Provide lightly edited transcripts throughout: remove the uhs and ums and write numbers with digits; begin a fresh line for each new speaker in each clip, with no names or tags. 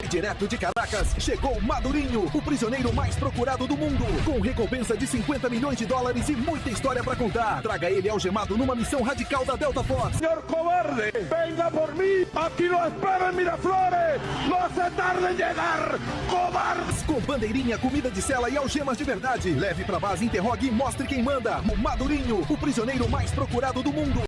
Direto de Caracas, chegou Madurinho, o prisioneiro mais procurado do mundo, com recompensa de 50 milhões de dólares e muita história pra contar. Traga ele algemado numa missão radical da Delta Force.
Señor cobarde, venga por mí, aquí lo espero en Miraflores, no se tarde en llegar, cobarde.
Com bandeirinha, comida de cela e algemas de verdade. Leve pra base, interrogue e mostre quem manda. O Madurinho, o prisioneiro mais procurado do mundo.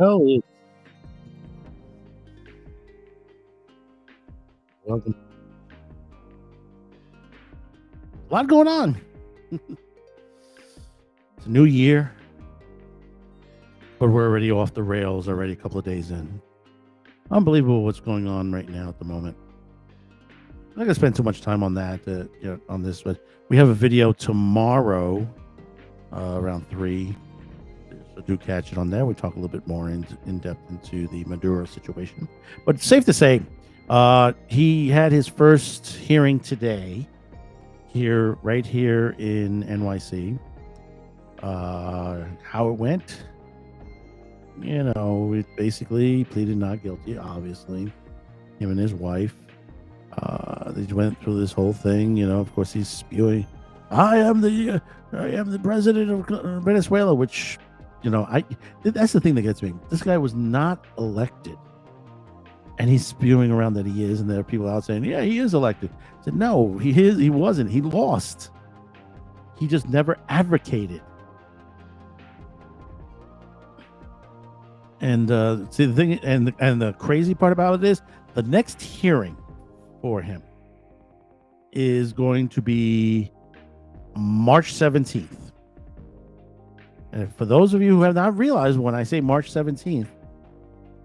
Well, it's welcome. A lot going on. It's a new year, but we're already off the rails already a couple of days in. Unbelievable what's going on right now at the moment. I'm not gonna spend too much time on that, on this, but we have a video tomorrow around 3. So do catch it on there. We talk a little bit more in depth into the Maduro situation. But it's safe to say he had his first hearing today right here in NYC. How it went, it basically pleaded not guilty, obviously. Him and his wife. They went through this whole thing, of course he's spewing, I am the president of Venezuela, which that's the thing that gets me. This guy was not elected, and he's spewing around that he is, and there are people out saying, yeah, he is elected. I said, no, he wasn't. He lost. He just never advocated. And see, the thing, and the crazy part about it is the next hearing for him is going to be March 17th. And for those of you who have not realized, when I say March 17th,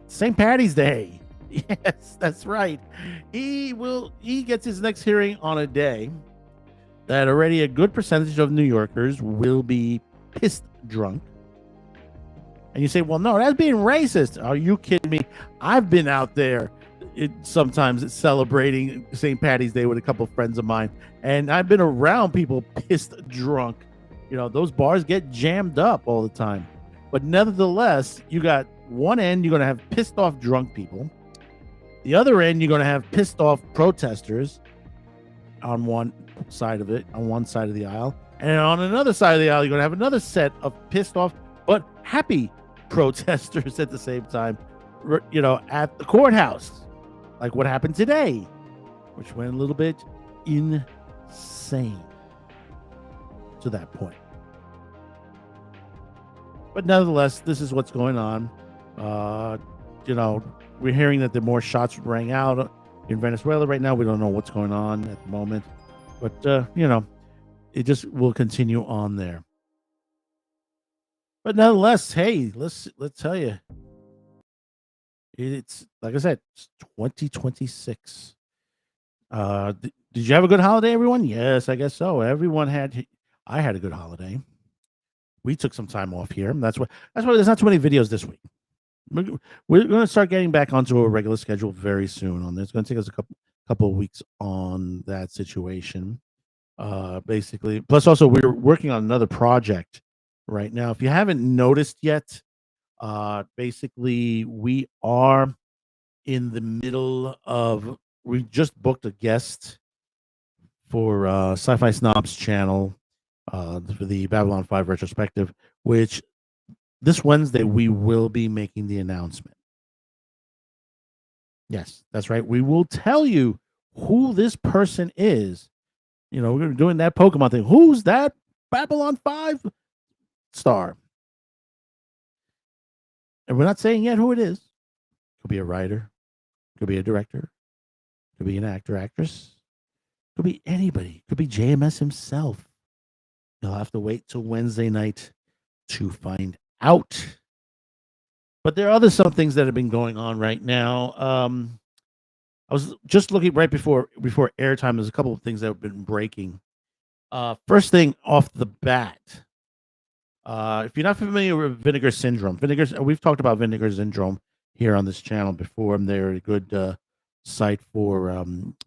St. Patty's Day. Yes, that's right. He gets his next hearing on a day that already a good percentage of New Yorkers will be pissed drunk. And you say, well, no, that's being racist. Are you kidding me? I've been out there sometimes celebrating St. Patty's Day with a couple of friends of mine, and I've been around people pissed drunk. Those bars get jammed up all the time. But nevertheless, you got one end, you're going to have pissed off drunk people. The other end, you're going to have pissed off protesters on one side of the aisle. And on another side of the aisle, you're going to have another set of pissed off but happy protesters at the same time, at the courthouse. Like what happened today, which went a little bit insane to that point. But nevertheless, this is what's going on. We're hearing that there are more shots rang out in Venezuela right now. We don't know what's going on at the moment, but it just will continue on there. But nevertheless, hey, let's tell you, it's like I said, it's 2026. Did you have a good holiday, everyone? Yes, I guess so. I had a good holiday. We took some time off here. That's why there's not too many videos this week. We're going to start getting back onto a regular schedule very soon on this. It's going to take us a couple of weeks on that situation. Basically, plus also we're working on another project right now. If you haven't noticed yet, basically we are in the middle of, we just booked a guest for Sci-Fi Snobs channel for the Babylon 5 retrospective, which this Wednesday we will be making the announcement. Yes, that's right. We will tell you who this person is. We're doing that Pokemon thing. Who's that Babylon 5 star? And we're not saying yet who it is. Could be a writer, could be a director, could be an actor, actress, could be anybody, could be JMS himself. You'll have to wait till Wednesday night to find out. But there are some things that have been going on right now. I was just looking right before airtime. There's a couple of things that have been breaking. First thing off the bat, if you're not familiar with Vinegar Syndrome, we've talked about Vinegar Syndrome here on this channel before, and they're a good site for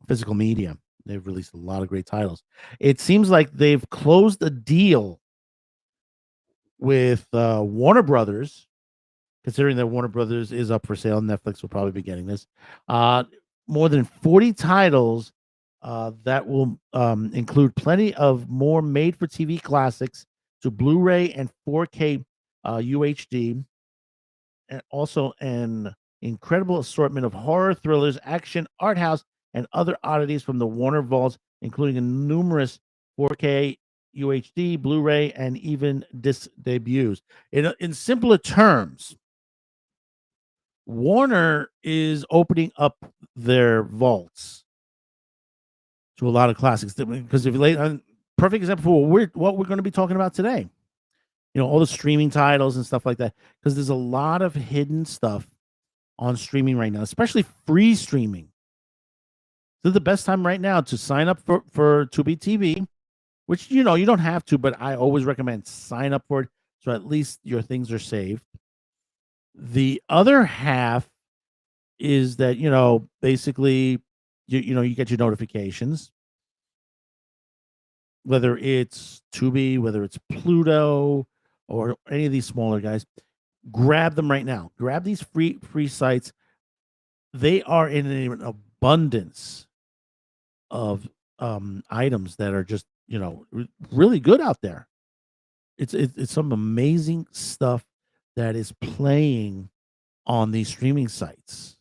physical media. They've released a lot of great titles. It seems like they've closed a deal with Warner Brothers, considering that Warner Brothers is up for sale. Netflix will probably be getting this. More than 40 titles that will include plenty of more made-for-TV classics to Blu-ray and 4K UHD, and also an incredible assortment of horror, thrillers, action, art house, and other oddities from the Warner vaults, including numerous 4K UHD, Blu-ray, and even disc debuts. In simpler terms, Warner is opening up their vaults to a lot of classics, because if you lay on perfect example for what we're going to be talking about today, all the streaming titles and stuff like that, because there's a lot of hidden stuff on streaming right now, especially free streaming. So the best time right now to sign up for Tubi TV, which you don't have to, but I always recommend sign up for it, so at least your things are saved. The other half is that basically you get your notifications, whether it's Tubi, whether it's Pluto, or any of these smaller guys. Grab them right now. Grab these free sites. They are in an abundance of items that are just really good out there. It's some amazing stuff that is playing on these streaming sites.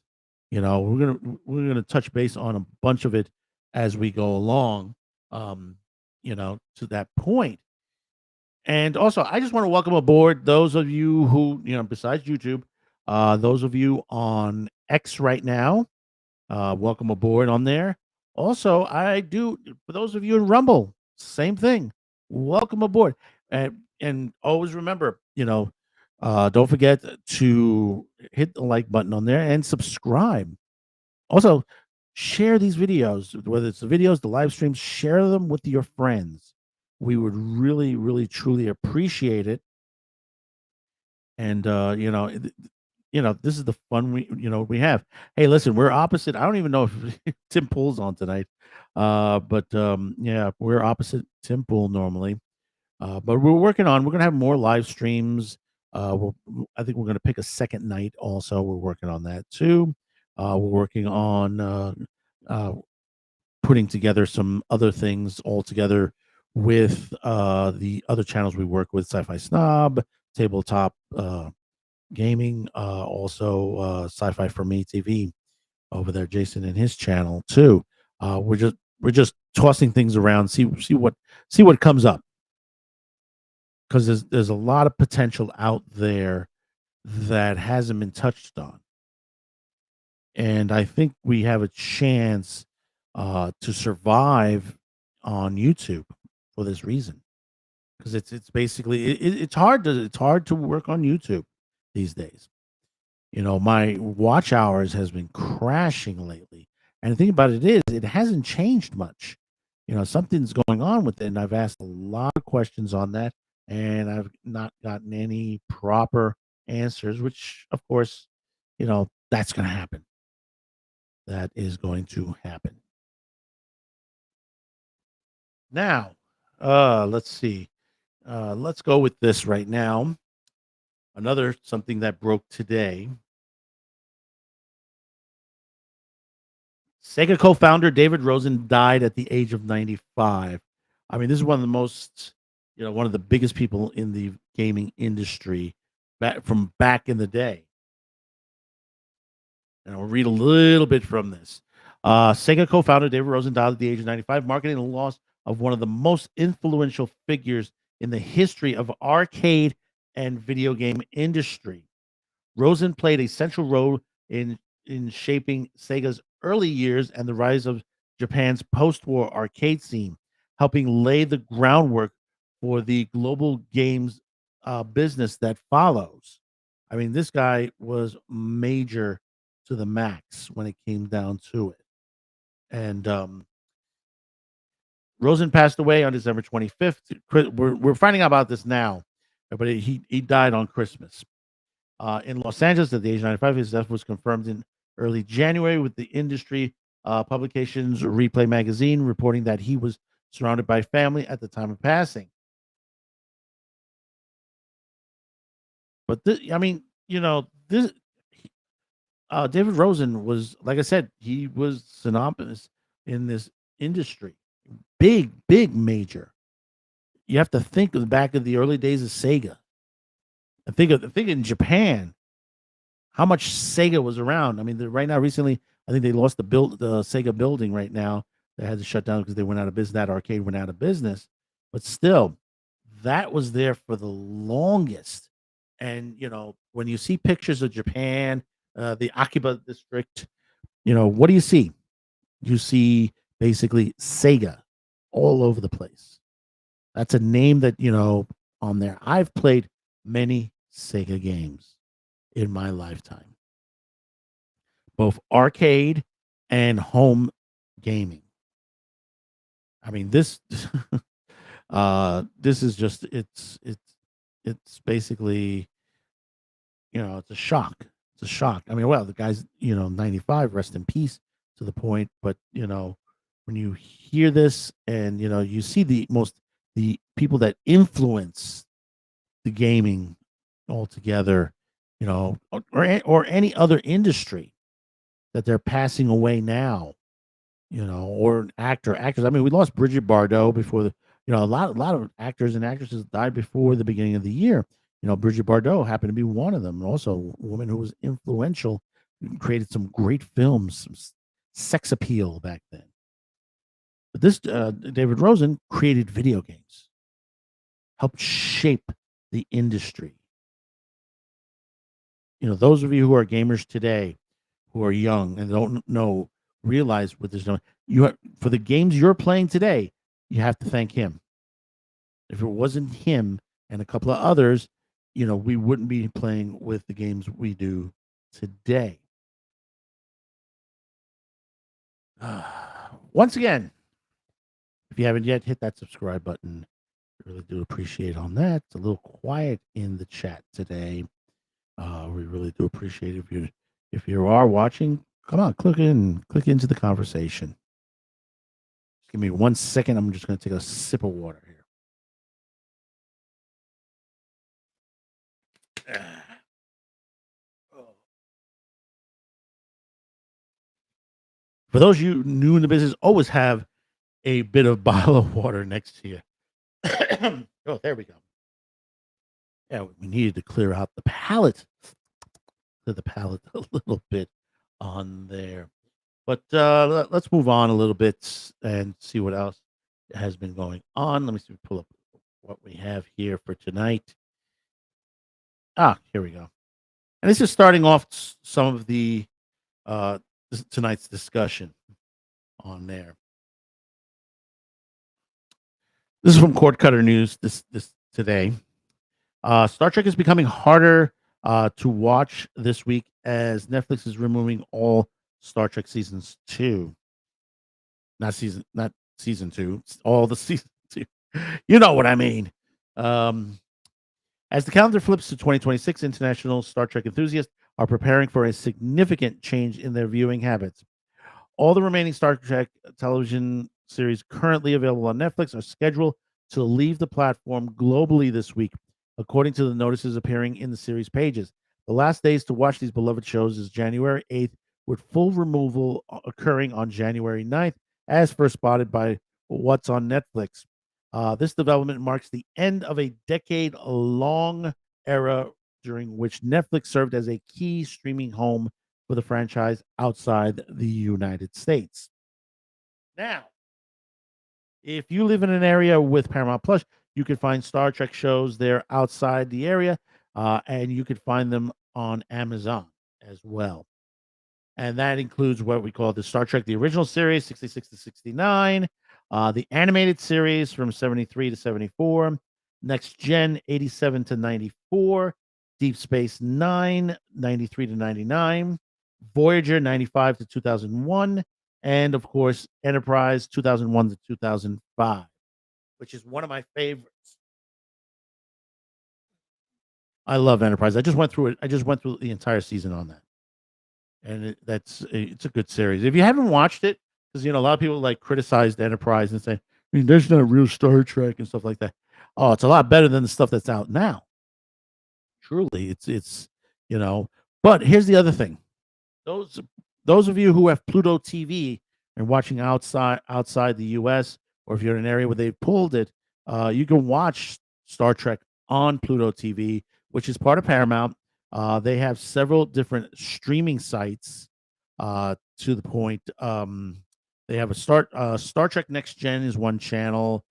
We're gonna touch base on a bunch of it as we go along. To that point. And also, I just want to welcome aboard those of you who, besides YouTube, those of you on X right now, welcome aboard on there. Also, for those of you in Rumble, same thing. Welcome aboard. And always remember, don't forget to hit the like button on there and subscribe. Also, share these videos, whether it's the videos, the live streams, share them with your friends. We would really, really, truly appreciate it. And this is the fun we have. Hey, listen, we're opposite. I don't even know if Tim Pool's on tonight, but yeah, we're opposite Tim Pool normally. But we're gonna have more live streams. I think we're gonna pick a second night. Also, we're working on that too. We're working on putting together some other things all together with the other channels we work with, Sci-Fi Snob, Tabletop Gaming, also Sci-Fi for Me TV over there, Jason and his channel too. We're just tossing things around, see what comes up, because there's a lot of potential out there that hasn't been touched on, and I think we have a chance to survive on YouTube for this reason, because it's basically it's hard to work on YouTube these days. My watch hours has been crashing lately, and the thing about it is it hasn't changed much. Something's going on with it, and I've asked a lot of questions on that, and I've not gotten any proper answers, which of course, that's going to happen. That is going to happen. Now, let's see. Let's go with this right now. Another something that broke today. Sega co-founder David Rosen died at the age of 95. I mean, this is one of the most, one of the biggest people in the gaming industry from back in the day. And I'll read a little bit from this. Sega co-founder David Rosen died at the age of 95, marking the loss of one of the most influential figures in the history of arcade and video game industry. Rosen played a central role in shaping Sega's early years and the rise of Japan's post-war arcade scene, helping lay the groundwork for the global games business that follows. I mean, this guy was major to the max when it came down to it. And Rosen passed away on December 25th. We're finding out about this now, but he died on Christmas. In Los Angeles at the age of 95. His death was confirmed in early January with the industry publications Replay Magazine reporting that he was surrounded by family at the time of passing. But David Rosen was, like I said, he was synonymous in this industry. Big major. You have to think of the back of the early days of Sega. I think in Japan, how much Sega was around. I mean, right now, recently, I think they lost the Sega building right now. They had to shut down because they went out of business. That arcade went out of business. But still, that was there for the longest. And, when you see pictures of Japan, the Akiba district, what do you see? You see basically Sega all over the place. That's a name that, on there. I've played many Sega games in my lifetime, both arcade and home gaming. I mean, this this is just it's basically, it's a shock. It's a shock. I mean, well, the guy's 95, rest in peace to the point, but when you hear this and you see the people that influence the gaming altogether, or any other industry that they're passing away now, or actors. I mean, we lost Bridget Bardot before a lot of actors and actresses died before the beginning of the year. Bridget Bardot happened to be one of them, and also a woman who was influential, created some great films, some sex appeal back then. But this David Rosen created video games, helped shape the industry. Those of you who are gamers today, who are young and don't realize what this for the games you're playing today, you have to thank him. If it wasn't him and a couple of others, we wouldn't be playing with the games we do today. Once again, if you haven't yet, hit that subscribe button. I really do appreciate on that. It's a little quiet in the chat today. We really do appreciate it. If you are watching, come on, click into the conversation. Just give me 1 second. I'm just going to take a sip of water here. For those of you new in the business, always have a bit of bottle of water next to you. Oh, there we go. Yeah, we needed to clear out the palate a little bit on there. But let's move on a little bit and see what else has been going on. Let me pull up what we have here for tonight. Here we go. And this is starting off some of the tonight's discussion on there. This is from Cord Cutter News this today. Star Trek is becoming harder to watch this week as Netflix is removing all Star Trek seasons 2. Not season 2, all the season 2. You know what I mean. As the calendar flips to 2026, international Star Trek enthusiasts are preparing for a significant change in their viewing habits. All the remaining Star Trek television series currently available on Netflix are scheduled to leave the platform globally this week, according to the notices appearing in the series pages. The last days to watch these beloved shows is January 8th, with full removal occurring on January 9th, as first spotted by What's on Netflix. This development marks the end of a decade-long era during which Netflix served as a key streaming home for the franchise outside the United States. Now, if you live in an area with Paramount Plus, you can find Star Trek shows there outside the area, and you can find them on Amazon as well. And that includes what we call the Star Trek, the original series, 66 to 69, the animated series from 73 to 74, Next Gen, 87 to 94, Deep Space Nine, 93 to 99, Voyager, 95 to 2001, and of course Enterprise 2001 to 2005, which is one of my favorites. I love Enterprise. I just went through it. I just went through the entire season on that, and it's a good series. If you haven't watched it, because a lot of people like criticize Enterprise and say, I mean, there's not real Star Trek and stuff like that. Oh, it's a lot better than the stuff that's out now. Truly, it's But here's the other thing: those those of you who have Pluto TV and watching outside the U.S., or if you're in an area where they pulled it, you can watch Star Trek on Pluto TV, which is part of Paramount. They have several different streaming sites. To the point, they have Star Trek Next Gen is one channel.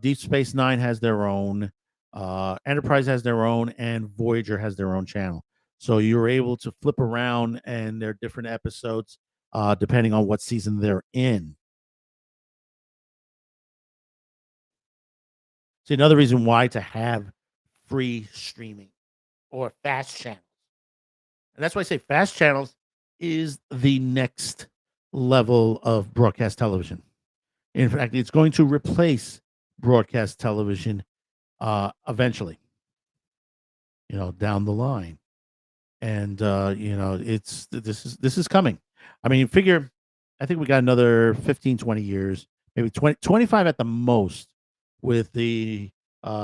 Deep Space Nine has their own. Enterprise has their own, and Voyager has their own channel. So you're able to flip around, and there are different episodes depending on what season they're in. See, another reason why to have free streaming or fast channels. And that's why I say fast channels is the next level of broadcast television. In fact, it's going to replace broadcast television eventually, down the line. And this is coming. I mean, figure, I think we got another 15, 20 years, maybe 20, 25 at the most, with the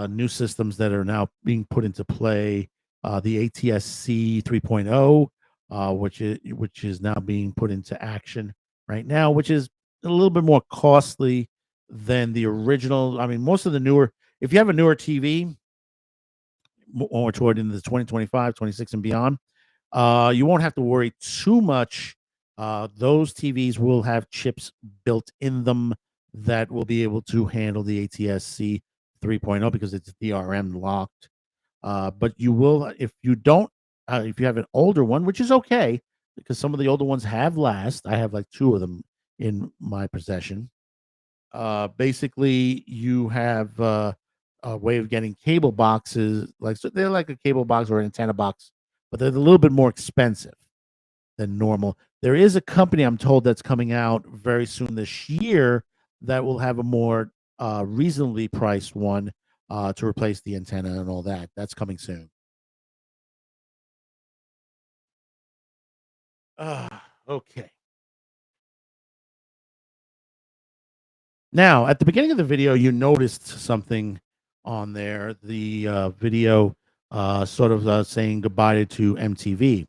new systems that are now being put into play. The ATSC 3.0, which is now being put into action right now, which is a little bit more costly than the original. I mean, most of the newer, if you have a newer TV, or toward into the 2025, 26 and beyond, you won't have to worry too much. Those TVs will have chips built in them that will be able to handle the ATSC 3.0 because it's DRM locked. But you will, if you have an older one, which is okay, because some of the older ones have last. I have like 2 of them in my possession. Basically, you have a way of getting cable boxes. So they're like a cable box or an antenna box, but they're a little bit more expensive than normal. There is a company, I'm told, that's coming out very soon this year that will have a more reasonably priced one to replace the antenna and all that. That's coming soon. Okay. Now, at the beginning of the video, you noticed something on there. The video sort of saying goodbye to MTV.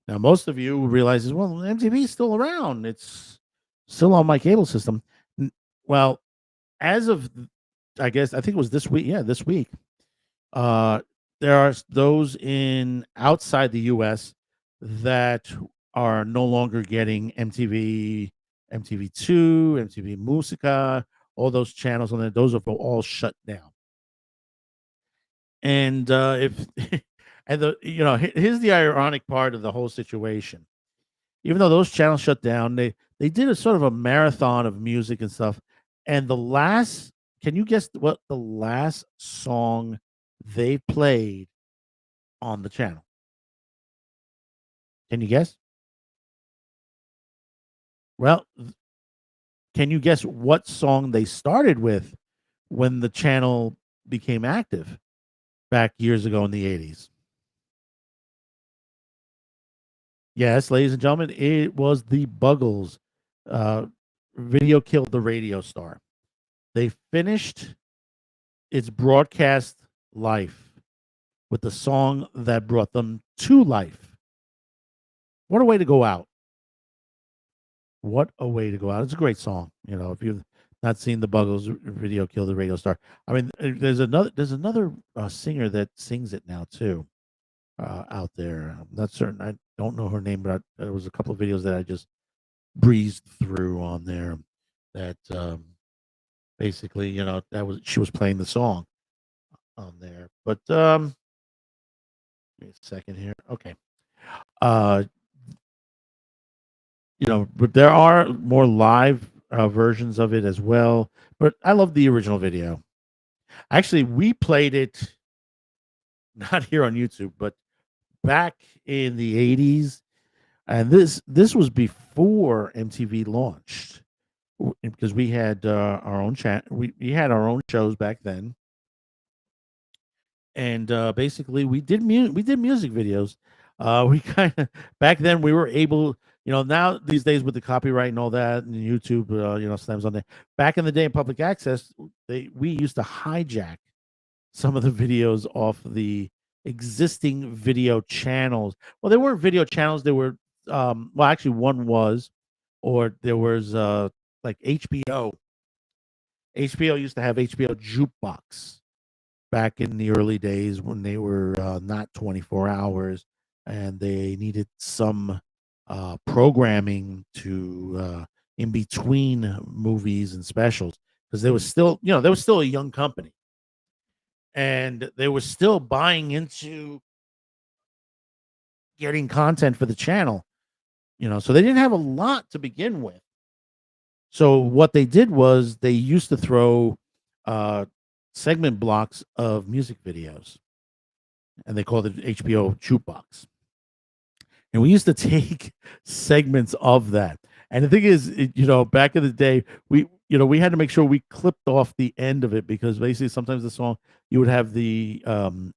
Now, most of you realizes, well, MTV is still around. It's still on my cable system. Well, as of, I think it was this week. Yeah, this week. There are those outside the U.S. that are no longer getting MTV, MTV2, MTV Musica, all those channels on there. Those are all shut down. And here's the ironic part of the whole situation. Even though those channels shut down, they did a sort of a marathon of music and stuff. And can you guess what the last song they played on the channel? Can you guess? Well, can you guess what song they started with when the channel became active back years ago in the 80s? Yes, ladies and gentlemen, it was the Buggles. Video Killed the Radio Star. They finished its broadcast life with the song that brought them to life. What a way to go out. What a way to go out. It's a great song. If you've not seen the Buggles, Video Killed the Radio Star. I mean, there's another singer that sings it now too, out there. I'm not certain. I don't know her name, but there was a couple of videos that I just breezed through on there that basically, she was playing the song on there. But give me a second here. Okay. But there are more live versions of it as well. But I love the original video. Actually, we played it not here on YouTube, but back in the 80s. And this was before MTV launched, because we had our own chat. We had our own shows back then, and basically we did music videos. We kind of back then we were able, now these days with the copyright and all that, and YouTube, slams on there. Back in the day in public access, we used to hijack some of the videos off the existing video channels. Well, there weren't video channels. There were, well, actually, one was, or there was like HBO. HBO used to have HBO Jukebox back in the early days when they were not 24 hours, and they needed some programming to in between movies and specials, because there was still, a young company, and they were still buying into getting content for the channel, so they didn't have a lot to begin with. So what they did was they used to throw segment blocks of music videos, and they called it HBO Jukebox. And we used to take segments of that. And the thing is, back in the day, we had to make sure we clipped off the end of it, because basically sometimes the song, you would have the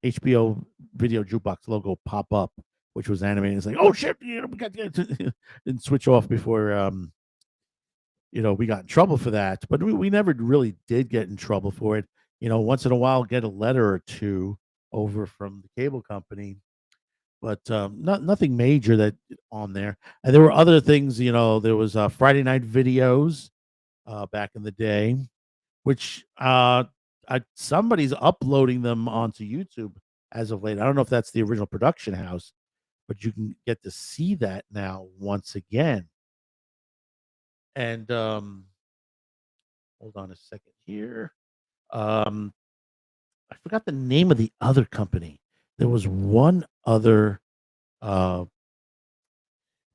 HBO Video Jukebox logo pop up, which was animated. It's like, oh shit, we got to and switch off before we got in trouble for that. But we never really did get in trouble for it. Once in a while, get a letter or two over from the cable company, but nothing major that on there. And there were other things. There was Friday night videos back in the day, which somebody's uploading them onto YouTube as of late. I don't know if that's the original production house, but you can get to see that now once again. And hold on a second here. I forgot the name of the other company. There was one other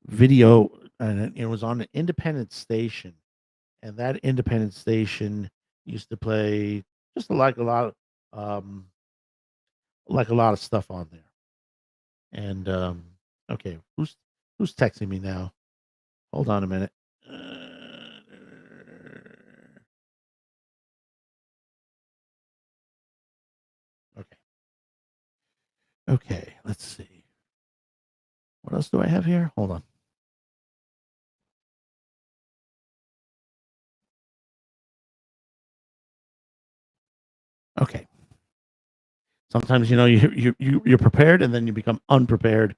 video, and it was on an independent station, and that independent station used to play just like a lot of stuff on there. And okay, who's texting me now? Hold on a minute. Okay, let's see. What else do I have here? Hold on. Okay. Sometimes you're prepared, and then you become unprepared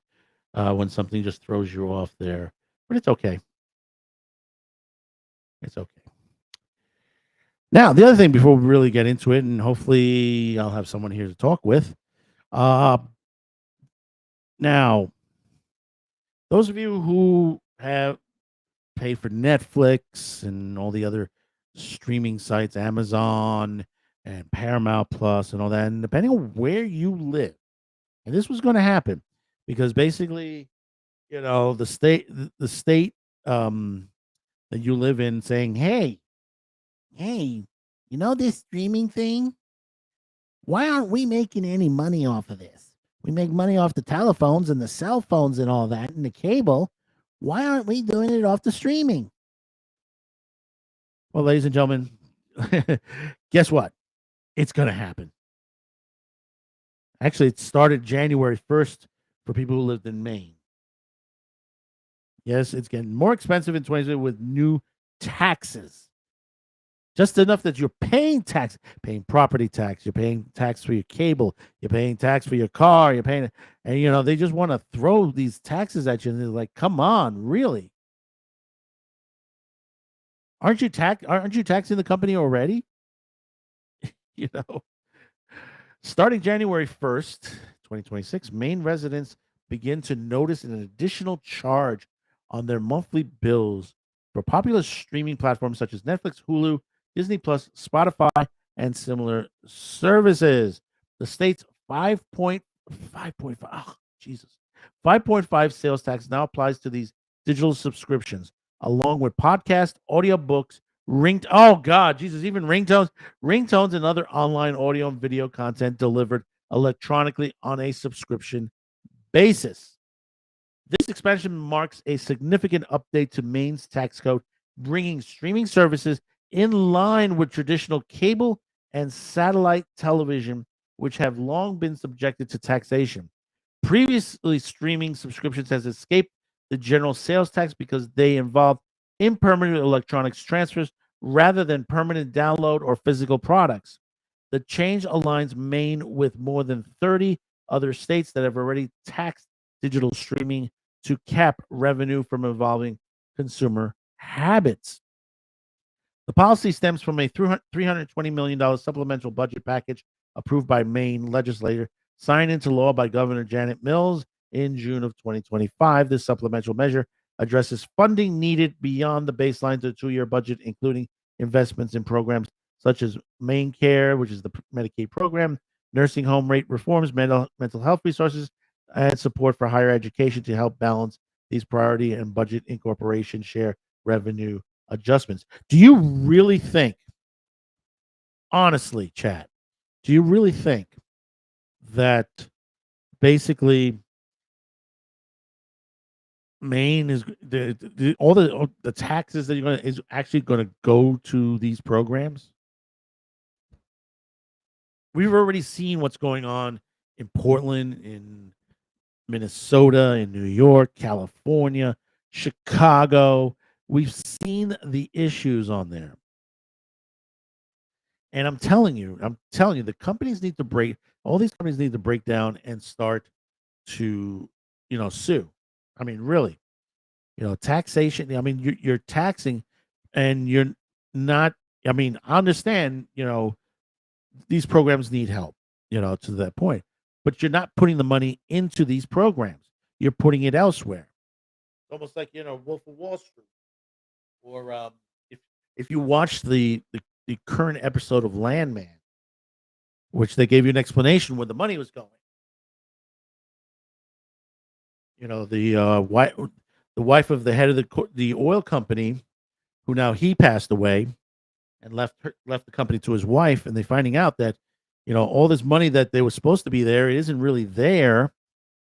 when something just throws you off there. But it's okay. It's okay. Now, the other thing before we really get into it, and hopefully I'll have someone here to talk with. Now, those of you who have paid for Netflix and all the other streaming sites, Amazon and Paramount Plus and all that, and depending on where you live, and this was going to happen because basically, the state that you live in saying, hey, this streaming thing, why aren't we making any money off of this? We make money off the telephones and the cell phones and all that and the cable. Why aren't we doing it off the streaming? Well, ladies and gentlemen, guess what? It's going to happen. Actually, it started January 1st for people who lived in Maine. Yes, it's getting more expensive in 2020 with new taxes. Just enough that you're paying tax, paying property tax, you're paying tax for your cable, you're paying tax for your car, you're paying, and they just want to throw these taxes at you, and they're like, "Come on, really? Aren't you taxing the company already?" Starting January 1st, 2026, Maine residents begin to notice an additional charge on their monthly bills for popular streaming platforms such as Netflix, Hulu, Disney Plus, Spotify, and similar services. The state's 5.5 sales tax now applies to these digital subscriptions, along with podcast, audiobooks, even ringtones, and other online audio and video content delivered electronically on a subscription basis. This expansion marks a significant update to Maine's tax code, bringing streaming services in line with traditional cable and satellite television, which have long been subjected to taxation. Previously, streaming subscriptions has escaped the general sales tax because they involve impermanent electronics transfers rather than permanent download or physical products. The change aligns Maine with more than 30 other states that have already taxed digital streaming to cap revenue from evolving consumer habits. The policy stems from a $320 million supplemental budget package approved by Maine legislature, signed into law by Governor Janet Mills in June of 2025. This supplemental measure addresses funding needed beyond the baseline to the 2-year budget, including investments in programs such as Maine Care, which is the Medicaid program, nursing home rate reforms, mental health resources, and support for higher education to help balance these priority and budget incorporation share revenue adjustments. Do you really think, honestly, chat, do you really think that basically Maine is all the taxes that you're going to is actually going to go to these programs? We've already seen what's going on in Portland, in Minnesota, in New York, California, Chicago. We've seen the issues on there. And I'm telling you, the companies need to all these companies need to break down and start to, sue. I mean, really, taxation. I mean, you're taxing and you're not, I mean, I understand, these programs need help, to that point, but you're not putting the money into these programs. You're putting it elsewhere. Almost like, Wolf of Wall Street, or if you watch the current episode of Landman, which they gave you an explanation where the money was going. The wife of the head of the oil company, who now he passed away, and left the company to his wife, and they finding out that all this money that they were supposed to be there, it isn't really there.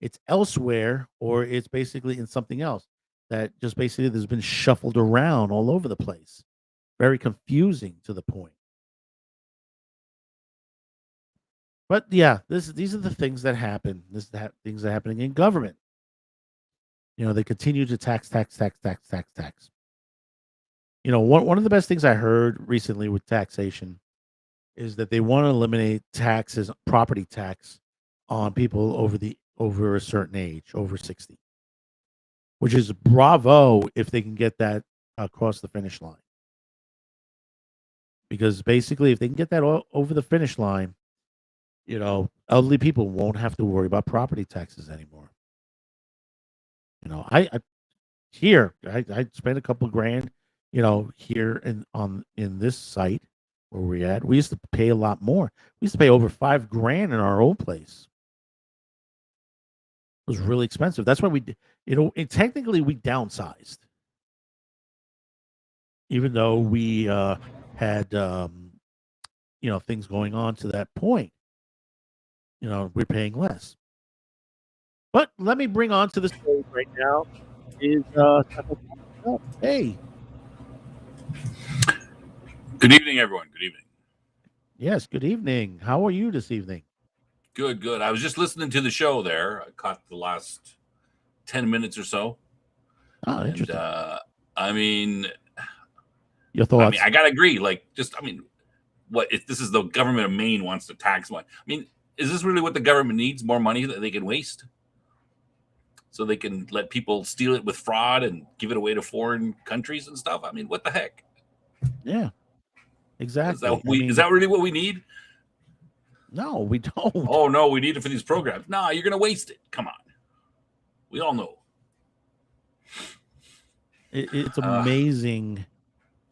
It's elsewhere, or it's basically in something else that just basically has been shuffled around all over the place. Very confusing to the point. But yeah, these are the things that happen. Things that are happening in government. They continue to tax. One of the best things I heard recently with taxation is that they want to eliminate taxes, property tax, on people over a certain age, over 60. Which is bravo if they can get that across the finish line. Because basically, if they can get that over the finish line, elderly people won't have to worry about property taxes anymore. I spent a couple of grand, here in this site where we're at. We used to pay a lot more. We used to pay over $5,000 in our old place. It was really expensive. That's why technically we downsized, even though we had things going on to that point. We're paying less. But let me bring on to the stage right now is hey.
Good evening, everyone. Good evening.
Yes, good evening. How are you this evening?
Good. I was just listening to the show there. I caught the last 10 minutes or so.
Oh, interesting.
I mean,
your thoughts?
I gotta agree. What if this is the government of Maine wants to tax money? I mean, is this really what the government needs? More money that they can waste, so they can let people steal it with fraud and give it away to foreign countries and stuff? I mean, what the heck?
Yeah, exactly.
Is that really what we need?
No, we don't.
Oh no, we need it for these programs. No, you're gonna waste it. Come on, we all know.
It's amazing.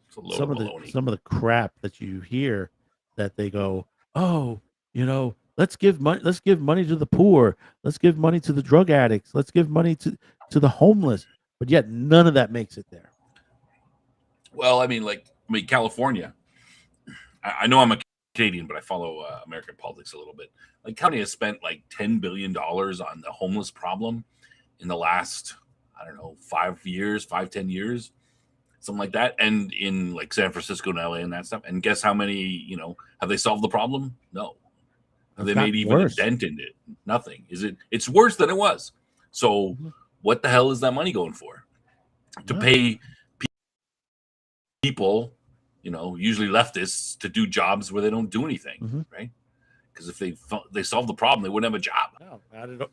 Some of the crap that you hear, that they go, oh, let's give money to the poor, let's give money to the drug addicts, let's give money to the homeless, but yet none of that makes it there.
Well, California. I know I'm a Canadian, but I follow American politics a little bit. Like, California has spent like $10 billion on the homeless problem, in the last, I don't know, 10 years, something like that. And in like San Francisco and LA and that stuff. And guess how many, have they solved the problem? No. Have they made even a dent in it? Nothing. It's worse than it was. So what the hell is that money going for? To pay people, usually leftists, to do jobs where they don't do anything, right? Because if they solve the problem, they wouldn't have a job.
No,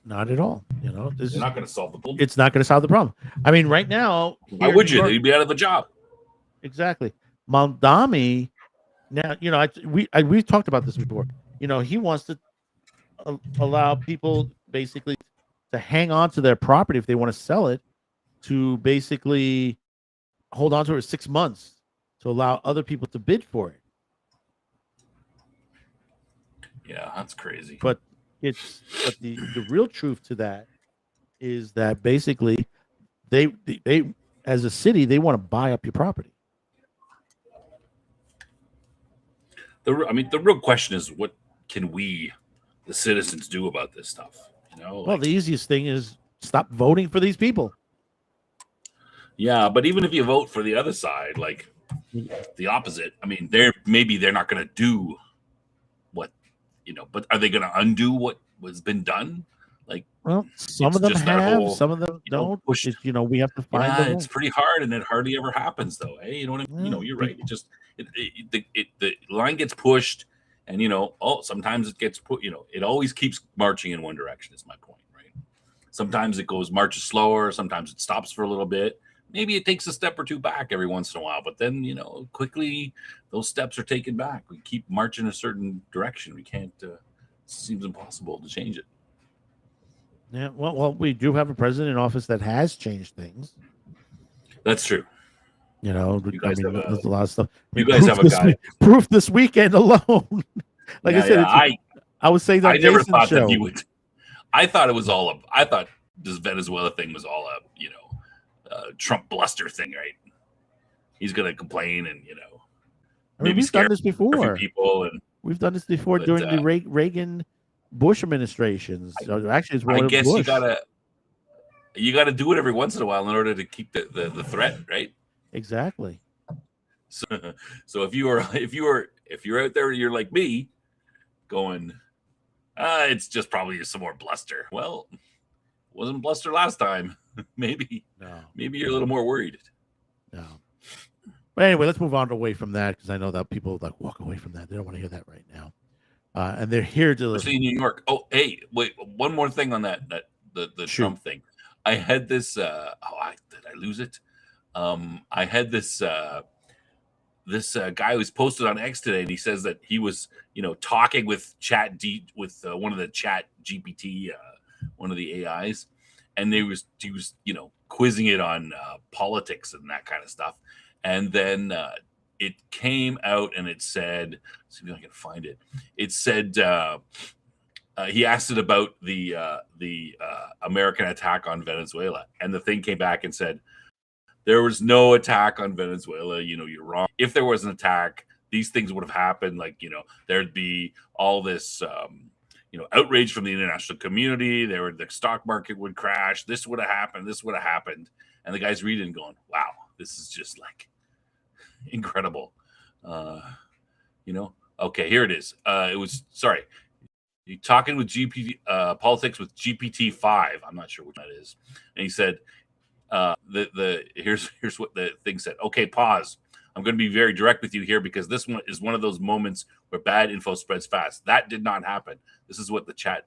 not at all.
They're not going to solve the problem.
It's not going to solve the problem. I mean, right now,
why would you? They'd be out of a job.
Exactly. Mamdani. Now, we've talked about this before. He wants to allow people basically to hang on to their property if they want to sell it, to basically hold on to it for 6 months to allow other people to bid for it.
Yeah, that's crazy.
But the real truth to that is that basically they as a city, they want to buy up your property.
The real question is, what can we, the citizens, do about this stuff?
Well, the easiest thing is stop voting for these people.
Yeah, but even if you vote for the other side, like the opposite, I mean, they're not going to do what, but are they going to undo what was been done? Like,
well, some of them have, some of them don't. We have to find.
Yeah, it's pretty hard, and it hardly ever happens, though. Hey, you know what I mean? You're right. It just the line gets pushed, and sometimes it gets put. It always keeps marching in one direction. Is my point, right? Sometimes it marches slower. Sometimes it stops for a little bit. Maybe it takes a step or two back every once in a while, but then quickly those steps are taken back. We keep marching a certain direction. We can't. It seems impossible to change it.
Yeah, well, we do have a president in office that has changed things.
That's true.
There's a lot of stuff.
You guys have a guy.
Proof this weekend alone. I said, I was saying that.
I never thought that he would. I thought it was all up. I thought this Venezuela thing was all up. Trump bluster thing, right? He's gonna complain and maybe
we've done this before.
People and
we've done this before during the Reagan Bush administrations. Actually,
I guess Bush. you gotta do it every once in a while in order to keep the threat, right?
Exactly.
So if you're out there, you're like me, going, it's just probably some more bluster. Well, wasn't bluster last time. Maybe you're a little more worried.
No. But anyway, let's move on away from that, because I know that people walk away from that. They don't want to hear that right now. And they're here to
especially in New York. Oh, hey, wait, one more thing on that the Trump thing. I had this did I lose it? I had this this guy who's posted on X today, and he says that he was talking with one of the Chat GPT, one of the AIs, and he was quizzing it on politics and that kind of stuff. And then it came out and it said, let's see if I can find it. It said he asked it about the American attack on Venezuela, and the thing came back and said, there was no attack on Venezuela. You're wrong. If there was an attack, these things would have happened. Like, there'd be all this outrage from the international community. The stock market would crash. This would have happened. This would have happened. And the guy's reading and going, wow, this is just like incredible. Okay, here it is. You're talking with politics with GPT-5. I'm not sure what that is. And he said, here's what the thing said. Okay, pause. I'm going to be very direct with you here, because this one is one of those moments where bad info spreads fast. That did not happen. This is what the chat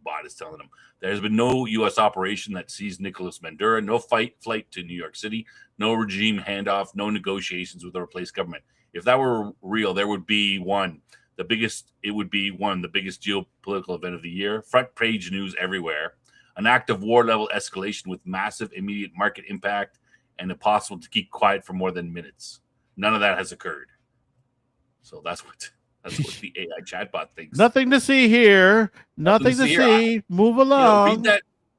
bot is telling them. There has been no U.S. operation that seized Nicolas Maduro, no flight to New York City, no regime handoff, no negotiations with a replaced government. If that were real, there would be the biggest geopolitical event of the year, front page news everywhere, an act of war level escalation with massive immediate market impact, and impossible to keep quiet for more than minutes. None of that has occurred. So that's what the AI chatbot thinks.
Nothing to see here. Nothing to see. Move along.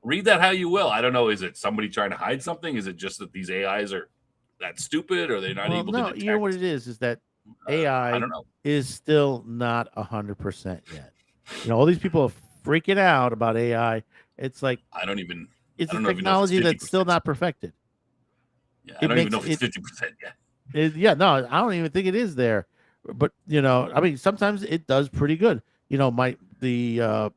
Read that how you will. I don't know. Is it somebody trying to hide something? Is it just that these AIs are that stupid, or they're not able to detect?
You know what it is that AI
I don't know.
is still not 100% yet. All these people are freaking out about AI. It's like,
I don't even
it's
I
a
don't know if you know if it's
technology that's still
50%.
not perfected.
Yeah,
It
I don't even
makes
know if it's 50% yet.
Yeah, no, I don't even think it is there. But I mean, sometimes it does pretty good. The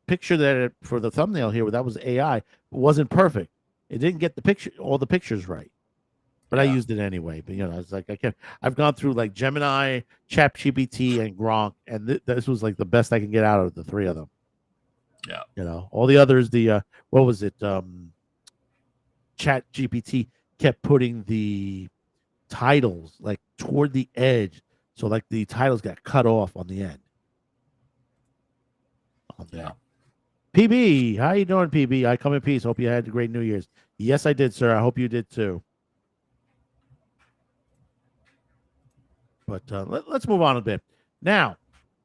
picture for the thumbnail here, that was AI, wasn't perfect. It didn't get all the pictures right, but I
Yeah.
used it anyway. But it's like I've gone through like Gemini, ChatGPT, and Gronk, and this was like the best I can get out of the three of them.
Yeah.
All the others, what was it? ChatGPT kept putting the titles like toward the edge, so like the titles got cut off on the end.
Yeah.
PB, how you doing, PB? I come in peace. Hope you had a great New Year's. Yes, I did, sir. I hope you did too. But let's move on a bit. Now,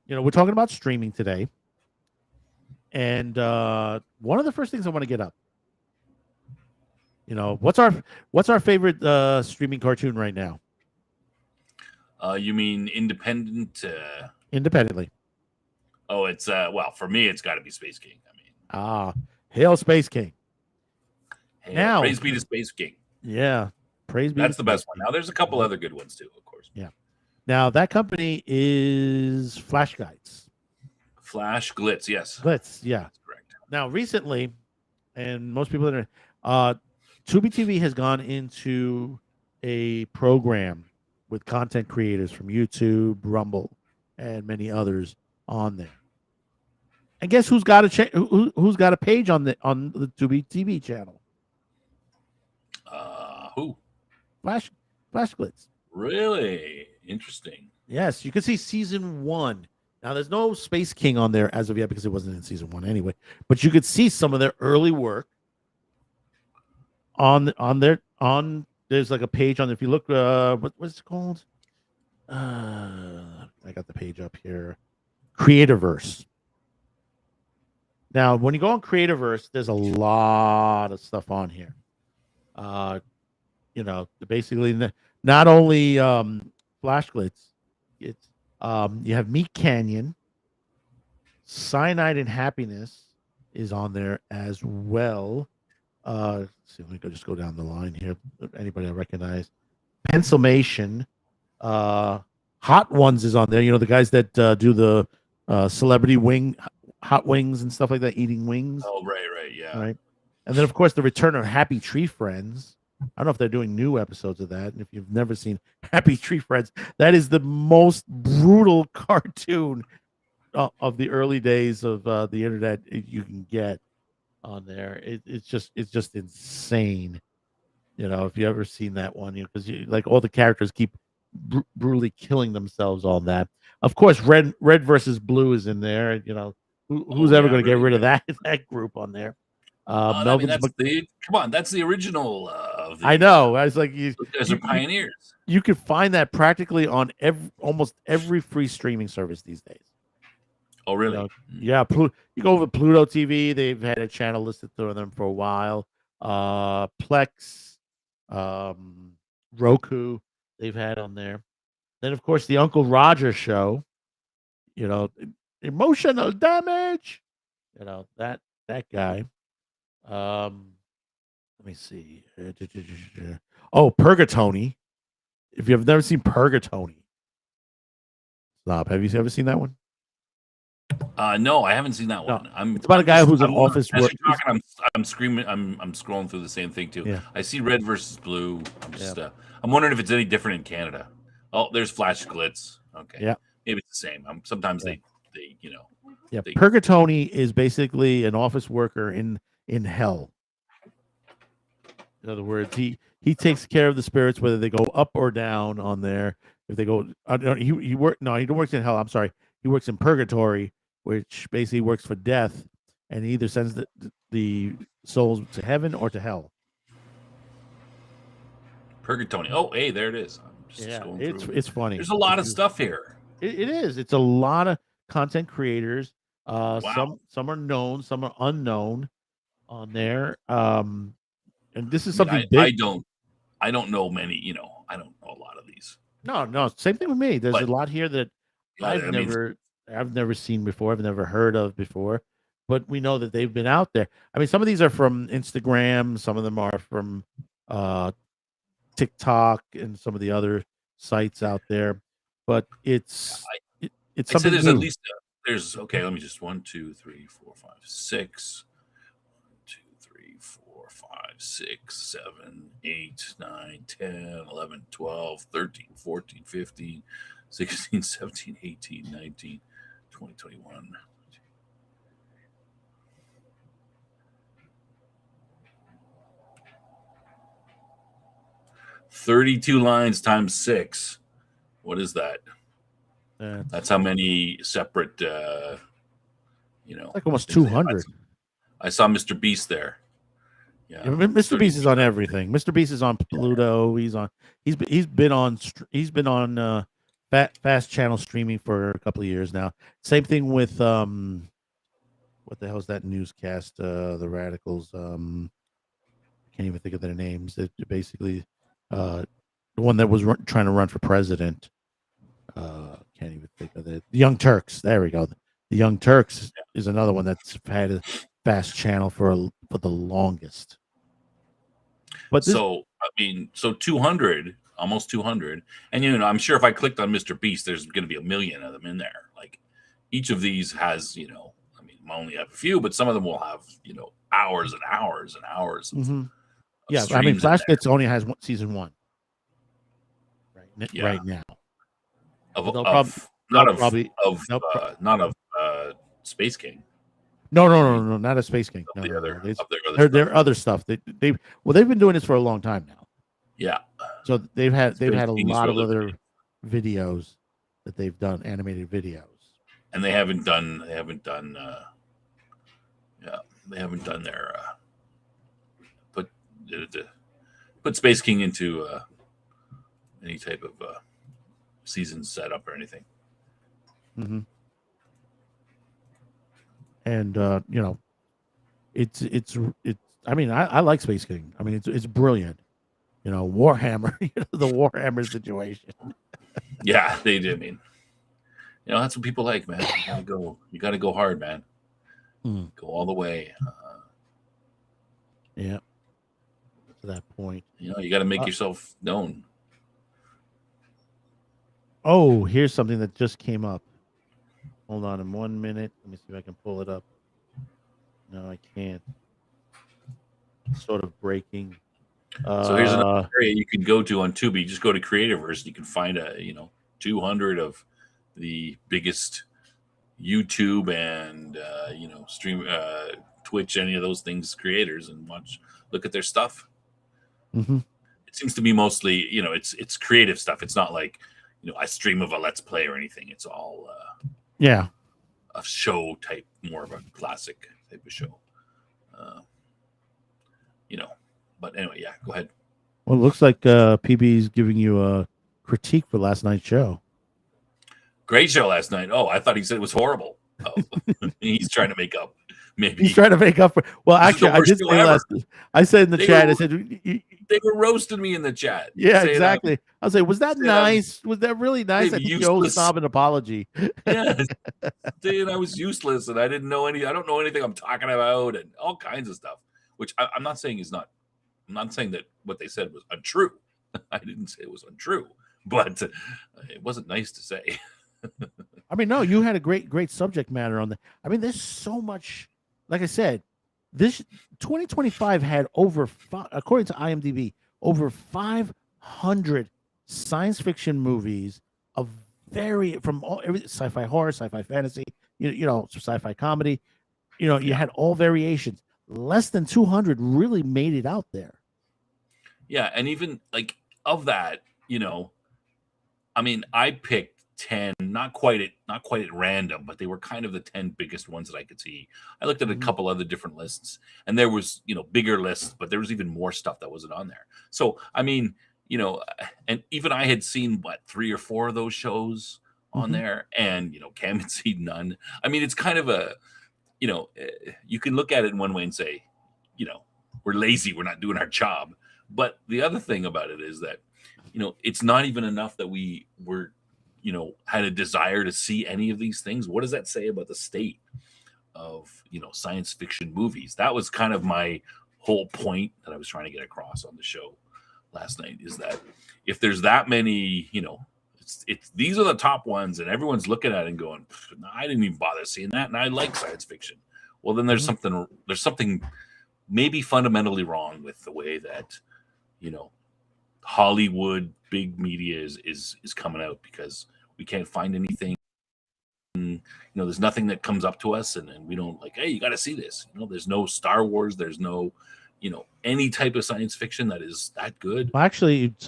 we're talking about streaming today, and one of the first things I want to get up. What's our favorite streaming cartoon right now?
You mean independent?
Independently.
Oh, it's well, for me, it's got to be Space King. I mean,
Hail Space King.
Now, praise be to Space King.
Yeah, praise be.
That's the best one. Now, there's a couple other good ones too, of course.
Yeah. Now that company is Flash Guides.
Flash Glitz, yes.
Glitz, yeah.
That's correct.
Now, recently, and most people that are, Tubi TV has gone into a program with content creators from YouTube, Rumble, and many others on there. And guess who's got who's got a page on the Tubi TV channel?
Who?
Flash Glitz.
Really interesting.
Yes, you can see season 1. Now, there's no Space King on there as of yet because it wasn't in season 1 anyway. But you could see some of their early work on there's like a page on. If you look, what's it called? I got the page up here. Creatorverse. Now, when you go on Creatorverse, there's a lot of stuff on here. Basically not only Flash Glitz, it's you have Meat Canyon, Cyanide and Happiness is on there as well. Let's see, let me just go down the line here. Anybody I recognize? Pencilmation, Hot Ones is on there. The guys that do the celebrity hot wings and stuff like that, eating wings.
Oh, right, yeah.
Right. And then, of course, the return of Happy Tree Friends. I don't know if they're doing new episodes of that. And if you've never seen Happy Tree Friends, that is the most brutal cartoon of the early days of the internet you can get on there. It's just insane. If you ever seen that one, because like all the characters keep brutally killing themselves on that. Of course, red versus blue is in there. Who's ever going to get rid of that group on there?
That's the original.
I know. I was like, you
guys are pioneers.
You can find that practically on almost every free streaming service these days.
Oh, really?
Yeah. You go over Pluto TV. They've had a channel listed through them for a while. Plex, Roku, they've had on there. Then, of course, the Uncle Roger show. Emotional damage. That guy. Let me see. Oh, Purgatony. If you've never seen Purgatony, stop. Have you ever seen that one?
No, I haven't seen that one.
It's about a guy who's an office worker.
I'm screaming. I'm scrolling through the same thing too.
Yeah.
I see red versus blue. I'm wondering if it's any different in Canada. Oh, there's Flash Glitz. Okay.
Yeah.
Maybe it's the same. Sometimes they.
Yeah. Purgatony is basically an office worker in hell. In other words, he takes care of the spirits whether they go up or down on there. If they go, he works in hell. I'm sorry, he works in purgatory, which basically works for death, and he either sends the souls to heaven or to hell.
Purgatony. Oh, hey, there it is.
It's funny.
There's a lot of stuff here.
It is. It's a lot of content creators.
Wow.
Some are known, some are unknown on there. And this is something big.
I don't know many. I don't know a lot of these.
No. Same thing with me. There's a lot here that I've never seen before. I've never heard of before. but we know that they've been out there. I mean, some of these are from Instagram, some of them are from TikTok and some of the other sites out there, but it's
I'd say
something
there's
new.
at least there's okay. Let me just 1, 2, 3, 4, 5, 6. 2, 3, 4, 5, 6, 7, 8, 9, 10, 11, 12, 13, 14, 15, 16, 17, 18, 19, 20, 21. 32 lines times 6. What is that? That's how many separate,
like almost 200.
I saw Mr. Beast there.
Yeah, Mr. Beast is on everything. Mr. Beast is on Pluto. He's been on Fast Channel streaming for a couple of years now. Same thing with what the hell is that newscast? The Radicals. Can't even think of their names. It basically the one that was trying to run for president. Can't even think of it. The Young Turks. There we go. The Young Turks is another one that's had a Fast Channel for the longest. But
so 200, almost 200, and I'm sure if I clicked on Mr. Beast, there's going to be a million of them in there. Like each of these has, I only have a few, but some of them will have, hours and hours and hours.
Of yeah, I mean, Flash Gets only has season 1 right now.
Not of Space King.
No, not a Space King. Their other stuff. They've been doing this for a long time now.
Yeah.
So they've had a lot of other videos that they've done, animated videos.
And they haven't done their put Space King into any type of season setup or anything.
Mm-hmm. And it's I mean, I like Space King. I mean, it's brilliant. Warhammer, the Warhammer situation.
Yeah, they did. I mean, that's what people like, man. You gotta go hard, man. Go all the way.
Yeah. To that point.
You got to make yourself known.
Oh, here's something that just came up. Hold on in 1 minute. Let me see if I can pull it up. No, I can't. Sort of breaking.
So here's another area you can go to on Tubi. Just go to Creativerse. You can find 200 of the biggest YouTube and stream Twitch, any of those things creators, and look at their stuff.
Mm-hmm.
It seems to be mostly it's creative stuff. It's not like I stream of a Let's Play or anything. It's all a show type, more of a classic type of show. But anyway, yeah, go ahead.
Well, it looks like PB's giving you a critique for last night's show.
Great show last night. Oh, I thought he said it was horrible. Oh, he's trying to make up. Maybe
he's trying to make up for. Well, actually, I did say I said in the chat. I said
they were roasting me in the chat.
Yeah, exactly. I was like, was that nice? Was that really nice? I think you owe Snob an apology.
Yeah, dude, I was useless and I didn't know I don't know anything I'm talking about and all kinds of stuff. Which I'm not saying is not. I'm not saying that what they said was untrue. I didn't say it was untrue, but it wasn't nice to say.
I mean, no, you had a great subject matter on the. I mean, there's so much. Like I said, this 2025 had according to IMDb, over 500 science fiction movies of from sci-fi horror, sci-fi fantasy, sci-fi comedy. You had all variations. Less than 200 really made it out there.
Yeah, and even like of that, I mean, I picked 10, not quite at random, but they were kind of the 10 biggest ones that I could see. I looked at a couple other different lists, and there was bigger lists, but there was even more stuff that wasn't on there. So I mean, and even I had seen 3 or 4 of those shows on there, and Cam had seen none. I mean, it's kind of a you can look at it in one way and say, we're lazy, we're not doing our job. But the other thing about it is that, it's not even enough that we were, had a desire to see any of these things. What does that say about the state? of science fiction movies. That was kind of my whole point that I was trying to get across on the show last night, is that if there's that many, it's these are the top ones, and everyone's looking at it and going, no, I didn't even bother seeing that, and I like science fiction. Well, then there's something maybe fundamentally wrong with the way that Hollywood big media is coming out, because we can't find anything. There's nothing that comes up to us, and we don't like, hey, you got to see this. There's no Star Wars, there's no any type of science fiction that is that good.
Well, actually, it's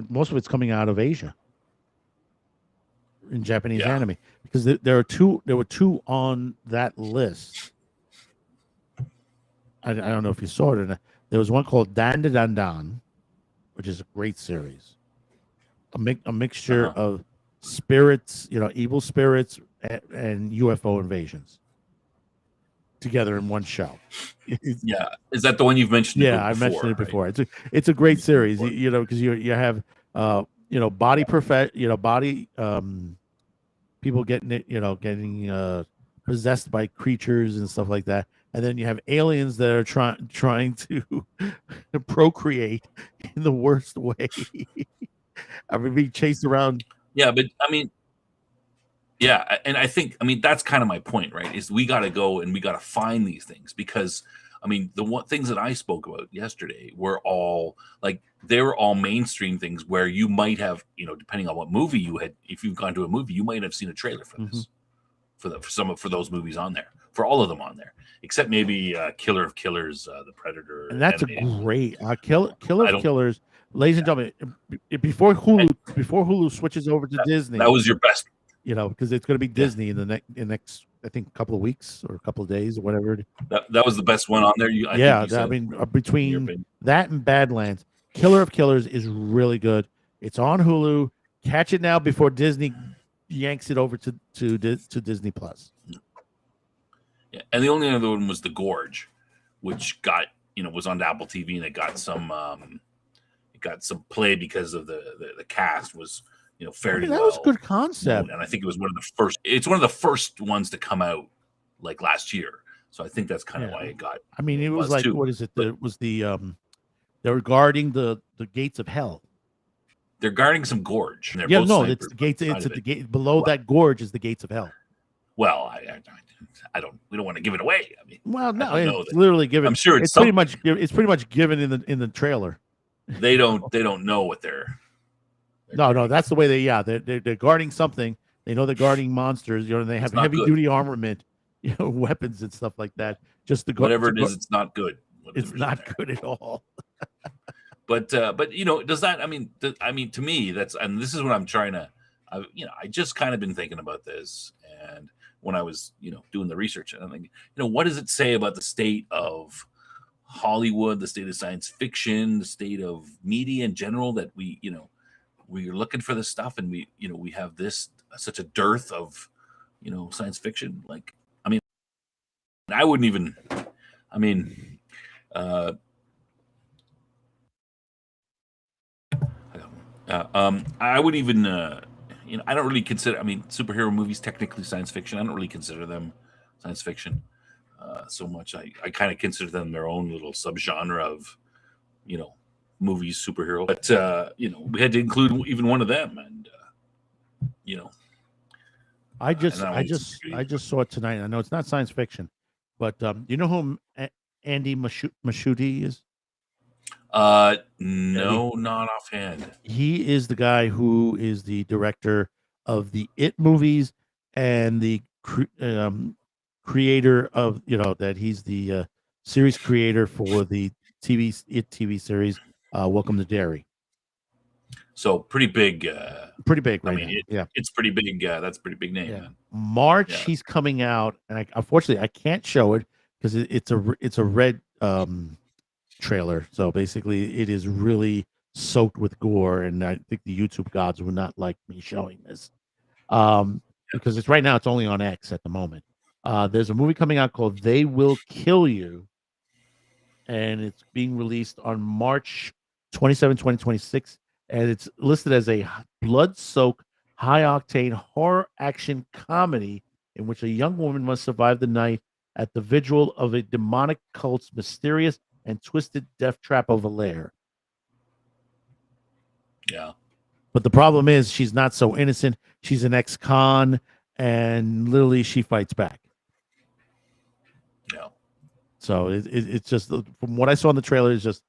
most of it's coming out of Asia in Japanese anime, because there were two on that list. I don't know if you saw it or not. There was one called Dan Da Dan Dan, which is a great series. A mixture of spirits, evil spirits and UFO invasions together in one show.
Yeah, is that the one you've mentioned?
Yeah, I mentioned it before. Right? It's a great series, because you have body people getting possessed by creatures and stuff like that, and then you have aliens that are trying to procreate in the worst way. I mean, being chased around.
Yeah, but I mean, yeah, and I think, that's kind of my point, right? Is we got to go and we got to find these things, because the things that I spoke about yesterday were all they were all mainstream things where you might have, depending on what movie you had, if you've gone to a movie, you might have seen a trailer for this, for those movies on there, for all of them on there, except maybe Killer of Killers, The Predator,
and that's a great Killer of Killers, ladies and gentlemen. Before Hulu switches over to Disney,
that was your best,
because it's going to be Disney in the next I think couple of weeks or a couple of days or whatever.
That was the best one on there. Between
that and Badlands, Killer of Killers is really good. It's on Hulu. Catch it now before Disney yanks it over to Disney Plus.
Yeah, and the only other one was The Gorge, which got was on Apple TV, and it got some play because of the cast was fairly well.
That was a good concept,
and I think it was one of the first. It's one of the first ones to come out last year, so I think that's kind of why it got.
It was like too. What is it? It was they're guarding the gates of hell.
They're guarding some gorge.
Yeah, no, it's the gates. It's at the gate below that gorge is the gates of hell.
Well, I don't. We don't want to give it away.
Well, no, it's literally given.
I'm sure
it's pretty much. It's pretty much given in the trailer.
They don't know what they're.
No, that's the way they're guarding something. They know they're guarding monsters. They have heavy duty armament, weapons and stuff like that. Just
whatever it is, it's not good.
It's not good at all.
But does that? To me, that's, and this is what I'm trying to. I just kind of been thinking about this, and when I was doing the research, and I'm like, what does it say about the state of Hollywood, the state of science fiction, the state of media in general, that we're looking for this stuff, and we have such a dearth of science fiction. I wouldn't even. I would even. I don't really consider. Superhero movies technically science fiction. I don't really consider them science fiction so much. I kind of consider them their own little subgenre of movies, superhero. But we had to include even one of them, and
I just saw it tonight. I know it's not science fiction, but you know who Andy Masciuti is?
No, not offhand.
He is the guy who is the director of the It movies and the creator of that he's the series creator for the It TV series Welcome to Derry.
So pretty big.
Pretty big, right?
It's pretty big. That's a pretty big name.
Yeah. March, he's coming out, and unfortunately I can't show it because it's a red trailer. So basically, it is really soaked with gore, and I think the YouTube gods would not like me showing this because it's right now. It's only on X at the moment. There's a movie coming out called They Will Kill You, and it's being released on March 27, 2026, and it's listed as a blood-soaked, high-octane horror action comedy in which a young woman must survive the night at the vigil of a demonic cult's mysterious and twisted death trap of a lair.
Yeah.
But the problem is she's not so innocent. She's an ex-con, and literally she fights back.
Yeah.
So it's just, from what I saw in the trailer, is just,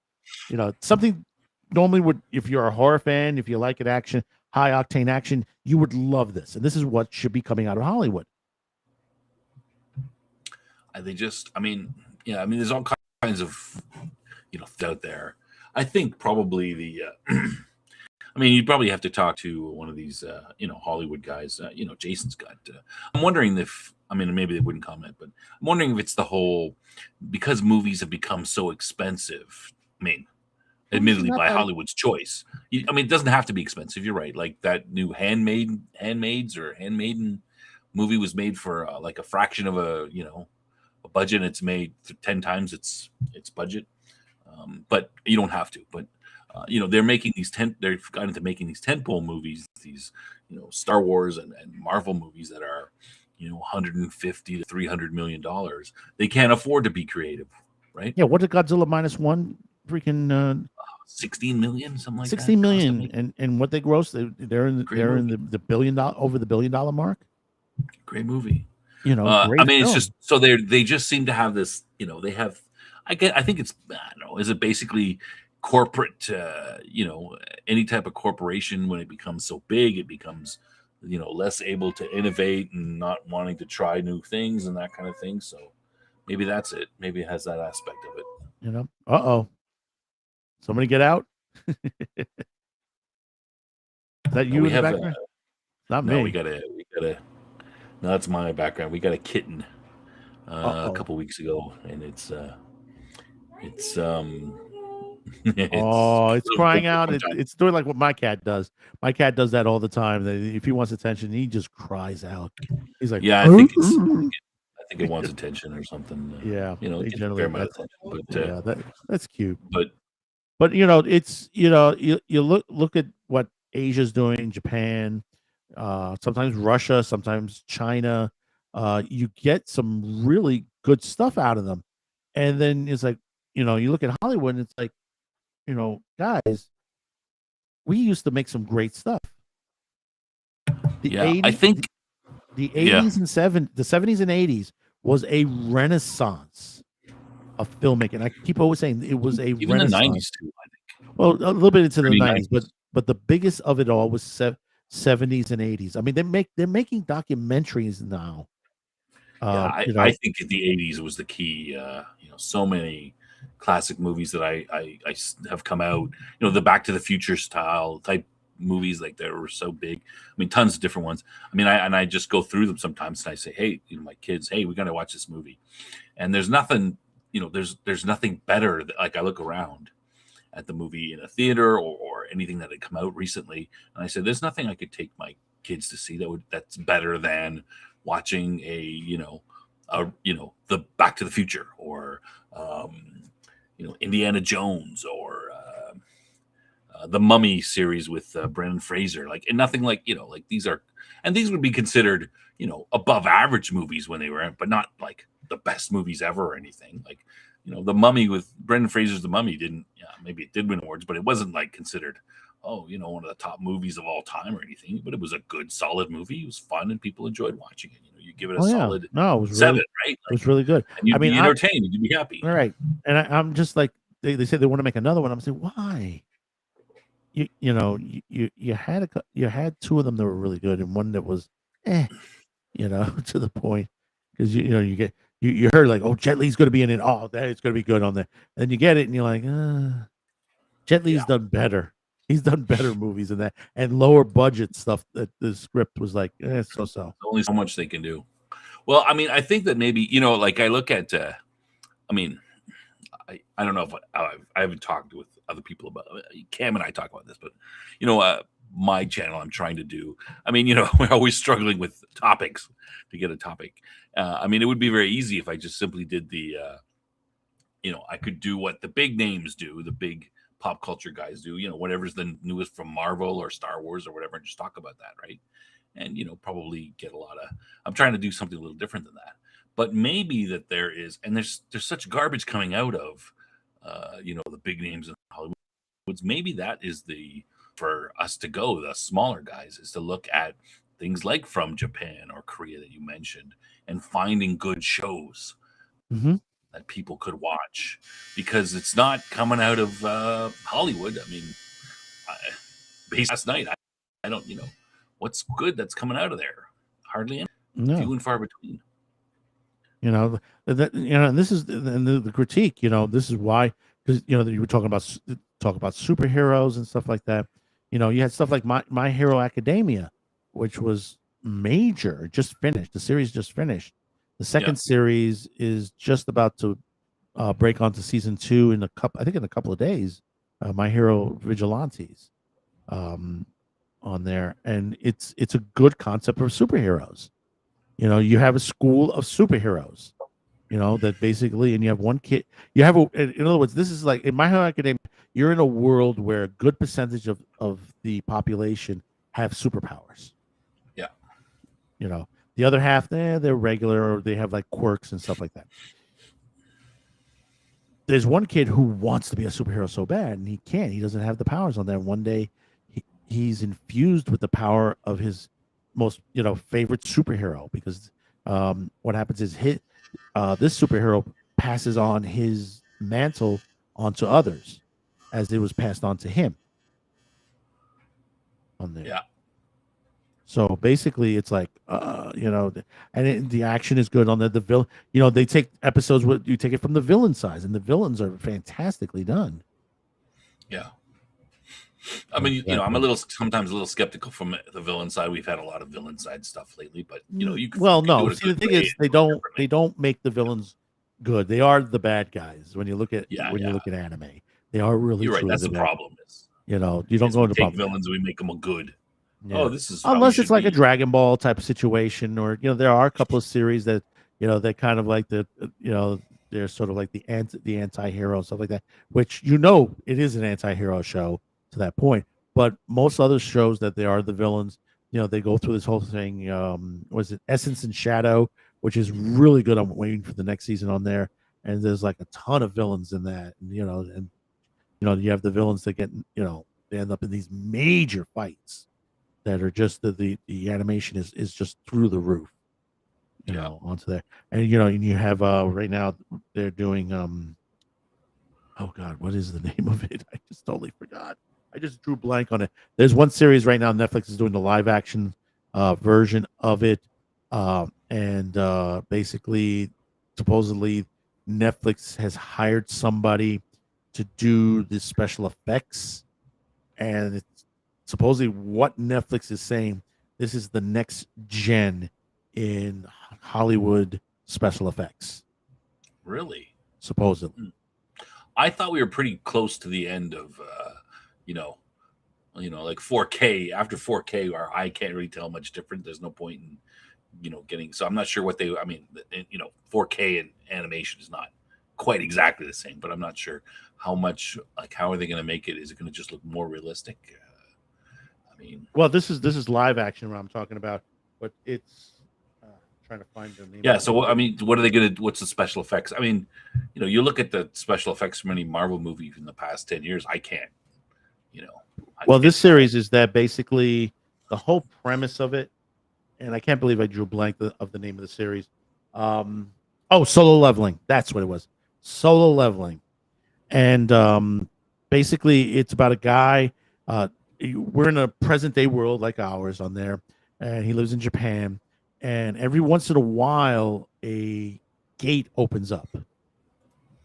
something normally would, if you're a horror fan, if you like an action, high octane action, you would love this. And this is what should be coming out of Hollywood.
There's all kinds of, out there. I think probably you'd probably have to talk to one of these, Hollywood guys. Jason's got. I'm wondering if, maybe they wouldn't comment, but I'm wondering if it's the whole, because movies have become so expensive. Admittedly by Hollywood's choice. It doesn't have to be expensive. You're right. Like that new Handmaiden movie was made for like a fraction of a budget. It's made 10 times its budget. But you don't have to. But they're making they've gotten into making these tentpole movies, these Star Wars and Marvel movies that are 150 to 300 million dollars. They can't afford to be creative, right?
Yeah. What did Godzilla minus one freaking
16 million, something like
16
that?
million, and what they grossed, they're in the $1 billion, over the $1 billion mark.
Great movie.
Great
it's
film.
just so they just seem to have this. They have. I think it's. I don't know. Is it basically corporate? Any type of corporation, when it becomes so big, it becomes less able to innovate and not wanting to try new things and that kind of thing. So maybe that's it. Maybe it has that aspect of it.
Somebody get out. Is that you in the background? Not me.
We gotta. No, that's my background. We got a kitten a couple weeks ago, and it's
crying out. It's doing like what my cat does. My cat does that all the time. If he wants attention, he just cries out. He's like,
I think it wants attention or something.
They generally
attention. But
that's cute.
But
it's you look at what Asia's doing, Japan, sometimes Russia, sometimes China. You get some really good stuff out of them, and then it's like you look at Hollywood, and it's like guys, we used to make some great stuff.
I think
the 80s and 70s and 80s was a renaissance of filmmaking. I keep always saying it was a
even
renaissance.
the 90s too, I think.
Well, a little bit into the 90s,
90s.
but the biggest of it all was 70s and 80s. They're making documentaries now.
I think the 80s was the key. So many classic movies that I have come out. The Back to the Future style type movies, like they were so big. Tons of different ones. I just go through them sometimes, and I say, hey, my kids, hey, we got to watch this movie. And there's nothing, there's nothing better. Like I look around at the movie in a theater or anything that had come out recently, and I said, there's nothing I could take my kids to see that's better than watching the Back to the Future or Indiana Jones or the Mummy series with Brendan Fraser, and nothing like these would be considered above average movies when they were, but not like the best movies ever or anything. The Mummy with Brendan Fraser's The Mummy maybe it did win awards, but it wasn't like considered one of the top movies of all time or anything. But it was a good, solid movie. It was fun and people enjoyed watching it. You give it a solid
no, it was
7,
really,
right?
It was really good.
And you'd be entertained. You'd be happy.
All right, and I'm just like they said they want to make another one. I'm saying why? You had two of them that were really good and one that was to the point, because you heard like, oh, Jet Li's going to be in it. Oh, that is going to be good on there. And you get it and you're like, Jet Li's done better. He's done better movies than that and lower budget stuff. That the script was like, so.
Only so much they can do. Well, I think that maybe like I look at. I don't know if I haven't talked with other people about it. Cam and I talk about this, but my channel I'm trying to do. We're always struggling with topics to get a topic. It would be very easy if I just simply did the, I could do what the big names do, the big pop culture guys do, whatever's the newest from Marvel or Star Wars or whatever, and just talk about that, right? and probably get a lot of. I'm trying to do something a little different than that, but maybe that there is, and there's such garbage coming out of, the big names in Hollywood. Maybe that is for us to go, the smaller guys, is to look at things like From Japan or Korea that you mentioned, and finding good shows that people could watch, because it's not coming out of Hollywood. I mean, based last night, I don't, what's good that's coming out of there? Hardly any.
No.
Few and far between.
And this is the critique. This is why, because you were talking about superheroes and stuff like that. You had stuff like My Hero Academia, which was major, just finished. The series just finished. The second series is just about to break onto season 2 in a couple of days. My Hero Vigilantes, on there, and it's a good concept for superheroes. You have a school of superheroes, that basically, and you have one kid. You have in other words, this is like in My Hero Academia. You're in a world where a good percentage of the population have superpowers.
Yeah.
The other half, they're regular, or they have like quirks and stuff like that. There's one kid who wants to be a superhero so bad, and he can't. He doesn't have the powers on that. One day, he's infused with the power of his most favorite superhero, because what happens is this superhero passes on his mantle onto others, as it was passed on to him on there.
Yeah.
So basically, it's like, and the action is good on the villain. They take episodes where you take it from the villain side, and the villains are fantastically done.
Yeah. I mean, I'm sometimes a little skeptical from the villain side. We've had a lot of villain side stuff lately, but you can.
Well, no. See, the thing is, they don't make the villains good. They are the bad guys. When you look at you look at anime, they are really.
You're right. That's the problem.
You don't go into
take villains and we make them a good. Yeah. Oh, this is
unless it's like a Dragon Ball type of situation, or there are a couple of series that they kind of like they're sort of like the anti-hero, stuff like that, which it is an anti-hero show to that point. But most other shows that they are the villains, they go through this whole thing. Was it Essence and Shadow, which is really good. I'm waiting for the next season on there, and there's like a ton of villains in that, and you have the villains that get they end up in these major fights that are just the animation is just through the roof, onto there. And you have right now they're doing oh god, what is the name of it? I just totally forgot. I just drew blank on it. There's one series right now, Netflix is doing the live action version of it, and basically, supposedly, Netflix has hired somebody to do the special effects, and it's supposedly what Netflix is saying. This is the next gen in Hollywood special effects.
Really?
Supposedly.
I thought we were pretty close to the end of, like 4K. After 4K, our eye can't really tell much different. There's no point in, getting. So I'm not sure what 4K and animation is not quite exactly the same, but I'm not sure how much. Like, how are they going to make it? Is it going to just look more realistic?
Well, this is live action what I'm talking about, but it's trying to find the name.
Yeah. So what are they going to? What's the special effects? I mean, you look at the special effects from any Marvel movie in the past 10 years. I can't.
This series is that basically the whole premise of it, and I can't believe I drew a blank of the name of the series. Solo Leveling. That's what it was. Solo Leveling, and basically it's about a guy. We're in a present day world like ours on there, and he lives in Japan, and every once in a while a gate opens up.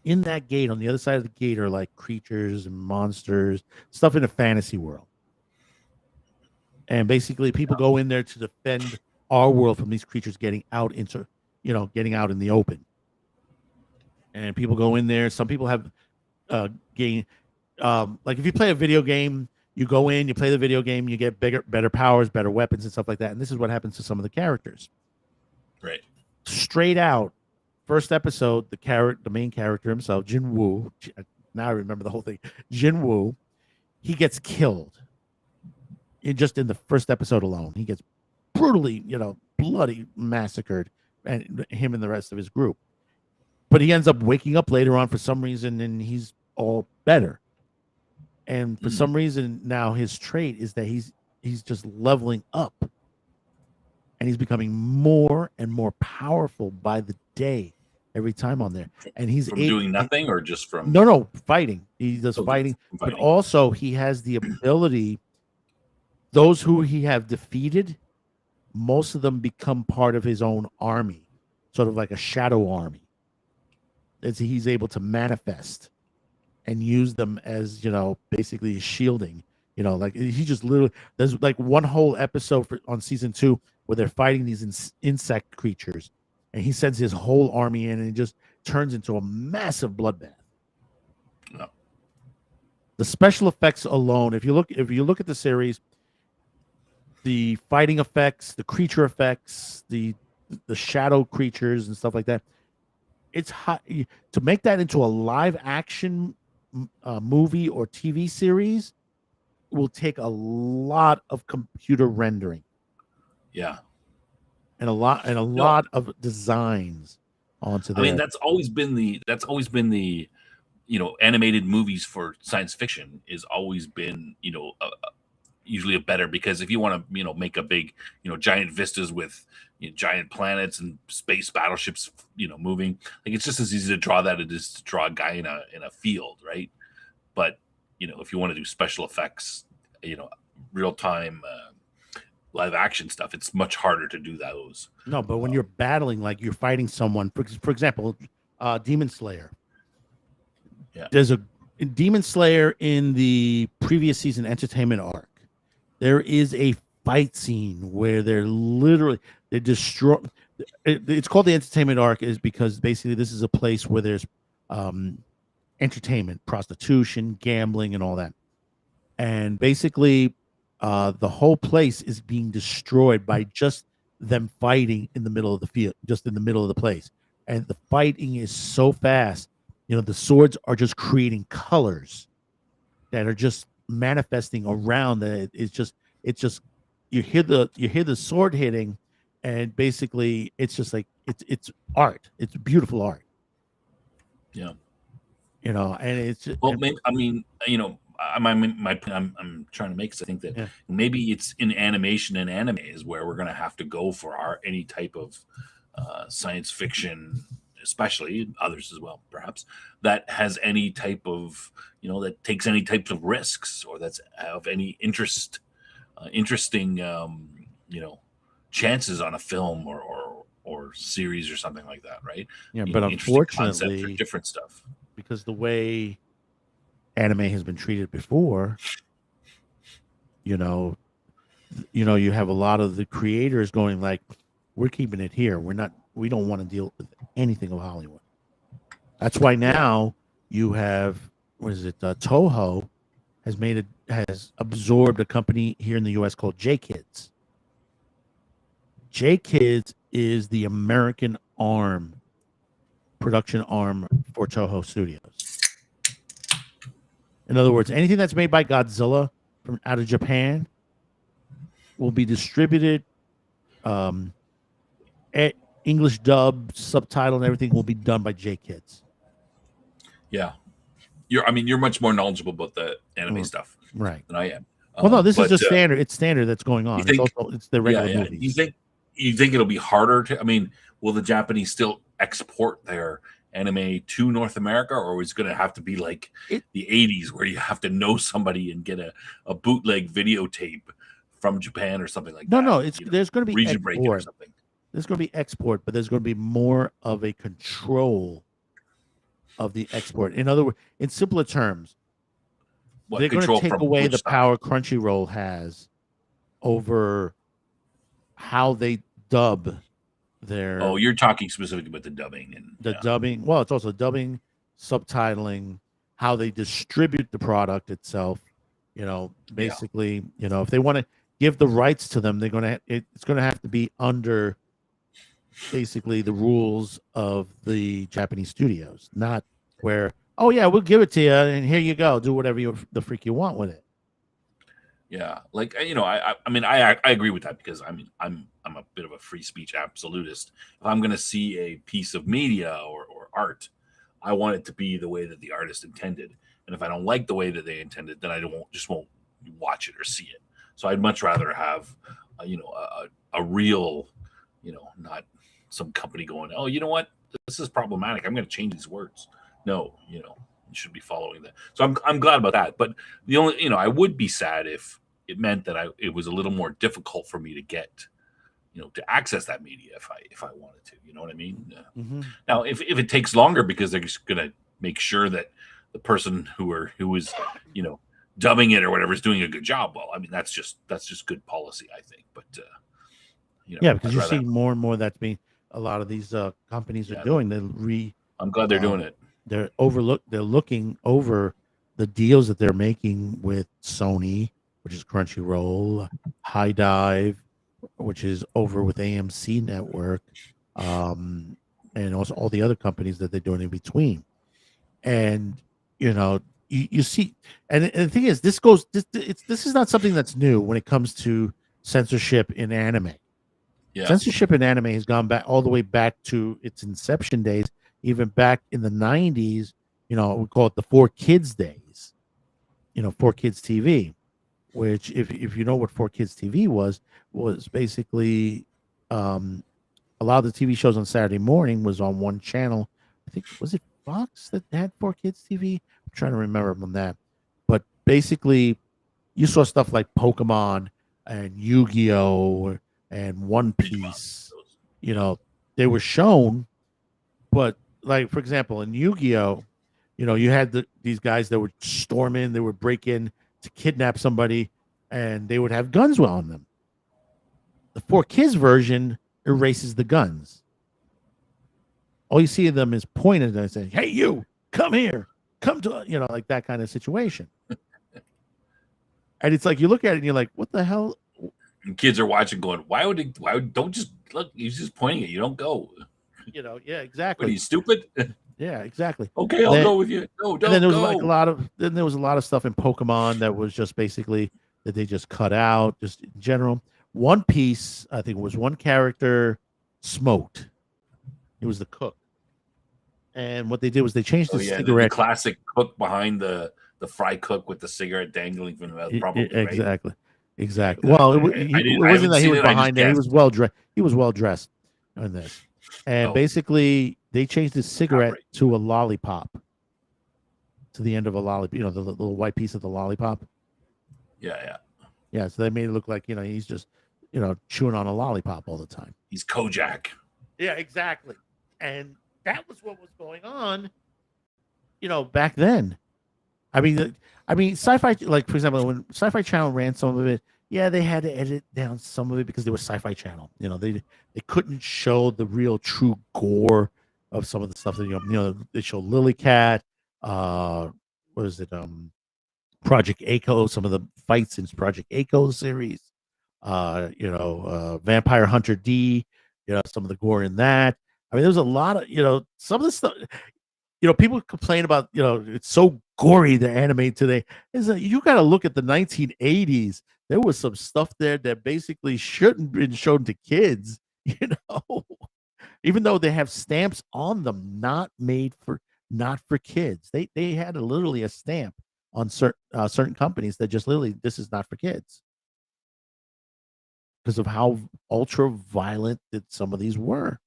In that gate, on the other side of the gate, are like creatures and monsters, stuff in a fantasy world. And basically people go in there to defend our world from these creatures getting out in the open. And people go in there. Some people have like if you play a video game, you go in, you play the video game, you get better powers, better weapons, and stuff like that. And this is what happens to some of the characters.
Right.
Straight out, first episode, the main character himself, Jin Woo. Now I remember the whole thing. Jin Woo, he gets killed. In the first episode alone, he gets brutally, bloody massacred, and him and the rest of his group. But he ends up waking up later on for some reason, and he's all better. And for some reason now his trait is that he's just leveling up, and he's becoming more and more powerful by the day every time on there. And he's
from doing nothing, or just from
no fighting. He does fighting, but
fighting.
also he has the ability. Those who he have defeated, most of them become part of his own army, sort of like a shadow army. As he's able to manifest and use them as, basically shielding. Like he just literally, there's like one whole episode on season 2 where they're fighting these insect creatures, and he sends his whole army in, and it just turns into a massive bloodbath.
No.
The special effects alone, if you look at the series, the fighting effects, the creature effects, the shadow creatures and stuff like that, it's hot to make that into a live action movie or TV series. Will take a lot of computer rendering.
Yeah.
And a lot of designs onto there.
I mean, that's always been the animated movies for science fiction is always been, usually a better, because if you want to, make a big, giant vistas with giant planets and space battleships, moving, like it's just as easy to draw that it is to draw a guy in a field, right? But if you want to do special effects, real time live action stuff, it's much harder to do those.
No, but when you're battling, like you're fighting someone, for example, Demon Slayer.
Yeah.
There's a Demon Slayer in the previous season entertainment arc. There is a fight scene where they destroy. It's called the entertainment arc is because basically this is a place where there's entertainment, prostitution, gambling, and all that. And basically, the whole place is being destroyed by just them fighting in the middle of the field, just in the middle of the place. And the fighting is so fast. The swords are just creating colors that are just manifesting around. That it's just you hear the sword hitting, and basically it's just like it's art. It's beautiful art.
Yeah.
And it's
well. Maybe, I mean, my I'm trying to make is I think that maybe it's in animation and anime is where we're going to have to go for any type of science fiction, especially others as well, perhaps, that has any type of that takes any types of risks, or that's of any interesting chances on a film or series or something like that, right?
Yeah, but unfortunately,
different stuff.
Because the way anime has been treated before, you have a lot of the creators going like, we're keeping it here. We don't want to deal with anything of Hollywood. That's why now you have, Toho has absorbed a company here in the US called J-Kids. J-Kids is the American production arm for Toho Studios. In other words, anything that's made by Godzilla from out of Japan will be distributed, English dub, subtitle, and everything will be done by J-Kids.
Yeah, you're much more knowledgeable about the anime stuff,
right,
than I am.
Well, no, this is just standard. It's standard that's going on. It's the regular movies.
You think it'll be harder to? I mean, will the Japanese still export their anime to North America, or is it going to have to be like the 80s where you have to know somebody and get a bootleg videotape from Japan or something like that?
No, there's going to be
region break or something.
There's going to be export, but there's going to be more of a control of the export. In other words, in simpler terms, they're going to take away the power Crunchyroll has over how they dub their.
Oh, you're talking specifically about the dubbing and
dubbing. Well, it's also dubbing, subtitling, how they distribute the product itself. Basically, if they want to give the rights to them, it's going to have to be under basically the rules of the Japanese studios, not where, oh yeah, we'll give it to you and here you go, do whatever the freak you want with it.
Yeah, like I mean, I agree with that because I mean, I'm a bit of a free speech absolutist. If I'm going to see a piece of media or art, I want it to be the way that the artist intended. And if I don't like the way that they intended, then I don't just won't watch it or see it. So I'd much rather have, a real, not some company going, oh, you know what, this is problematic. I'm going to change these words. No, you should be following that. So I'm glad about that. But the only, I would be sad if it meant that it was a little more difficult for me to get, to access that media if I wanted to. You know what I mean? Now, if it takes longer because they're just going to make sure that the person who is, dubbing it or whatever is doing a good job, well, I mean that's just good policy, I think. But
yeah, because you're seeing more and more that's being a lot of these companies are doing.
I'm glad they're doing it.
They're looking over the deals that they're making with Sony, which is Crunchyroll, High Dive, which is over with AMC Network, and also all the other companies that they're doing in between. And you see, and the thing is, this is not something that's new when it comes to censorship in anime.
Yeah.
Censorship in anime has gone back all the way back to its inception days, even back in the 90s. We call it the 4Kids days. 4Kids TV, which if you know what 4Kids TV was basically a lot of the TV shows on Saturday morning was on one channel. I think, was it Fox that had 4Kids TV? I'm trying to remember on that. But basically, you saw stuff like Pokemon and Yu-Gi-Oh! And One Piece. They were shown, but like, for example, in Yu-Gi-Oh!, you had these guys that would storm in, they would break in to kidnap somebody, and they would have guns on them. The 4Kids version erases the guns. All you see of them is pointed and saying, "Hey, you, come here, come to," like that kind of situation. And it's like you look at it and you're like, "What the hell?"
And kids are watching, going, "Why would don't just look? He's just pointing it. You don't go."
Yeah, exactly.
What, are you stupid?
Yeah, exactly.
Okay, I'll go with you. No, don't.
And then there was
go.
There was a lot of stuff in Pokemon that was just basically that they just cut out, just in general. One Piece, I think, was one character smoked. It was the cook, and what they did was they changed the cigarette.
The classic cook behind the fry cook with the cigarette dangling from the mouth. Probably
exactly.
Right?
Exactly. Well, it wasn't that he was behind it. He was well dressed. He was well dressed in this, and basically they changed his cigarette to a lollipop, to the end of a lollipop. The little white piece of the lollipop.
Yeah.
So they made it look like he's just chewing on a lollipop all the time.
He's Kojak.
Yeah, exactly. And that was what was going on. Back then. I mean, Sci-Fi, like, for example, when Sci-Fi Channel ran some of it, yeah, they had to edit down some of it because they were Sci-Fi Channel. They couldn't show the real true gore of some of the stuff that they show Lily Cat, what is it? Project A-ko, some of the fights in Project A-ko series, Vampire Hunter D, some of the gore in that. I mean, there's a lot of, some of the stuff. People complain about, it's so gory, the anime today. You got to look at the 1980s. There was some stuff there that basically shouldn't have been shown to kids, even though they have stamps on them, not for kids. They had literally a stamp on certain companies that just literally, this is not for kids, because of how ultra violent that some of these were.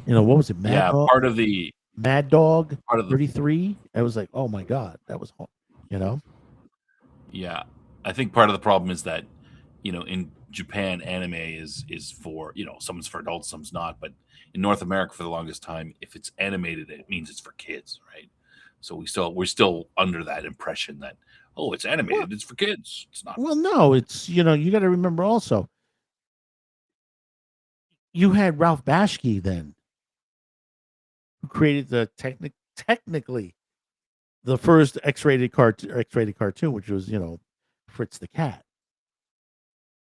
What was it?
Part of the
Mad Dog, part of 33. I was like, oh my god, that was,
Yeah, I think part of the problem is that, in Japan, anime is for, some's for adults, some's not. But in North America, for the longest time, if it's animated, it means it's for kids, right? So we're still under that impression that, oh, it's animated, it's for kids. It's not.
Well, no, it's you got to remember also, you had Ralph Bashki then, who created the technically the first X-rated cartoon, which was Fritz the Cat,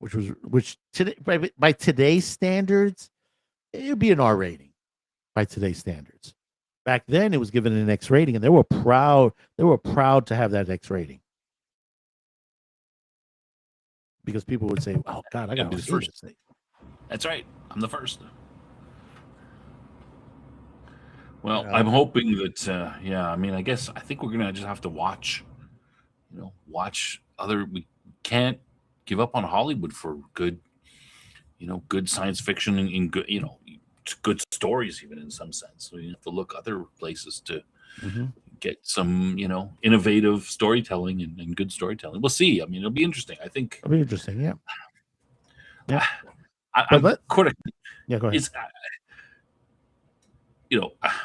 which today by today's standards, it would be an R rating by today's standards. Back then, it was given an X rating, and they were proud. They were proud to have that X rating. because people would say, "Oh God, I got to
be
be
the first."
this thing."
That's right. I'm the first. Well,
Yeah.
I'm hoping that. I mean, I think we're gonna just have to watch. Watch other. We can't give up on Hollywood for good. Good science fiction and good. Good stories, even in some sense. So you have to look other places to get some, innovative storytelling and good storytelling. We'll see. I mean, it'll be interesting. I think
It'll be interesting. Yeah. Yeah.
I'm quite.
Yeah. Go ahead.
It's,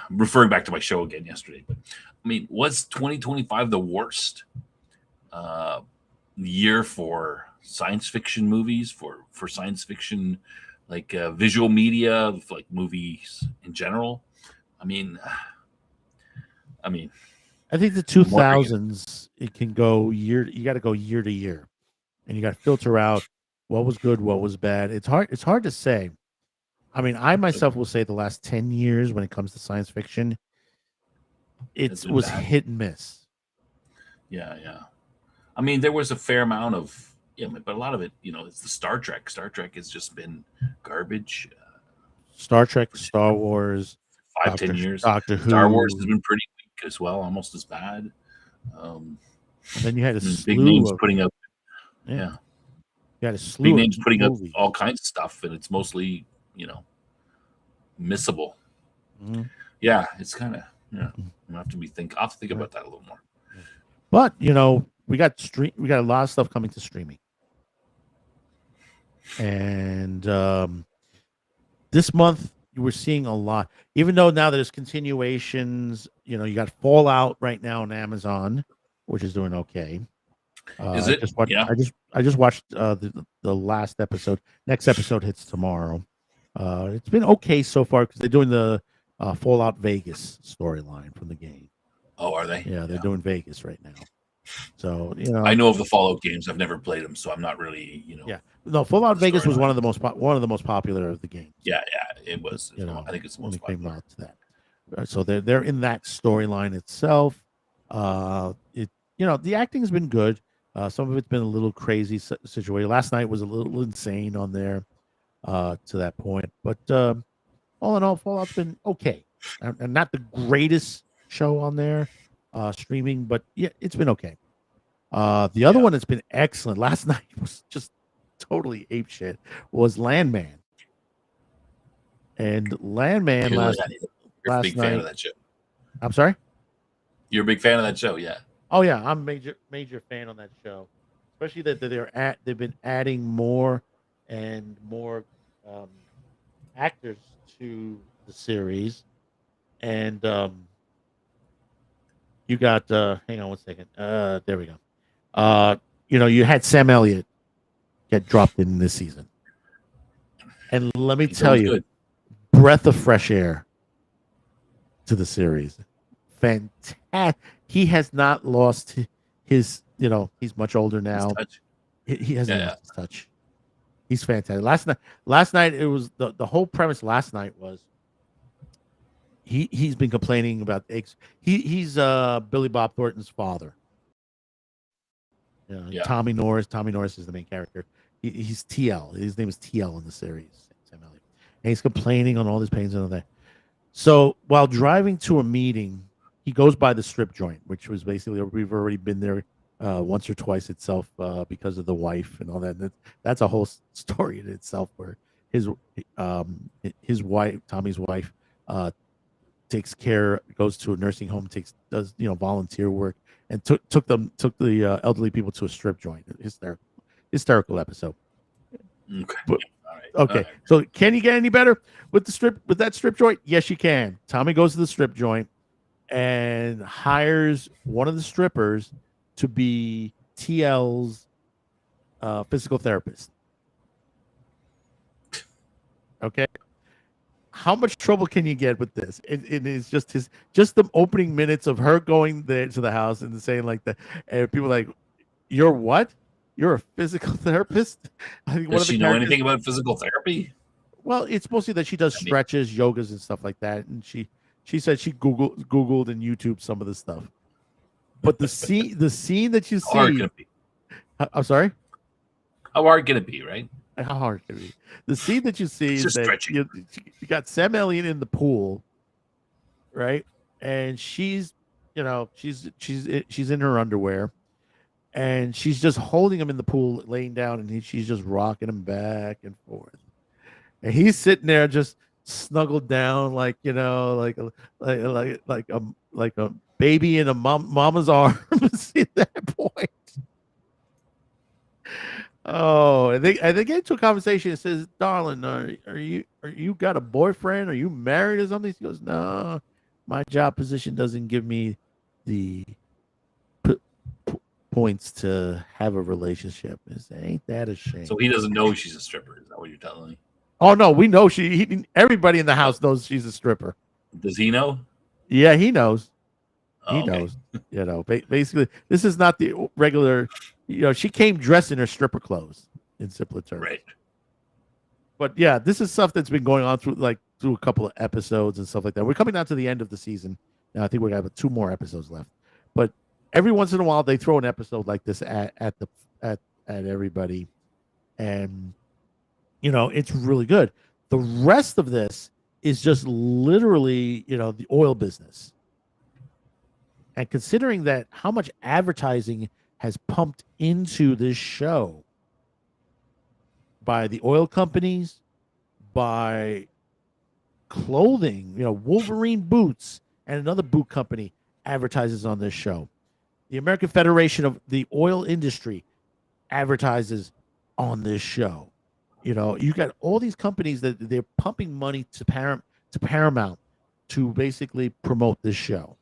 referring back to my show again yesterday, but I mean, was 2025 the worst year for science fiction movies, for science fiction, like visual media, like movies in general? I
think the 2000s, it can go you got to go year to year, and you got to filter out what was good, what was bad. It's hard to say. I mean, I myself will say the last 10 years when it comes to science fiction, it was
bad.
hit and miss.
Yeah. I mean, there was a fair amount of, but a lot of it, it's the Star Trek. Star Trek has just been garbage.
Star Trek, Star Wars,
10 years.
Doctor Who.
Star Wars has been pretty weak as well, almost as bad.
And then you had a
big names putting up.
Yeah. You had a slew
big names putting up
movies.
all kinds of stuff, and it's mostly, missable.
Mm-hmm.
Yeah, it's kind of, I'll have to think about that a little more.
But we got a lot of stuff coming to streaming, and this month we're seeing a lot. Even though now there's continuations, you got Fallout right now on Amazon, which is doing okay.
Is it?
I just watched the last episode. Next episode hits tomorrow. It's been okay so far because they're doing the Fallout Vegas storyline from the game.
Oh, are they?
Yeah, they're doing Vegas right now. So
I know of the Fallout games. I've never played them, so I'm not really
Yeah, no, Fallout Vegas was one of the most popular of the games.
Yeah, it was. I think it's the most popular.
Out to that. So they're in that storyline itself. The acting's been good. Some of it's been a little crazy situation. Last night was a little insane on there to that point. But all in all, Fallout's been okay. And not the greatest show on there streaming, but yeah, it's been okay. The other one that's been excellent last night was just totally apeshit was Landman. And Landman
You're a big
night,
fan of that show.
I'm sorry?
You're a big fan of that show, yeah.
Oh yeah, I'm major fan on that show, especially that they've been adding more and more actors to the series, and you got hang on one second, there we go. You had Sam Elliott get dropped in this season, and let me tell you,
good.
Breath of fresh air to the series. Fantastic. He has not lost his, he's much older now. He hasn't lost his touch. He's fantastic. Last night it was the whole premise last night was he's been complaining about eggs. He's Billy Bob Thornton's father. Tommy Norris. Tommy Norris is the main character. He's TL. His name is TL in the series. Sam Elliott. And he's complaining on all his pains and all that. So while driving to a meeting, he goes by the strip joint, which was basically, we've already been there once or twice itself because of the wife and all that. And that's a whole story in itself, where his wife, Tommy's wife, goes to a nursing home, does volunteer work, and took the elderly people to a strip joint. Hysterical episode.
Okay.
But, okay. So can you get any better with that strip joint? Yes, you can. Tommy goes to the strip joint and hires one of the strippers to be TL's physical therapist. Okay. How much trouble can you get with this? It is just the opening minutes of her going there to the house and saying like that, and people are like, "You're what? You're a physical therapist?" I think
Does she know anything about physical therapy?
Well, it's mostly that she does stretches, yogas, and stuff like that, and she said she Googled and YouTubed some of the stuff. But the scene that you see, I'm sorry.
How hard can it be, right?
How hard can it be? The scene that you see
It's
is
just
that
stretching.
you got Sam Elliott in the pool, right? And she's, you know, she's in her underwear, and she's just holding him in the pool, laying down, and she's just rocking him back and forth. And he's sitting there just snuggled down, like, you know, like a baby in a mama's arms at that point. Oh, and they get into a conversation and says, "Darling, are you got a boyfriend? Are you married or something?" She goes, "No, my job position doesn't give me the points to have a relationship." Ain't that a shame?
So he doesn't know she's a stripper. Is that what you're telling me?
Oh no, we know everybody in the house knows she's a stripper.
Does he know?
Yeah, he knows.
Oh,
He
okay.
knows. You know, basically, this is not the regular. You know, she came dressed in her stripper clothes, in simpler terms.
Right.
But yeah, this is stuff that's been going on through a couple of episodes and stuff like that. We're coming down to the end of the season now. I think we have 2 more episodes left. But every once in a while, they throw an episode like this at everybody, and you know, it's really good. The rest of this is just literally, you know, the oil business. And considering that how much advertising has pumped into this show by the oil companies, by clothing, you know, Wolverine boots and another boot company advertises on this show. The American Federation of the Oil Industry advertises on this show. You know, you got all these companies that they're pumping money to Paramount to basically promote this show.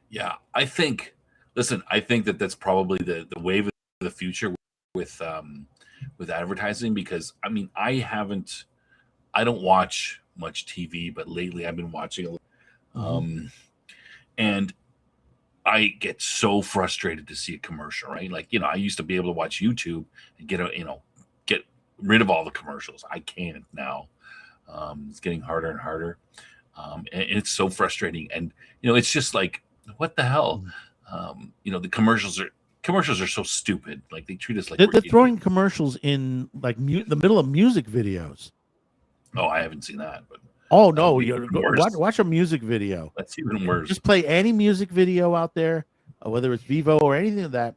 Yeah, I think that's probably the wave of the future with advertising, because I mean, I don't watch much TV, but lately I've been watching a lot. And I get so frustrated to see a commercial, right? Like, you know, I used to be able to watch YouTube and get rid of all the commercials. I can't now. It's getting harder and harder. And it's so frustrating. And, you know, it's just like, what the hell? You know, the commercials are so stupid. Like, they treat us like
they're throwing commercials in like the middle of music videos.
Oh, I haven't seen that, but
oh no, watch a music video.
That's even worse.
Just play any music video out there, whether it's Vivo or anything of that.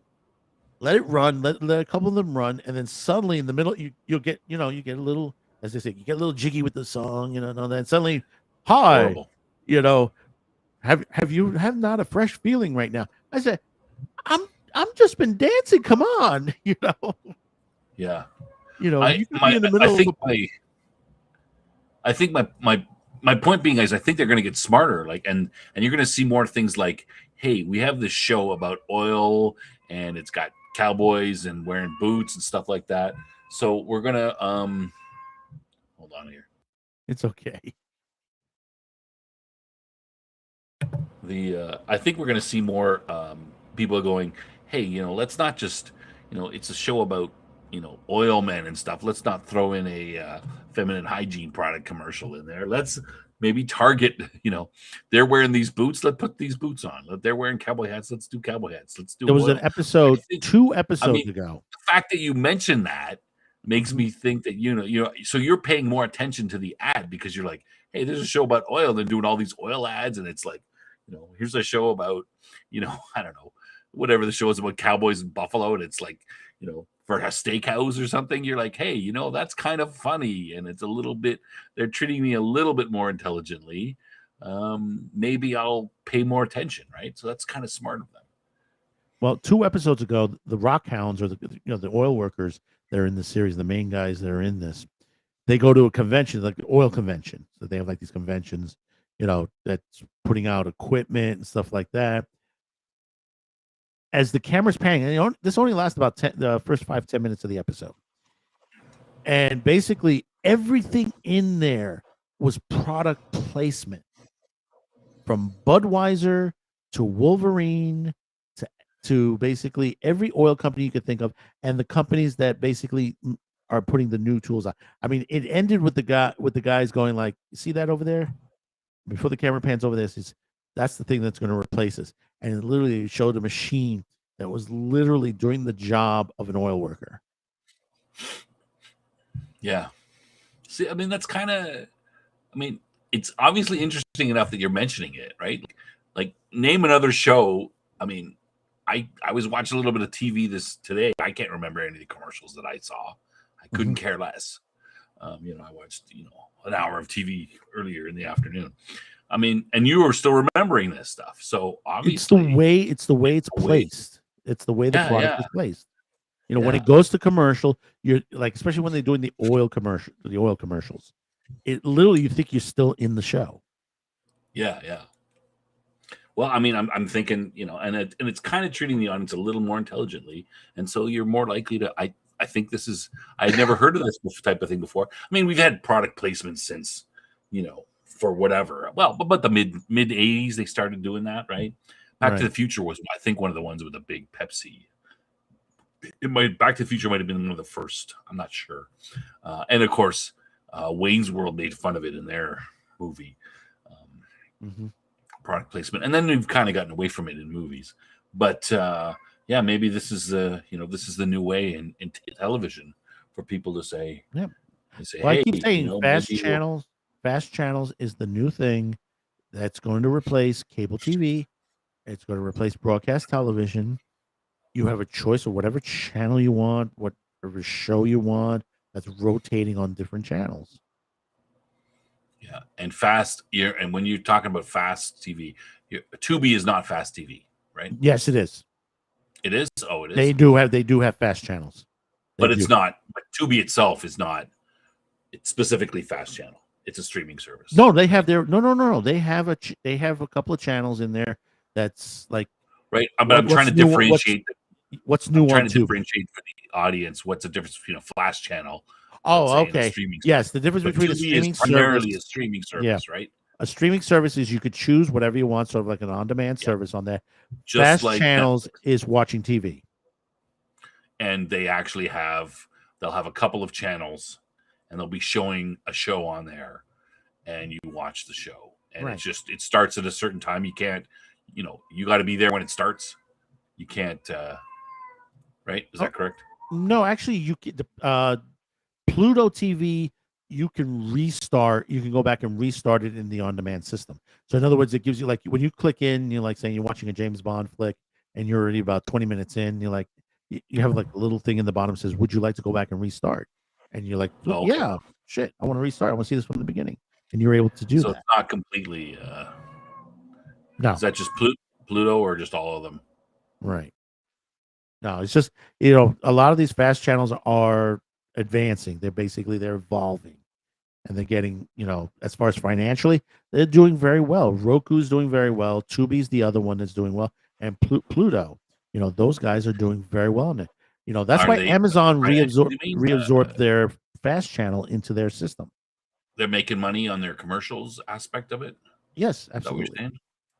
Let it run. Let a couple of them run, and then suddenly in the middle, you'll get, you know, you get a little, as they say, you get a little jiggy with the song, you know, and then suddenly, hi, horrible. You know, have you not a fresh feeling right now? I said, I'm just been dancing. Come on, you know.
Yeah.
You know, you could be in the middle
I think my point being is, I think they're going to get smarter, like, and you're going to see more things like, hey, we have this show about oil, and it's got cowboys and wearing boots and stuff like that. So we're gonna hold on here.
It's okay.
I think we're gonna see more people going, hey, you know, let's not just, you know, it's a show about, you know, oil men and stuff. Let's not throw in a feminine hygiene product commercial in there. Let's maybe target, you know, they're wearing these boots. Let's put these boots on. They're wearing cowboy hats. Let's do cowboy hats. Let's do.
There was an episode 2 episodes ago.
The fact that you mentioned that makes me think that, you know, so you're paying more attention to the ad because you're like, hey, there's a show about oil. They're doing all these oil ads, and it's like, you know, here's a show about, you know, I don't know, whatever the show is about cowboys in Buffalo, and it's like, you know, for a steakhouse or something. You're like, hey, you know, that's kind of funny, and it's a little bit, they're treating me a little bit more intelligently. Maybe I'll pay more attention, right? So that's kind of smart of them.
Well, 2 episodes ago, the Rockhounds, or the oil workers that are in the series, the main guys that are in this, they go to a convention, like the oil convention. So they have like these conventions, you know, that's putting out equipment and stuff like that. As the camera's panning, and this only lasts about the first 5-10 minutes of the episode. And basically everything in there was product placement, from Budweiser to Wolverine to basically every oil company you could think of, and the companies that basically are putting the new tools on. I mean, it ended with the guys going like, "You see that over there?" Before the camera pans over this, that's the thing that's going to replace us. And it literally showed a machine that was literally doing the job of an oil worker.
Yeah. See, I mean, that's kind of, I mean, it's obviously interesting enough that you're mentioning it, right? Like name another show. I mean, I was watching a little bit of TV this today. I can't remember any of the commercials that I saw. I couldn't care less. I watched, an hour of TV earlier in the afternoon. I mean, and you are still remembering this stuff. So obviously
it's the way it's placed. It's the way the product is placed. When it
Yeah.
goes to commercial, you're like, especially when they're doing the oil commercials, it literally, you think you're still in the show.
Yeah, yeah. Well, I mean, I'm thinking, and it's kind of treating the audience a little more intelligently, and so you're more likely to. I think this is. I'd never heard of this type of thing before. I mean, we've had product placements since, for whatever. Well, but the mid '80s they started doing that, right? Back to the Future was, I think, one of the ones with a big Pepsi. Back to the Future might have been one of the first. I'm not sure. And of course, Wayne's World made fun of it in their movie. Product placement, and then we've kind of gotten away from it in movies. But maybe this is this is the new way in television for people to say.
Yeah.
Say,
well,
hey,
I keep saying fast channels is the new thing that's going to replace cable TV. It's going to replace broadcast television. You have a choice of whatever channel you want, whatever show you want, that's rotating on different channels.
Yeah, and fast. And when you're talking about fast TV, Tubi is not fast TV, right?
Yes, it is.
It is. Oh, it is.
They do have fast channels,
but it's not. But Tubi itself is not. It's specifically fast channel. It's a streaming service.
No, they have their no. They have a couple of channels in there that's like
right. But I'm trying to differentiate.
What's new? I'm
trying to differentiate for the audience. What's the difference between a flash channel?
Oh, okay. Yes, the difference between a streaming
primarily a streaming service, right?
A streaming service is you could choose whatever you want, sort of like an on-demand service on there.
Just
fast
like
channels
Netflix.
Is watching TV,
and they actually they'll have a couple of channels, and they'll be showing a show on there, and you watch the show, and it starts at a certain time. You can't, you got to be there when it starts. You can't, right? Is that correct?
No, actually, you can. Pluto TV, you can restart. You can go back and restart it in the on-demand system. So, in other words, it gives you, like, when you click in, you're like saying you're watching a James Bond flick, and you're already about 20 minutes in. You're like, you have like a little thing in the bottom that says, "Would you like to go back and restart?" And you're like, "Yeah, shit, I want to restart. I want to see this from the beginning." And you're able to do that.
So it's not completely.
No,
is that just Pluto or just all of them?
Right. No, it's just a lot of these fast channels are advancing. They're evolving, and they're getting, as far as financially, they're doing very well. Roku's doing very well. Tubi's the other one that's doing well, and Pluto, those guys are doing very well in it. That's why Amazon reabsorbed their fast channel into their system.
They're making money on their commercials aspect of it.
Yes, absolutely,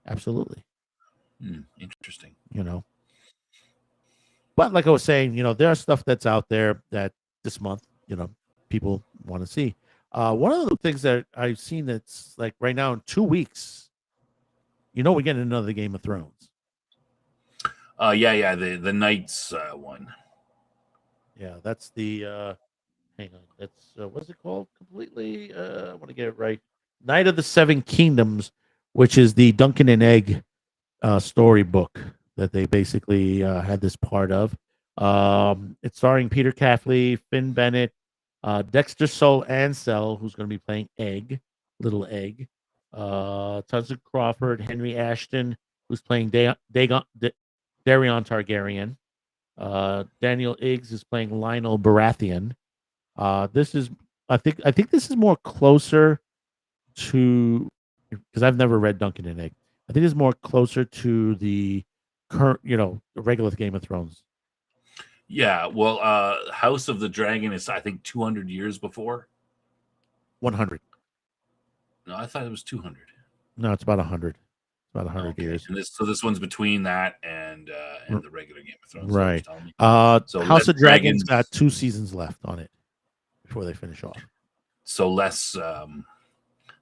absolutely.
Interesting.
But like I was saying, there's stuff that's out there that this month, people want to see. One of the things that I've seen that's like right now in 2 weeks, we're getting another Game of Thrones.
The Knights one.
Yeah, that's the hang on, that's what's it called completely? I want to get it right. Night of the Seven Kingdoms, which is the Duncan and Egg storybook that they basically had this part of. It's starring Peter Caffley, Finn Bennett, Dexter Soul Ansel, who's going to be playing Little Egg, Tenzin Crawford, Henry Ashton, who's playing Daeron Targaryen, Daniel Iggs is playing Lionel Baratheon. This is, I think this is more closer to, because I've never read Duncan and Egg. I think it's more closer to the current, the regular Game of Thrones.
Yeah, well, House of the Dragon is, I think, 200 years before.
100.
No, I thought it was 200.
No, it's about 100. It's about 100 years.
And this one's between that and the regular Game of Thrones.
Right.
So
House of Dragons got 2 seasons left on it before they finish off.
So so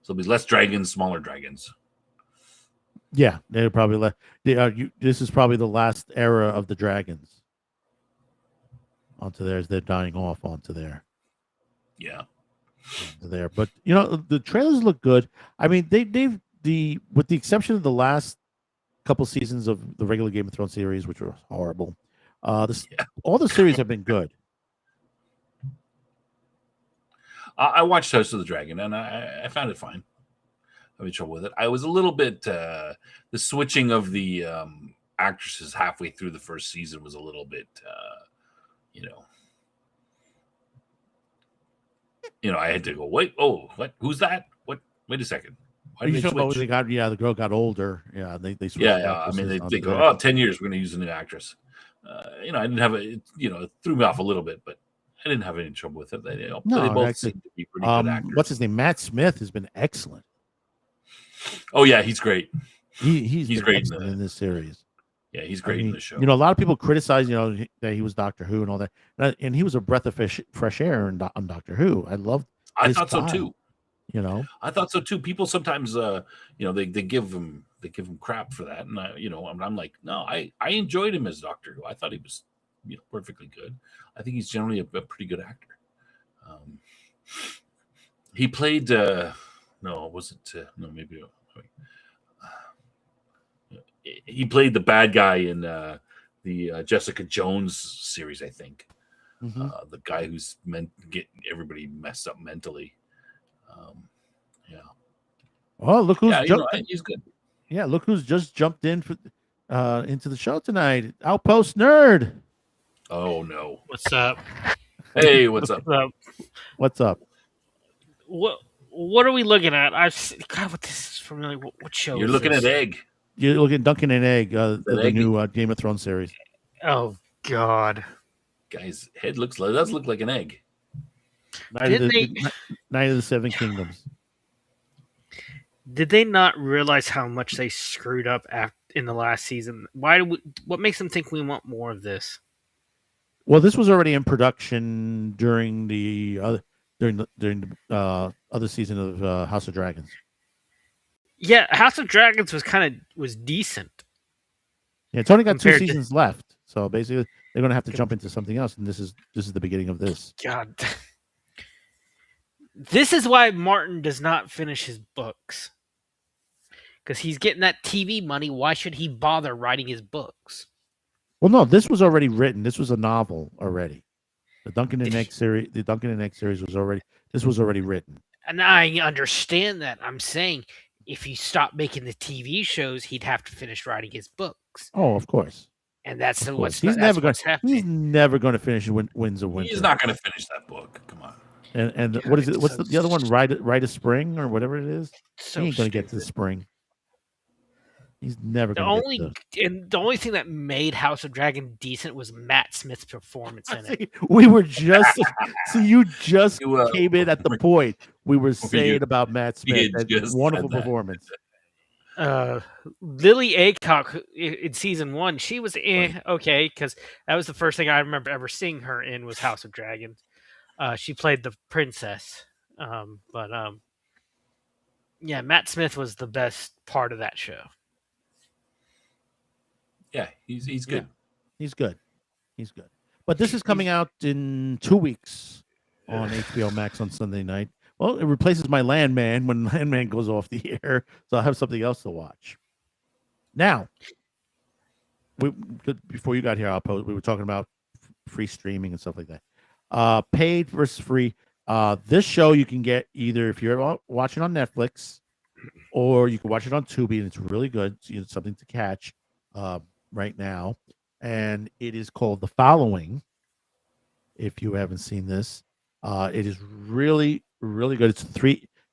it'll be less dragons, smaller dragons.
Yeah, they're probably this is probably the last era of the dragons onto there as they're dying off onto there.
Yeah.
There, but the trailers look good. I mean, they've with the exception of the last couple seasons of the regular Game of Thrones series, which were horrible. All the series have been good.
I watched House of the Dragon and I found it fine. I had trouble with it. I was a little bit the switching of the actresses halfway through the first season was a little bit I had to go, wait, what? Who's that? What? Wait a second. Why did they switch?
The girl got older. Yeah, they switched.
Yeah. I mean, they go, 10 years, we're going to use a new actress. I didn't have it threw me off a little bit, but I didn't have any trouble with it. They both seem to be pretty good actors.
What's his name? Matt Smith has been excellent.
Oh yeah, he's great.
He's
great
in this series.
Yeah, he's great in the show.
A lot of people criticize, that he was Doctor Who and all that, and he was a breath of fresh air on Doctor Who. I thought so too.
I thought so too. People sometimes, they give him crap for that, and I'm like, no, I enjoyed him as Doctor Who. I thought he was, perfectly good. I think he's generally a pretty good actor. He played, he played the bad guy in the Jessica Jones series, I think.
Mm-hmm.
The guy who's meant to get everybody messed up mentally. Yeah.
Oh, look who's jumped.
He's good.
Yeah, look who's just jumped in into the show tonight. Outpost Nerd.
Oh no!
What's up?
Hey, what's up?
What's up?
What are we looking at? God, what this is familiar. What show?
You're looking at Egg.
You're looking at Duncan and Egg, the new Game of Thrones series.
Oh God!
Guy's head does look like an egg.
Night of the Seven Kingdoms.
Did they not realize how much they screwed up in the last season? What makes them think we want more of this?
Well, this was already in production during the other season of House of Dragons.
Yeah, House of Dragons was decent.
Yeah, it's only got 2 seasons left, so basically they're going to have to jump into something else, and this is the beginning of this.
God, this is why Martin does not finish his books, because he's getting that TV money. Why should he bother writing his books?
Well, no, this was already written. This was a novel already. The Duncan and Egg series was already written.
And I understand that. I'm saying if he stopped making the TV shows, he'd have to finish writing his books.
Oh, of course.
And that's what's
he's never going to finish Winds of Winter.
He's not going to finish that book. Come on.
And what is it? What's the other one? Rite of Spring or whatever it is.
So
he ain't going to get to the spring. He's never going to get to.
And the only thing that made House of Dragon decent was Matt Smith's performance in it.
We were just you came in at the point we were saying about Matt Smith. That wonderful performance.
Lily Aycock in season 1, she was okay, because that was the first thing I remember ever seeing her in was House of Dragons. She played the princess, yeah, Matt Smith was the best part of that show.
Yeah, he's good.
Yeah, he's good. But this is coming out in 2 weeks on HBO Max on Sunday night. Well, it replaces my Landman when Landman goes off the air, so I'll have something else to watch. Now, before you got here, we were talking about free streaming and stuff like that. Paid versus free. This show you can get either if you're watching on Netflix, or you can watch it on Tubi, and it's really good. It's something to catch right now, and it is called The Following. If you haven't seen this, it is really, really good.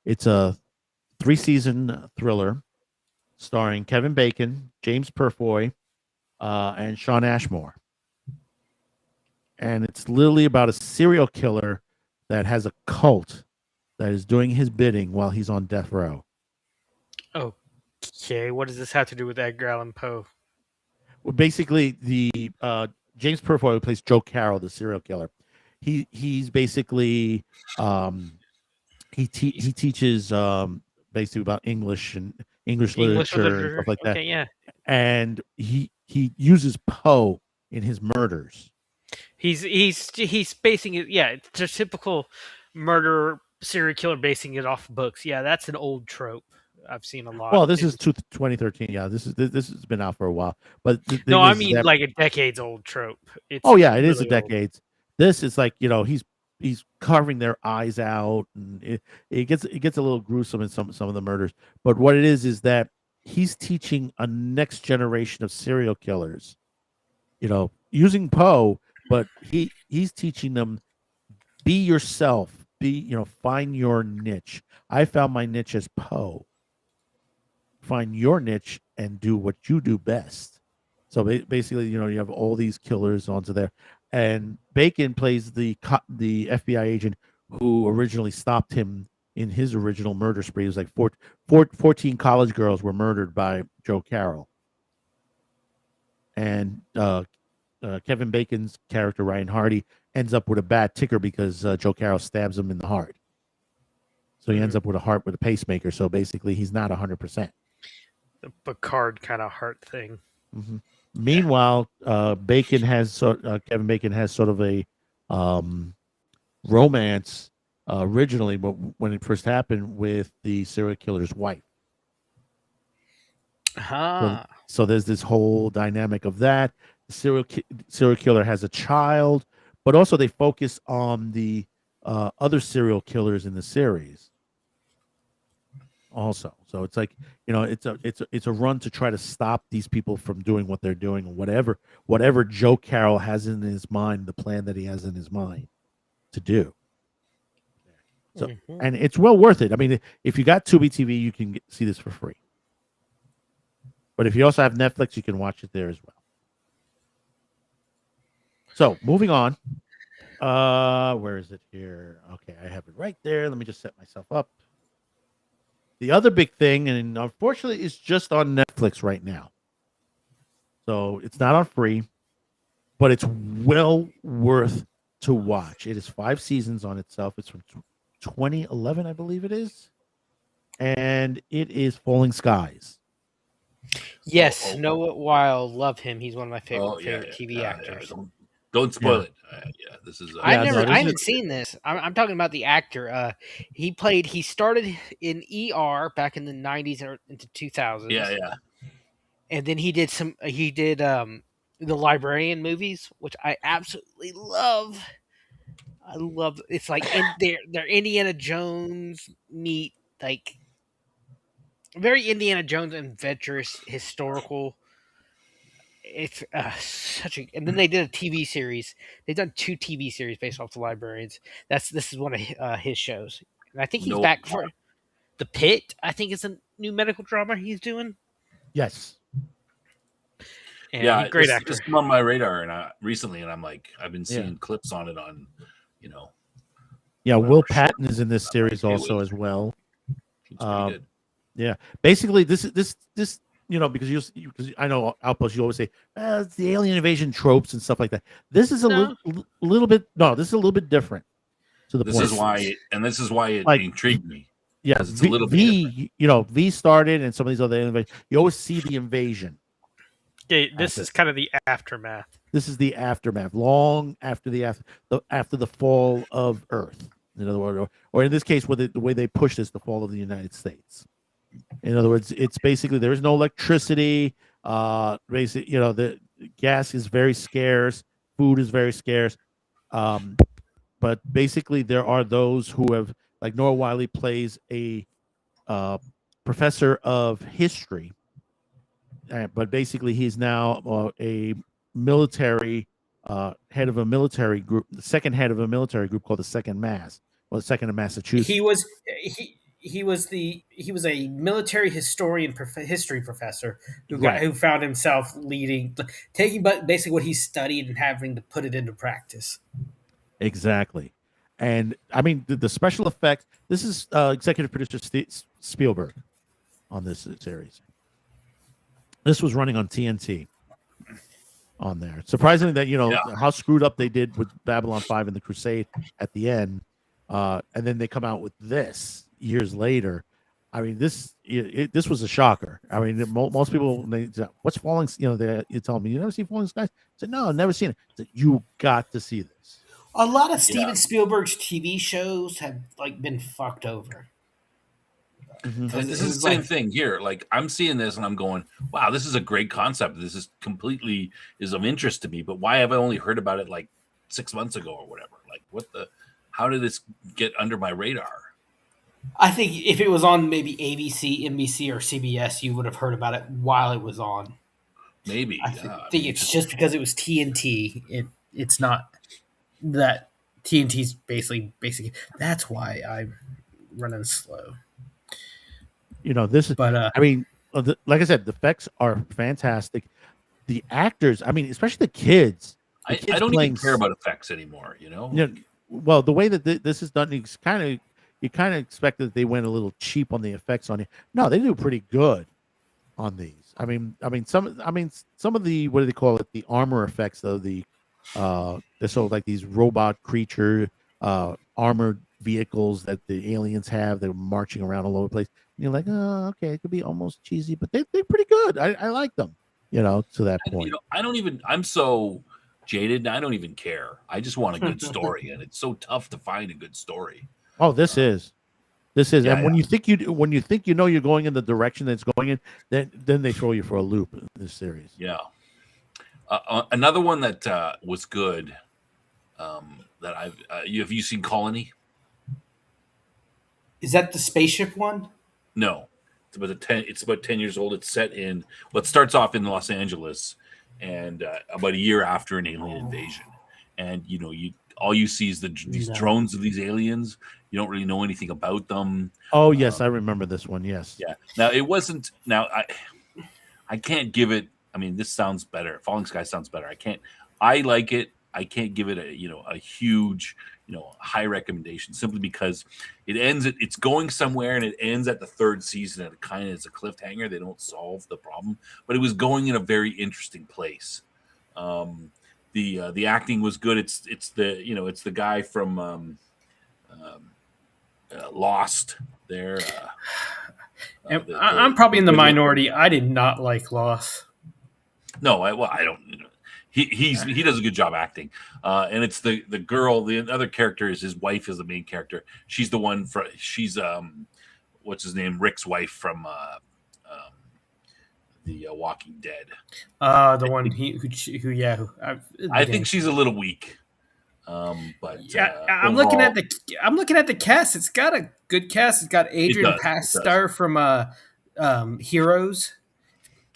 It's a 3-season thriller starring Kevin Bacon, James Purefoy, and Shawn Ashmore. And it's literally about a serial killer that has a cult that is doing his bidding while he's on death row.
Okay, what does this have to do with Edgar Allan Poe?
Well, basically, the James Purefoy, who plays Joe Carroll, the serial killer, he's basically he teaches basically about English and English literature and stuff like that.
Yeah.
And he uses Poe in his murders.
He's basing it. Yeah, it's a typical murder serial killer basing it off books. Yeah, that's an old trope I've seen a lot.
Well, this is 2013. Yeah, this has been out for a while. But the thing
No, I
is
mean
that,
like a decades old trope. It's
oh yeah, it is a
really old.
decades. This is like, he's carving their eyes out, and it gets a little gruesome in some of the murders. But what it is that he's teaching a next generation of serial killers, using Poe, but he's teaching them, be yourself, find your niche. I found my niche as Poe. Find your niche and do what you do best. So basically, you have all these killers onto there, and Bacon plays the FBI agent who originally stopped him in his original murder spree. It was like 14 college girls were murdered by Joe Carroll, and Kevin Bacon's character Ryan Hardy ends up with a bad ticker because Joe Carroll stabs him in the heart. So he ends up with a heart with a pacemaker. So basically, he's not 100%.
The Picard kind of heart thing.
Mm-hmm. Meanwhile, Kevin Bacon has sort of a romance originally, but when it first happened, with the serial killer's wife. So there's this whole dynamic of that. The serial killer has a child, but also they focus on the other serial killers in the series. Also, so it's like, it's a run to try to stop these people from doing what they're doing, or whatever Joe Carroll has in his mind, the plan that he has in his mind to do. So, and it's well worth it. I mean, if you got Tubi TV, you can see this for free. But if you also have Netflix, you can watch it there as well. So moving on. Where is it here? Okay, I have it right there. Let me just set myself up. The other big thing, and unfortunately, it's just on Netflix right now. So it's not on free, but it's well worth to watch. It is 5 seasons on itself. It's from 2011, I believe it is. And it is Falling Skies.
Yes, Noah Weil, love him. He's one of my favorite TV actors.
Don't spoil it. This is.
I haven't seen this. I'm talking about the actor. He started in ER back in the 90s or into 2000s.
Yeah.
And then he did the Librarian movies, which I absolutely love. I love. It's like they're Indiana Jones meet like very Indiana Jones adventurous historical. It's and then they did a TV series. They've done 2 TV series based off the Librarians. This is one of his shows, and I think he's back for The Pit. I think it's a new medical drama he's doing.
Yes.
And great actor.
It's on my radar, and recently, and I'm like, I've been seeing clips on it on,
Yeah, Will Patton is in this series also as well. Yeah, basically this because I know Outpost, you always say it's the alien invasion tropes and stuff like that. This is a little bit different.
This is why it intrigued me.
Yeah,
it's a little bit
V started, and some of these other invasions. You always see the invasion.
Yeah, this is kind of the aftermath.
This is the aftermath, long after the fall of Earth. In other words, or in this case, the way they push this, the fall of the United States. In other words, it's basically there is no electricity. The gas is very scarce. Food is very scarce. But basically, there are those who have, like Noah Wyle plays a professor of history, but basically he's now a military head of a military group, the second head of a military group called the Second Mass, the Second in Massachusetts.
He was a military historian, history professor who found himself taking basically what he studied and having to put it into practice.
Exactly. And I mean, the special effects, this is executive producer Spielberg on this series. This was running on TNT on there. Surprisingly that, how screwed up they did with Babylon 5 and the Crusade at the end. And then they come out with this years later. I mean, this was a shocker. I mean, most people they say, what's falling? You tell me you never see Falling Skies. I said no, I've never seen it. I said, you got to see this.
A lot of
Yeah.
Steven Spielberg's TV shows have like been fucked over.
Mhm.
And this is the same thing here. Like I'm seeing this and I'm going, wow, this is a great concept. This is completely is of interest to me. But why have I only heard about it like 6 months ago or whatever? Like how did this get under my radar?
I think if it was on maybe ABC, NBC, or CBS, you would have heard about it while it was on.
Maybe.
I think it's just because it was TNT. It's not that TNT's basically. That's why I'm running slow.
This is.
But
I mean, like I said, the effects are fantastic. The actors, I mean, especially the kids.
I don't even care about effects anymore.
Well, the way that this is done, you kind of expect that they went a little cheap on the effects on it. No, they do pretty good on these. I mean, some of the, what do they call it? The armor effects, though. They're sort of like these robot creature, armored vehicles that the aliens have. They're marching around all over the place. And you're like, oh, okay, it could be almost cheesy, but they're pretty good. I like them. To that point.
I'm so jaded. I don't even care. I just want a good story, and it's so tough to find a good story.
Oh, this is,
Yeah,
and when you think you're going in the direction that it's going in, then they throw you for a loop in this series.
Yeah. Another one that was good. That have you seen Colony?
is that the spaceship one?
No, it's about 10 years old. It's set in what starts off in Los Angeles, and about a year after an alien invasion, and all you see is these drones of these aliens. You don't really know anything about them.
Oh yes, I remember this one. Yes.
Yeah. Now it wasn't. Now I can't give it. I mean, this sounds better. Falling Sky sounds better. I like it. I can't give it a huge high recommendation simply because it's going somewhere and it ends at the third season and it kind of is a cliffhanger. They don't solve the problem, but it was going in a very interesting place. The acting was good. It's the guy from Lost there.
I'm probably in the minority. I did not like Lost.
No, I don't. He does a good job acting, and it's the girl. The other character is his wife. Is the main character. She's the one she's what's his name? Rick's wife from the Walking Dead.
The one
I think she's a little weak. But
I'm looking at the cast. It's got a good cast. It's got Adrian Pastar from Heroes.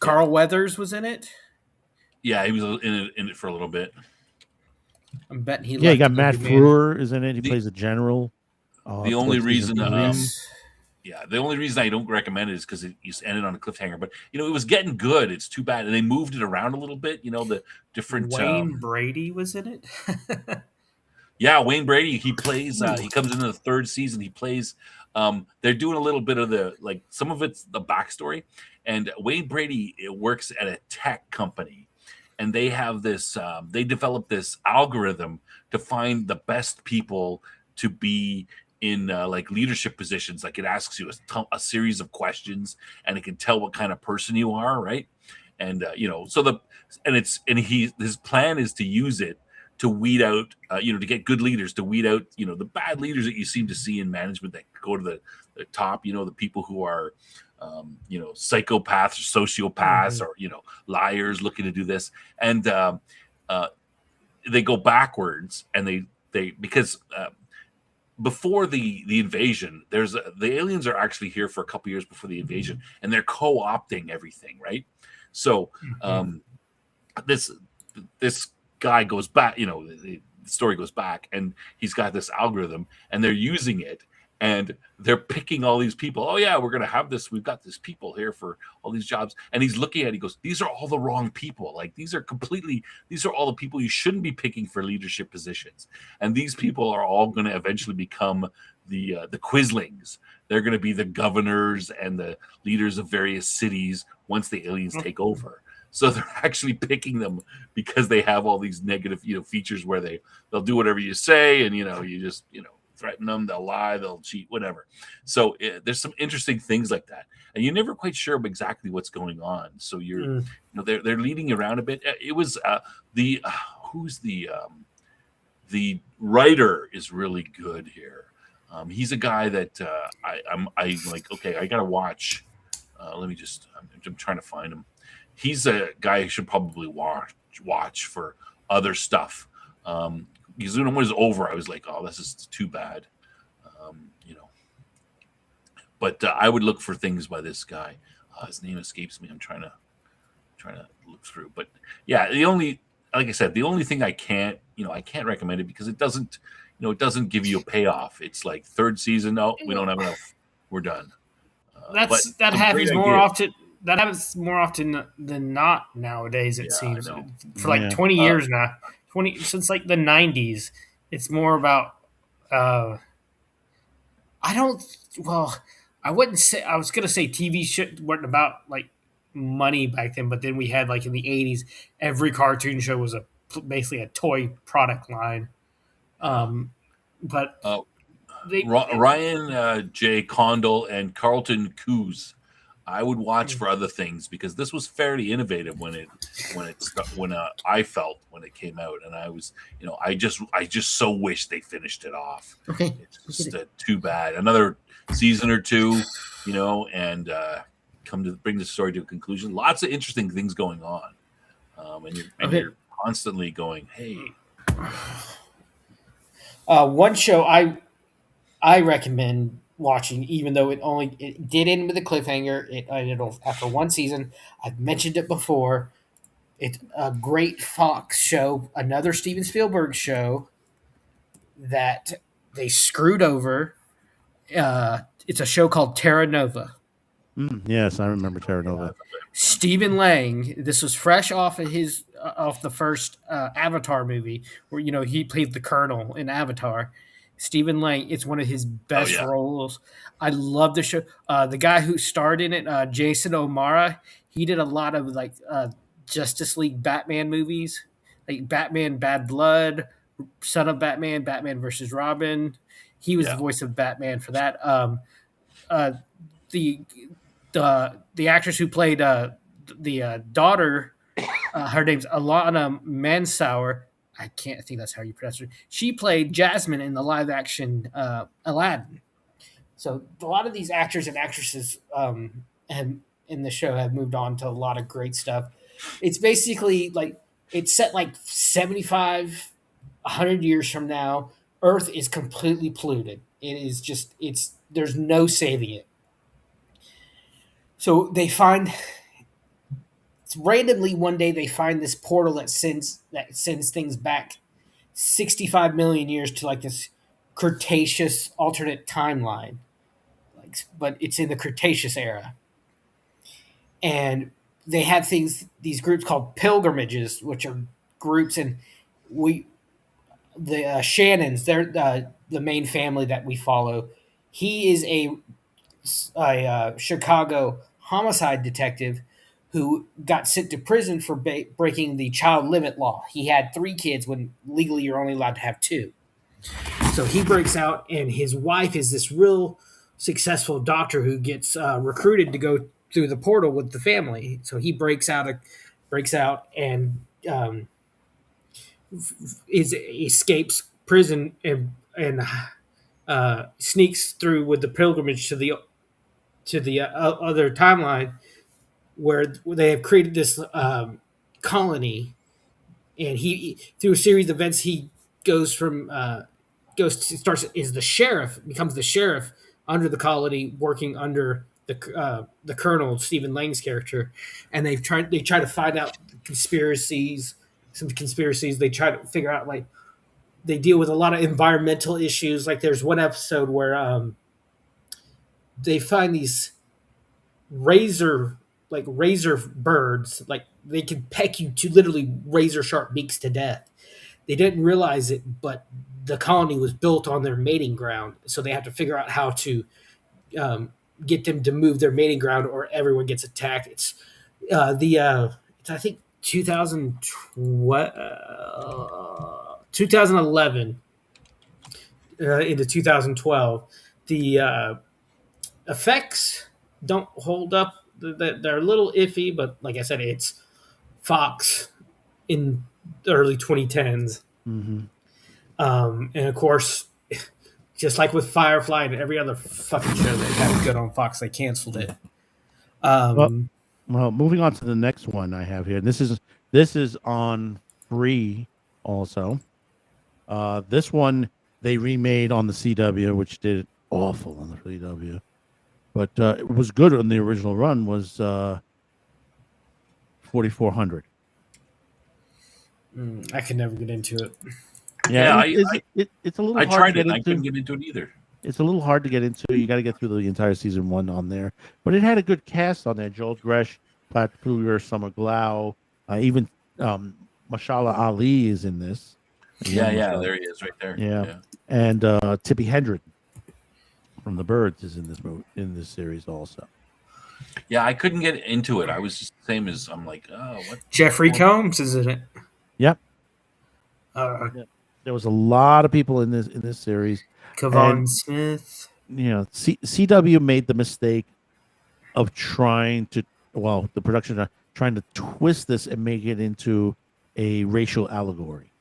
Carl Weathers was in it.
Yeah, he was in it for a little bit.
I'm betting he.
Yeah, you got Matt Frewer is in it. He plays a general.
The only reason, the only reason I don't recommend it is because it just ended on a cliffhanger. But it was getting good. It's too bad, and they moved it around a little bit. The different.
Wayne Brady was in it.
Yeah, Wayne Brady. He plays. He comes into the third season. He plays. They're doing a little bit of some of it's the backstory, and Wayne Brady works at a tech company, and they have this. They developed this algorithm to find the best people to be in leadership positions. Like it asks you a series of questions, and it can tell what kind of person you are, right? And his plan is to use it to weed out, to get good leaders, to weed out, the bad leaders that you seem to see in management that go to the top, the people who are, psychopaths or sociopaths or, liars looking to do this. And they go backwards and because before the invasion, the aliens are actually here for a couple years before the invasion and they're co-opting everything. Right. So this guy goes back, the story goes back and he's got this algorithm and they're using it and they're picking all these people. Oh yeah, we're going to have this. We've got this people here for all these jobs. And he's looking at it, he goes, these are all the wrong people. Like these are all the people you shouldn't be picking for leadership positions. And these people are all going to eventually become the Quislings. They're going to be the governors and the leaders of various cities once the aliens take over. So they're actually picking them because they have all these negative, features where they'll do whatever you say, and you just, threaten them, they'll lie, they'll cheat, whatever. So there's some interesting things like that, and you're never quite sure exactly what's going on. So they're leading you around a bit. It was who's the writer is really good here. He's a guy that I'm like, okay, I gotta watch. I'm trying to find him. He's a guy who should probably watch for other stuff. Because when it was over, I was like, oh, this is too bad. But I would look for things by this guy. His name escapes me. I'm trying to look through. But yeah, like I said, the only thing I can't recommend it because it doesn't give you a payoff. It's like third season. No, we don't have enough. We're done.
That happens more often. That happens more often than not nowadays. It seems for like 20 years now. Since like the 90s. It's more about. I wouldn't say. I was gonna say TV shit weren't about like money back then, but then we had like in the 80s, every cartoon show was basically a toy product line. But
Ryan J. Condal and Carlton Cuse, I would watch for other things because this was fairly innovative when I felt when it came out, and I was I just so wish they finished it off.
Okay,
it's just too bad. Another season or two, and come to bring the story to a conclusion. Lots of interesting things going on, and you're constantly going, hey.
One show I recommend watching, even though it did end with a cliffhanger. It ended after one season. I've mentioned it before. It's a great Fox show, another Steven Spielberg show that they screwed over. It's a show called Terra Nova.
Yes, I remember Terra Nova.
Stephen Lang. This was fresh off of off the first Avatar movie, where he played the Colonel in Avatar. Stephen Lang. It's one of his best roles. I love the show. The guy who starred in it, Jason O'Mara. He did a lot of like Justice League Batman movies, like Batman Bad Blood, Son of Batman, Batman versus Robin. He was the voice of Batman for that. The actress who played the daughter, her name's Alana Mansour. I think that's how you pronounce her. She played Jasmine in the live action Aladdin. So a lot of these actors and actresses in the show have moved on to a lot of great stuff. It's basically like it's set like 75, 100 years from now. Earth is completely polluted. It is just there's no saving it. So they randomly one day they find this portal that sends things back 65 million years to like this Cretaceous alternate timeline, but it's in the Cretaceous era. And they have these groups called pilgrimages, which are groups, and the Shannons, they're the main family that we follow. He is a Chicago homicide detective who got sent to prison for breaking the child limit law. He had 3 kids when legally you're only allowed to have 2. So he breaks out, and his wife is this real successful doctor who gets recruited to go through the portal with the family. So he breaks out and escapes prison and sneaks through with the pilgrimage to the other timeline, where they have created this colony, and he through a series of events he becomes the sheriff under the colony, working under the Colonel, Stephen Lang's character, and they try to find out some conspiracies. They try to figure out, like, they deal with a lot of environmental issues. Like there's one episode where they find these razor birds, like they can peck you to literally razor sharp beaks to death. They didn't realize it, but the colony was built on their mating ground, so they have to figure out how to get them to move their mating ground, or everyone gets attacked. It's I think 2011. into 2012. The effects don't hold up. They're a little iffy, but like I said, it's Fox in the early 2010s.
Mhm.
And of course, just like with Firefly and every other fucking show they had good on Fox, they canceled it.
Well, moving on to the next one I have here. This is on Free also. This one they remade on the CW, which did awful on the CW, but it was good on the original run. Was 4400.
I could never get into it.
Yeah, it's a little.
I
hard
tried
to
it.
get
I
into.
couldn't get into it either.
It's a little hard to get into. You got to get through the entire season 1 on there, but it had a good cast on there. Joel Gresh, Platt Kruger, Summer Glau, even Mashallah Ali is in this.
Yeah, there he is, right there.
Yeah. And Tippi Hedren from the Birds is in this series also.
Yeah, I couldn't get into it. I was just the same as I'm like, oh, what?
Jeffrey Combs is in it.
Yep. There was a lot of people in this series.
Kevon Smith.
You know, CW made the mistake of trying to, the production trying to twist this and make it into a racial allegory,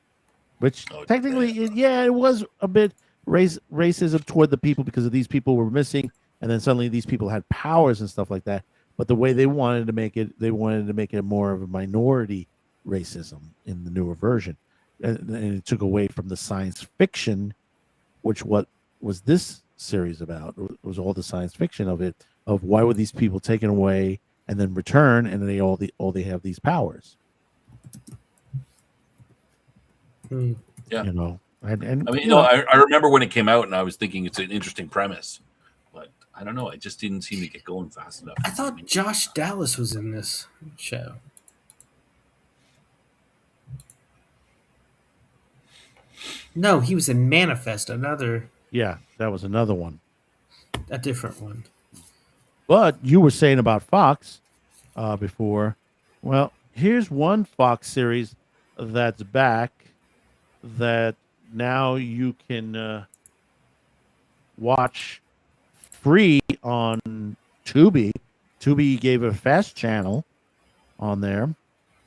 which technically, it was a bit racism toward the people because of these people were missing, and then suddenly these people had powers and stuff like that. But the way they wanted to make it more of a minority racism in the newer version, and it took away from the science fiction, which what was this series about? It was all the science fiction of it, of why were these people taken away and then return, and then they have these powers.
Yeah,
you know, and
I mean, I remember when it came out, and I was thinking it's an interesting premise, but I don't know, it just didn't seem to get going fast enough.
I thought Josh Dallas was in this show. No, he was in Manifest, another.
Yeah, that was another one.
A different one.
But you were saying about Fox before. Well, here's one Fox series that's back that now you can watch free on Tubi. Tubi gave a fast channel on there,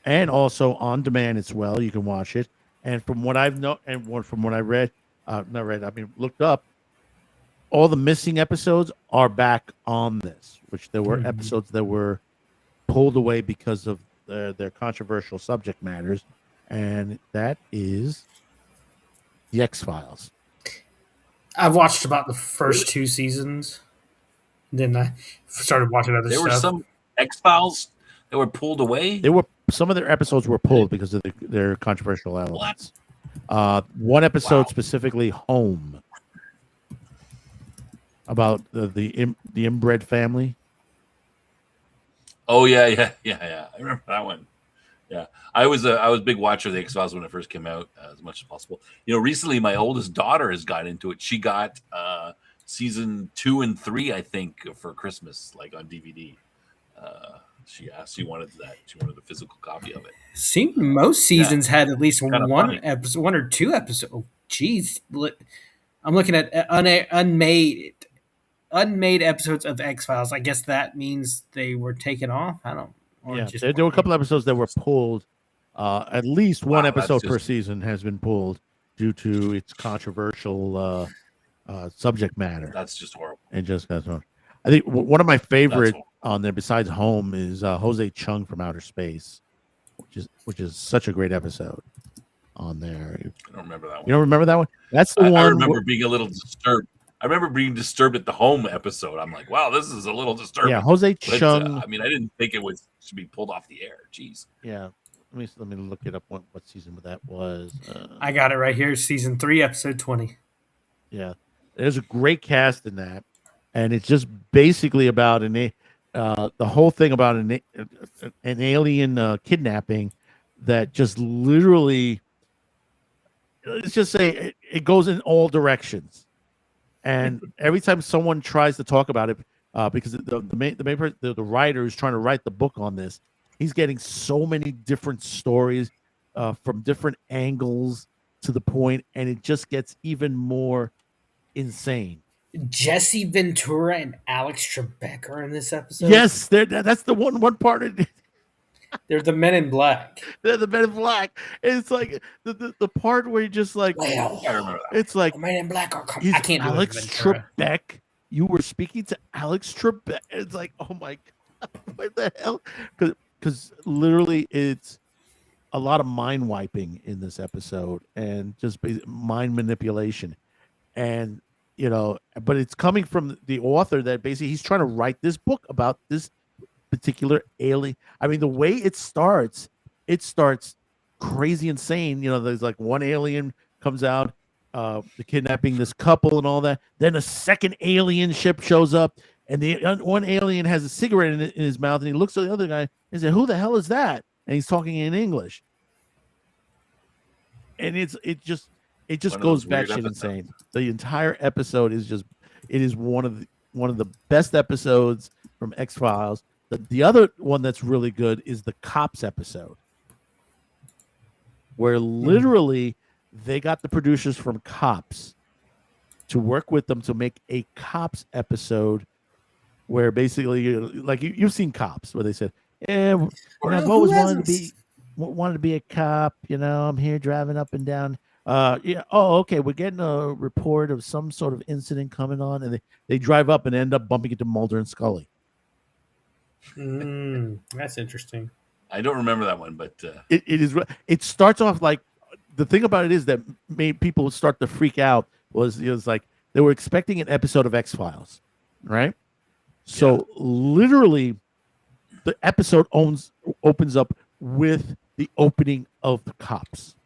and also on demand as well. You can watch it. And from what I've from what I read, looked up, all the missing episodes are back on this, which there were episodes that were pulled away because of their controversial subject matters, and that is the X-Files.
I've watched about the first 2 seasons. Then I started watching other stuff.
There were some X-Files that were pulled away.
Some of their episodes were pulled because of their controversial elements. One episode specifically, Home, about the inbred family.
Oh yeah. I remember that one. Yeah, I was a big watcher of the X-Files when it first came out, as much as possible. You know, recently my oldest daughter has got into it. She got season 2 and 3, I think, for Christmas, like on DVD. She wanted that. She wanted a physical copy of it.
Seemed most seasons had at least one
episode,
1 or 2 episodes. Oh, geez, I'm looking at unmade episodes of X-Files. I guess that means they were taken off. I don't.
There were a couple episodes that were pulled. At least one episode per season has been pulled due to its controversial subject matter.
That's just horrible.
And just got thrown. I think one of my favorite on there, besides Home, is Jose Chung from Outer Space, which is such a great episode on there.
I don't remember that one.
You don't remember that one? That's the one.
I remember being a little disturbed. I remember being disturbed at the Home episode. I'm like, wow, this is a little disturbing.
Yeah, Jose Chung.
I didn't think it should be pulled off the air. Jeez.
Yeah. Let me look it up. What season that was?
I got it right here. Season 3, episode 20.
Yeah, there's a great cast in that, and it's just basically about the whole thing about an alien kidnapping that just literally, let's just say it goes in all directions. And every time someone tries to talk about it, because the writer who's trying to write the book on this, he's getting so many different stories from different angles to the point, and it just gets even more insane.
Jesse Ventura and Alex Trebek are in this episode.
Yes, that's the one part.
They're the Men in Black.
They're the Men in Black. It's like the part where you just like,
Well,
I remember that.
it's like
the Men in Black are coming. I can't do
Alex
it, Ventura.
Trebek. You were speaking to Alex Trebek. It's like, oh my god, what the hell? Because literally, it's a lot of mind wiping in this episode and just mind manipulation, and but it's coming from the author that basically he's trying to write this book about this particular alien. I mean, the way it starts crazy insane. There's like one alien comes out, the kidnapping this couple and all that. Then a second alien ship shows up, and the one alien has a cigarette in his mouth, and he looks at the other guy and says, "Who the hell is that?" And he's talking in English, and it just goes batshit insane. The entire episode is one of the best episodes from X-Files. The other one that's really good is the Cops episode, where literally they got the producers from Cops to work with them to make a Cops episode, where basically, like you've seen Cops, where they said, "Yeah, I've always wanted to be a cop. I'm here driving up and down. Yeah. Oh, okay. We're getting a report of some sort of incident coming on," and they drive up and end up bumping into Mulder and Scully.
That's interesting.
I don't remember that one, but
it is. It starts off like, the thing about it is that made people start to freak out was it was like they were expecting an episode of X-Files, right? So literally, the episode opens up with the opening of the Cops,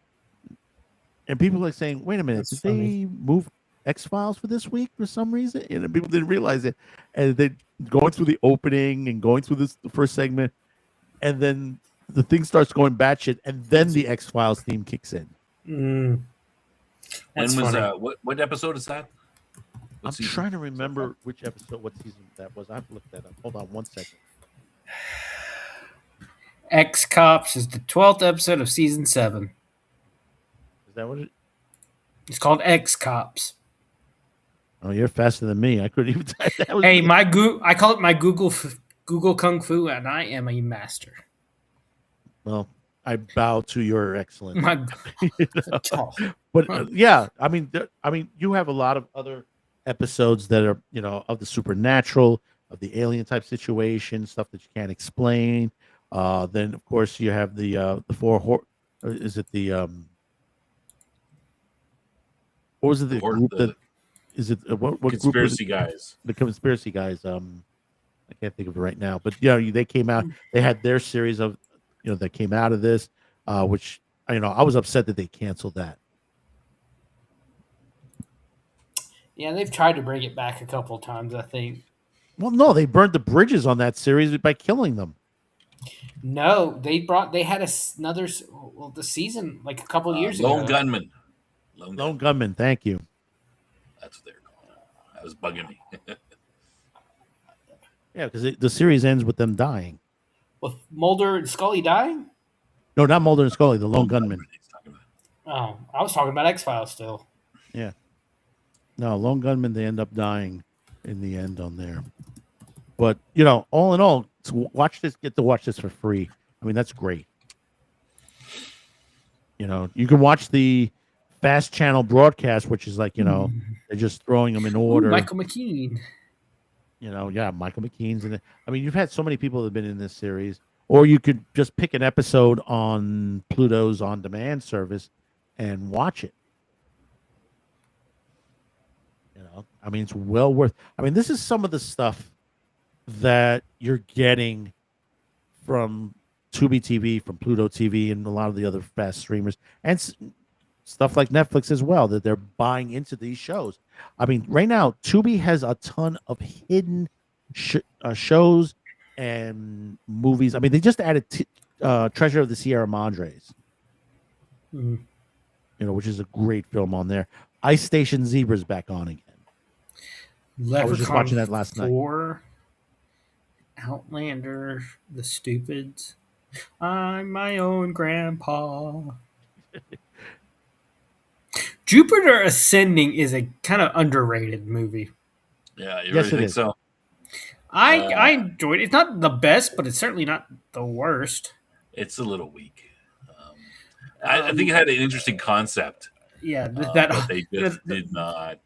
and people are saying, "Wait a minute, did they move X-Files for this week for some reason?" And people didn't realize it, and they going through the opening and going through the first segment, and then the thing starts going batshit, and then the X-Files theme kicks in.
When was what episode is that?
I'm trying to remember which episode, what season that was. I have to look that up. Hold on 1 second.
X-Cops is the 12th episode of season 7.
Is that what it?
It's called X-Cops.
Oh, you're faster than me. I couldn't even type that.
Hey, I call it my Google Kung Fu, and I am a master.
Well, I bow to your excellence. But yeah, I mean, you have a lot of other episodes that are, of the supernatural, of the alien type situation, stuff that you can't explain. Then, of course, you have the four. Is it the what was it? The group that is it? What
conspiracy
group
guys?
The conspiracy guys. I can't think of it right now, but they came out. They had their series of, that came out of this, which I was upset that they canceled that.
Yeah, they've tried to bring it back a couple of times, I think.
Well, no, they burned the bridges on that series by killing them.
No, they had the season like a couple of years ago.
Lone Gunman.
Lone Gunman. Thank you.
That's what they're calling it. That was bugging me.
Yeah, because the series ends with them dying.
With Mulder and Scully dying?
No, not Mulder and Scully. The Lone Gunman.
Oh, I was talking about X-Files still.
Yeah. No, Lone Gunman. They end up dying in the end on there. But all in all, get to watch this for free. I mean, that's great. You can watch the Fast Channel broadcast, which is like, they're just throwing them in order.
Ooh, Michael McKean.
Michael McKean's in it. I mean, you've had so many people that have been in this series. Or you could just pick an episode on Pluto's on-demand service and watch it. I mean, it's well worth. I mean, this is some of the stuff that you're getting from Tubi TV, from Pluto TV, and a lot of the other fast streamers, and stuff like Netflix as well, that they're buying into these shows. I mean, right now, Tubi has a ton of hidden shows and movies. I mean, they just added Treasure of the Sierra Madres, which is a great film on there. Ice Station Zebra's back on again. I was just watching that last night.
Outlander, The Stupids. I'm my own grandpa. Jupiter Ascending is a kind of underrated movie.
Yeah, you
Yes,
really
it
think
is.
so?
I enjoyed it. It's not the best, but it's certainly not the worst.
It's a little weak. I think it had an interesting concept,
Yeah,
but they just did not.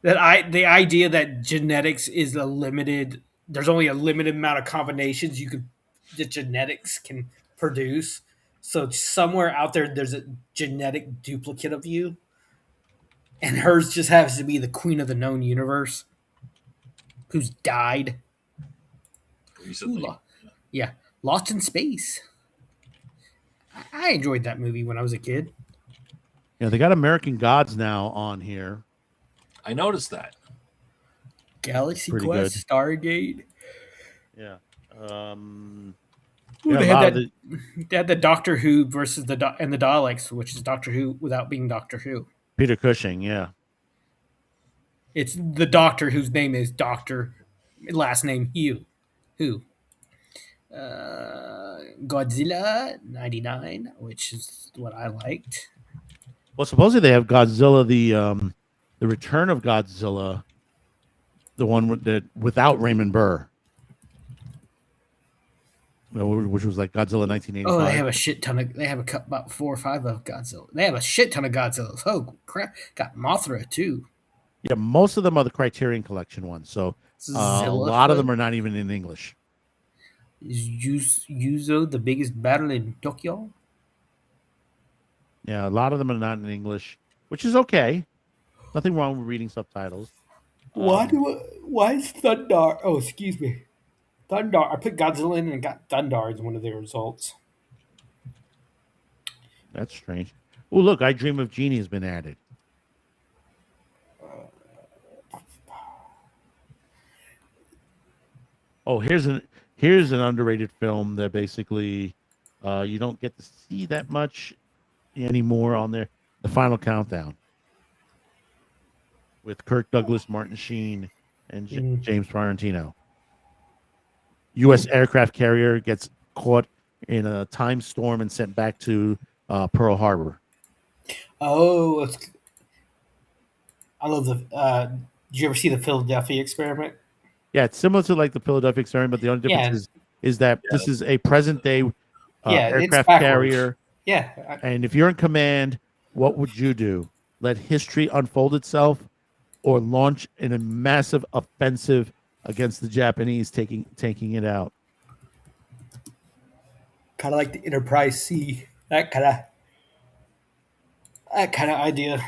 the idea that genetics is a limited. There's only a limited amount of combinations the genetics can produce. So somewhere out there, there's a genetic duplicate of you, and hers just happens to be the queen of the known universe, who's died.
Recently.
Yeah, Lost in Space. I enjoyed that movie when I was a kid.
Yeah, they got American Gods now on here.
I noticed that.
Galaxy
Pretty
Quest, Stargate.
Yeah.
Ooh,
Yeah,
they
a lot
had
of
that. They had the Doctor Who versus the Daleks, which is Doctor Who without being Doctor Who.
Peter Cushing, yeah.
It's the Doctor whose name is Doctor, last name Who. Godzilla 99, which is what I liked.
Well, supposedly they have Godzilla, the Return of Godzilla, the one without Raymond Burr, which was like Godzilla 1985.
Oh, they have a shit ton of. They have about 4 or 5 of Godzilla. They have a shit ton of Godzillas. Oh crap! Got Mothra too.
Yeah, most of them are the Criterion Collection ones. So a lot of them are not even in English.
Is Yuzo the biggest battle in Tokyo?
Yeah, a lot of them are not in English, which is okay. Nothing wrong with reading subtitles.
Why is Thundar? Oh, excuse me. Thundar. I put Godzilla in and got Thundar as one of their results.
That's strange. Oh, look, I Dream of Jeannie has been added. Oh, here's an underrated film that basically you don't get to see that much anymore on there. The Final Countdown with Kirk Douglas, Martin Sheen, and James Fiorentino. U.S. aircraft carrier gets caught in a time storm and sent back to Pearl Harbor.
Oh, I love the. Did you ever see the Philadelphia Experiment?
Yeah, it's similar to like the Philadelphia Experiment, but the only difference is that this is a present day aircraft carrier.
Yeah.
And if you're in command, what would you do? Let history unfold itself, or launch in a massive offensive against the Japanese, taking it out?
Kind of like the Enterprise C. That kind of idea.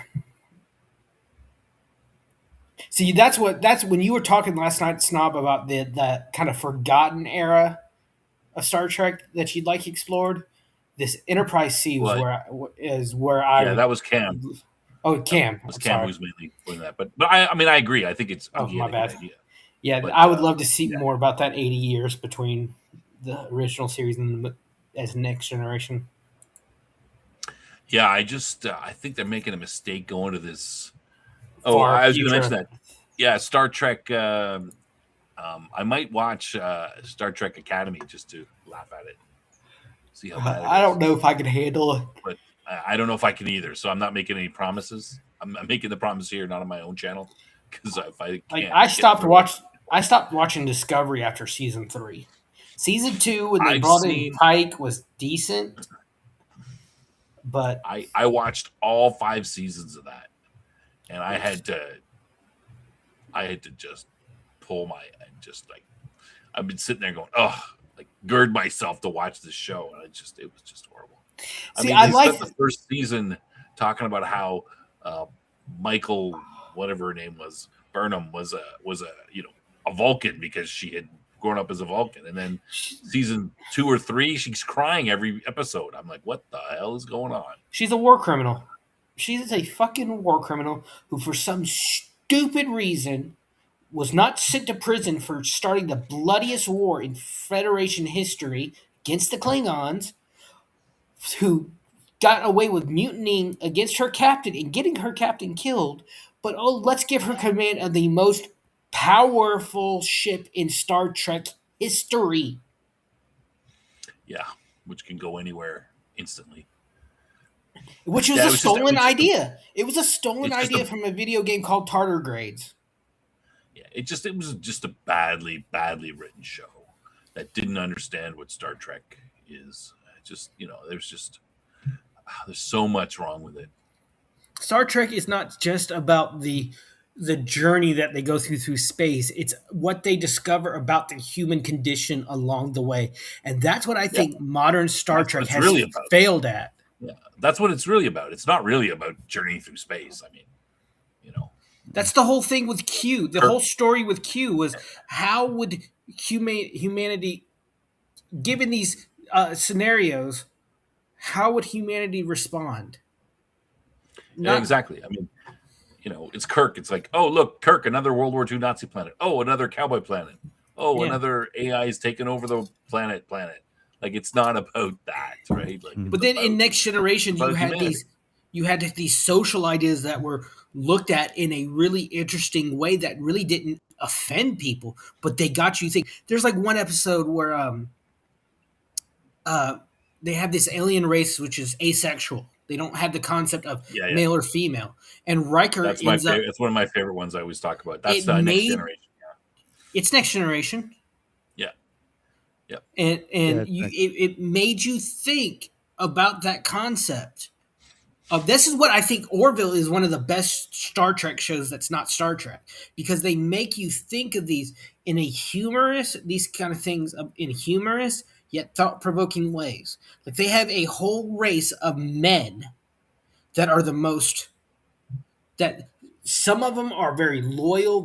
See, that's when you were talking last night, Snob, about the kind of forgotten era of Star Trek that you'd like explored. This Enterprise C was where I.
Yeah, that was Cam.
Oh, Cam.
It was Cam who's mainly doing that, but I mean, I agree. I think it's
my bad.
Idea.
Yeah, but, I would love to see more about that 80 years between the original series and as Next Generation.
Yeah, I think they're making a mistake going to this. Oh, I was going to mention that. Yeah, Star Trek. I might watch Star Trek Academy just to laugh at it. See how bad
I don't know if I can handle it.
But I don't know if I can either. So I'm not making any promises. I'm making the promise here, not on my own channel, because if I can't,
I stopped watching Discovery after season 3. Season 2, when they brought in Pike, was decent. But
I watched all 5 seasons of that, and I had to just pull I've been sitting there going, gird myself to watch this show, and it was just horrible.
See,
I spent the first season talking about how Michael, whatever her name was, Burnham was a Vulcan because she had grown up as a Vulcan, and then season 2 or 3, she's crying every episode. I'm like, what the hell is going on?
She's a war criminal. She's a fucking war criminal who, for some stupid reason, was not sent to prison for starting the bloodiest war in Federation history against the Klingons, who got away with mutinying against her captain and getting her captain killed. But let's give her command of the most powerful ship in Star Trek history.
Yeah, which can go anywhere instantly.
which was
Yeah,
a
it was just-
stolen
it was just a-
idea. It was a stolen
It's just
idea
a-
from a video game called Tardigrades.
Yeah, it was just a badly written show that didn't understand what Star Trek is. Just there's so much wrong with it.
Star Trek is not just about the journey that they go through space. It's what they discover about the human condition along the way, and that's what I think modern Star
That's what
Trek
it's
has
really about.
failed at.
Yeah, that's what it's really about. It's not really about journeying through space. I mean,
That's the whole thing with Q. The whole story with Q was how would humanity, given these scenarios, how would humanity respond?
yeah, exactly. I mean, it's Kirk. It's like, oh, look, Kirk, another World War II Nazi planet. Oh, another cowboy planet. Oh,
Yeah.
another AI is taking over the planet. Like, it's not about that, right? Like,
But then in Next Generation, you
about
had
humanity.
these social ideas that were looked at in a really interesting way that really didn't offend people, but they got you think. There's like one episode where they have this alien race which is asexual. They don't have the concept of
Yeah.
male or female, and Riker
That's my
ends up.
favorite. It's one of my favorite ones I always talk about. That's
It
the Next
made-
Generation.
It's Next Generation.
Yeah. Yep.
And
Yeah,
it made you think about that concept. This is what I think Orville is one of the best Star Trek shows that's not Star Trek, because they make you think of these in a humorous, these kind of things in humorous yet thought-provoking ways. Like they have a whole race of men that are the most, that some of them are very loyal,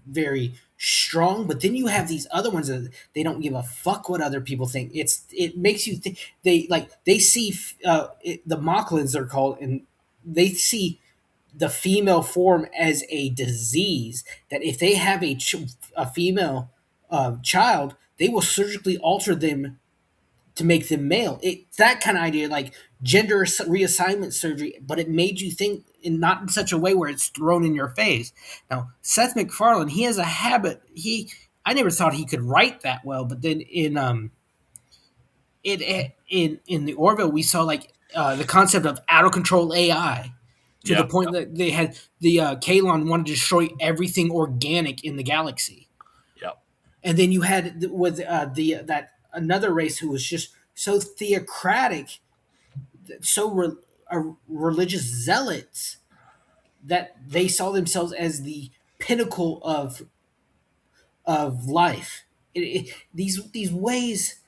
very strong, but then you have these other ones that they don't give a fuck what other people think. It makes you think they see the Mocklins are called, and they see the female form as a disease, that if they have a female child, they will surgically alter them to make them male. It's that kind of idea, like gender reassignment surgery, but it made you think, in not in such a way where it's thrown in your face. Now, Seth MacFarlane, he has a habit. I never thought he could write that well, but then in the Orville, we saw like the concept of out of control AI to the point that they had the Kalon wanted to destroy everything organic in the galaxy.
Yep.
And then you had that another race who was just so theocratic, so religious zealots, that they saw themselves as the pinnacle of life. These ways,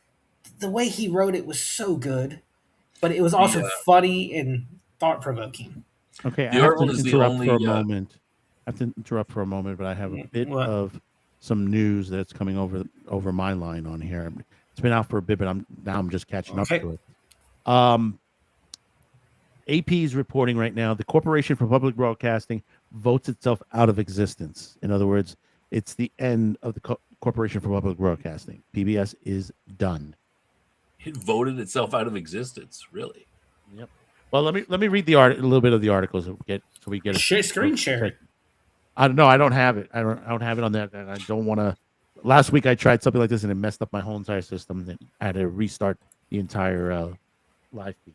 the way he wrote it was so good, but it was also funny and thought provoking.
Okay, I
The
have
Orville
to
is the
interrupt
only,
for a moment. I have to interrupt for a moment, but I have a bit
What?
of some news that's coming over my line on here. It's been out for a bit, but I'm just catching up
Okay.
to it. AP is reporting right now the Corporation for Public Broadcasting votes itself out of existence. In other words, it's the end of the Corporation for Public Broadcasting. PBS is done.
It voted itself out of existence. Really?
Yep. Well, let me read a little bit of the article so we get
Screen share it.
I don't know. I don't have it. I don't have it on that, and I don't want to. Last week I tried something like this and it messed up my whole entire system. And I had to restart the entire live feed.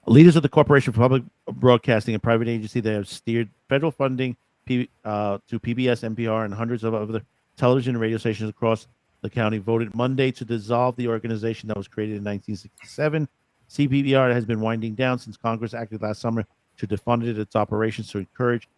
Leaders of the Corporation for Public Broadcasting, a private agency that have steered federal funding to PBS, NPR, and hundreds of other television and radio stations across the county, voted Monday to dissolve the organization that was created in 1967. CPBR has been winding down since Congress acted last summer to defund its operations to encourage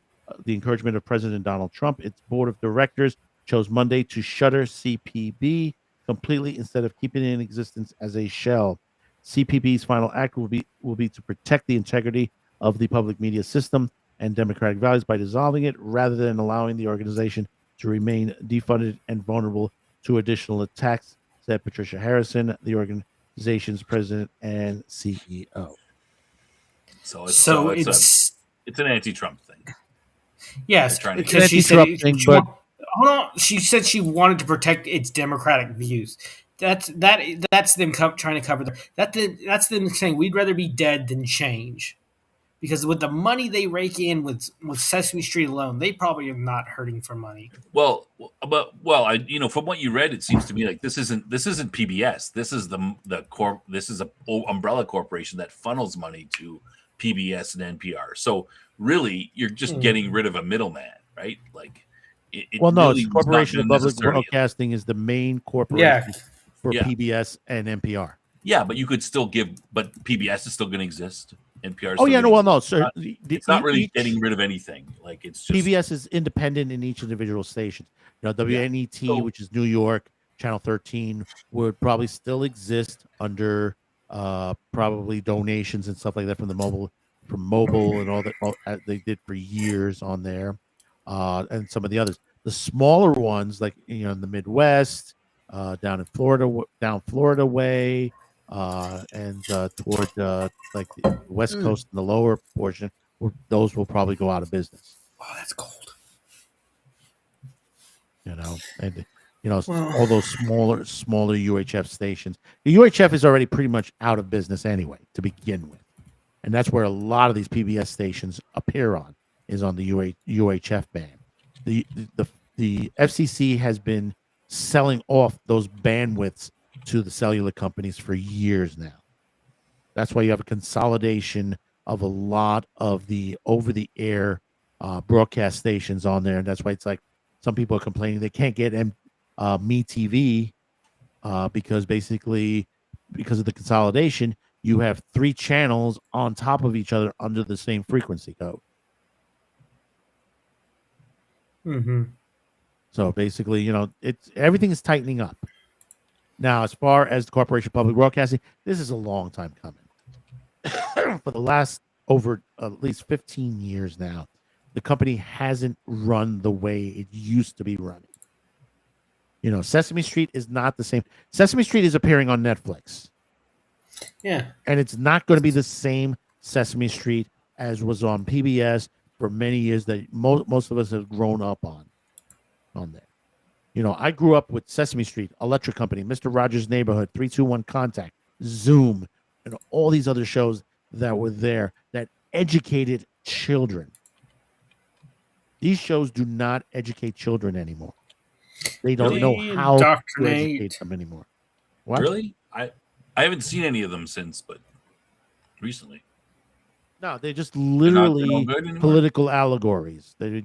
the encouragement of President Donald Trump. Its board of directors chose Monday to shutter CPB completely instead of keeping it in existence as a shell. CPB's final act will be to protect the integrity of the public media system and democratic values by dissolving it, rather than allowing the organization to remain defunded and vulnerable to additional attacks, said Patricia Harrison, the organization's president and CEO.
So
it's an anti-Trump thing.
Yes,
They're trying to-
because she
It's
said
anti-Trump thing, but-
hold on. She said she wanted to protect its democratic views. That's them trying to cover that's them saying we'd rather be dead than change, because with the money they rake in with Sesame Street alone, they probably are not hurting for money.
Well, from what you read, it seems to me like this isn't PBS. This is this is a umbrella corporation that funnels money to PBS and NPR. So really, you're just getting rid of a middleman, right? Like,
it's Corporation of Public Broadcasting is the main corporation for PBS and NPR.
Yeah, but you could still but PBS is still going to exist. NPR.
Sir,
it's not really getting rid of anything. Like, it's just
PBS is independent in each individual station. WNET, which is New York, Channel 13, would probably still exist under probably donations and stuff like that from mobile and all that they did for years on there, and some of the others. The smaller ones, like in the Midwest, down in Florida way. And toward like the West Coast and the lower portion, those will probably go out of business.
Oh, that's cold.
And all those smaller UHF stations. The UHF is already pretty much out of business anyway to begin with, and that's where a lot of these PBS stations appear on, is on the UHF band. The FCC has been selling off those bandwidths to the cellular companies for years now. That's why you have a consolidation of a lot of the over-the-air broadcast stations on there, and that's why it's like some people are complaining they can't get MeTV because of the consolidation, you have 3 channels on top of each other under the same frequency code.
Mm-hmm.
So basically, everything is tightening up. Now, as far as the Corporation of Public Broadcasting, this is a long time coming. For the last over at least 15 years now, the company hasn't run the way it used to be running. Sesame Street is not the same. Sesame Street is appearing on Netflix.
Yeah.
And it's not going to be the same Sesame Street as was on PBS for many years that most of us have grown up on there. I grew up with Sesame Street, Electric Company, Mr. Rogers' Neighborhood, 321 Contact, Zoom, and all these other shows that were there that educated children. These shows do not educate children anymore. They don't know how to educate them anymore. What?
Really? I haven't seen any of them since, but recently.
No, they're just literally political allegories. They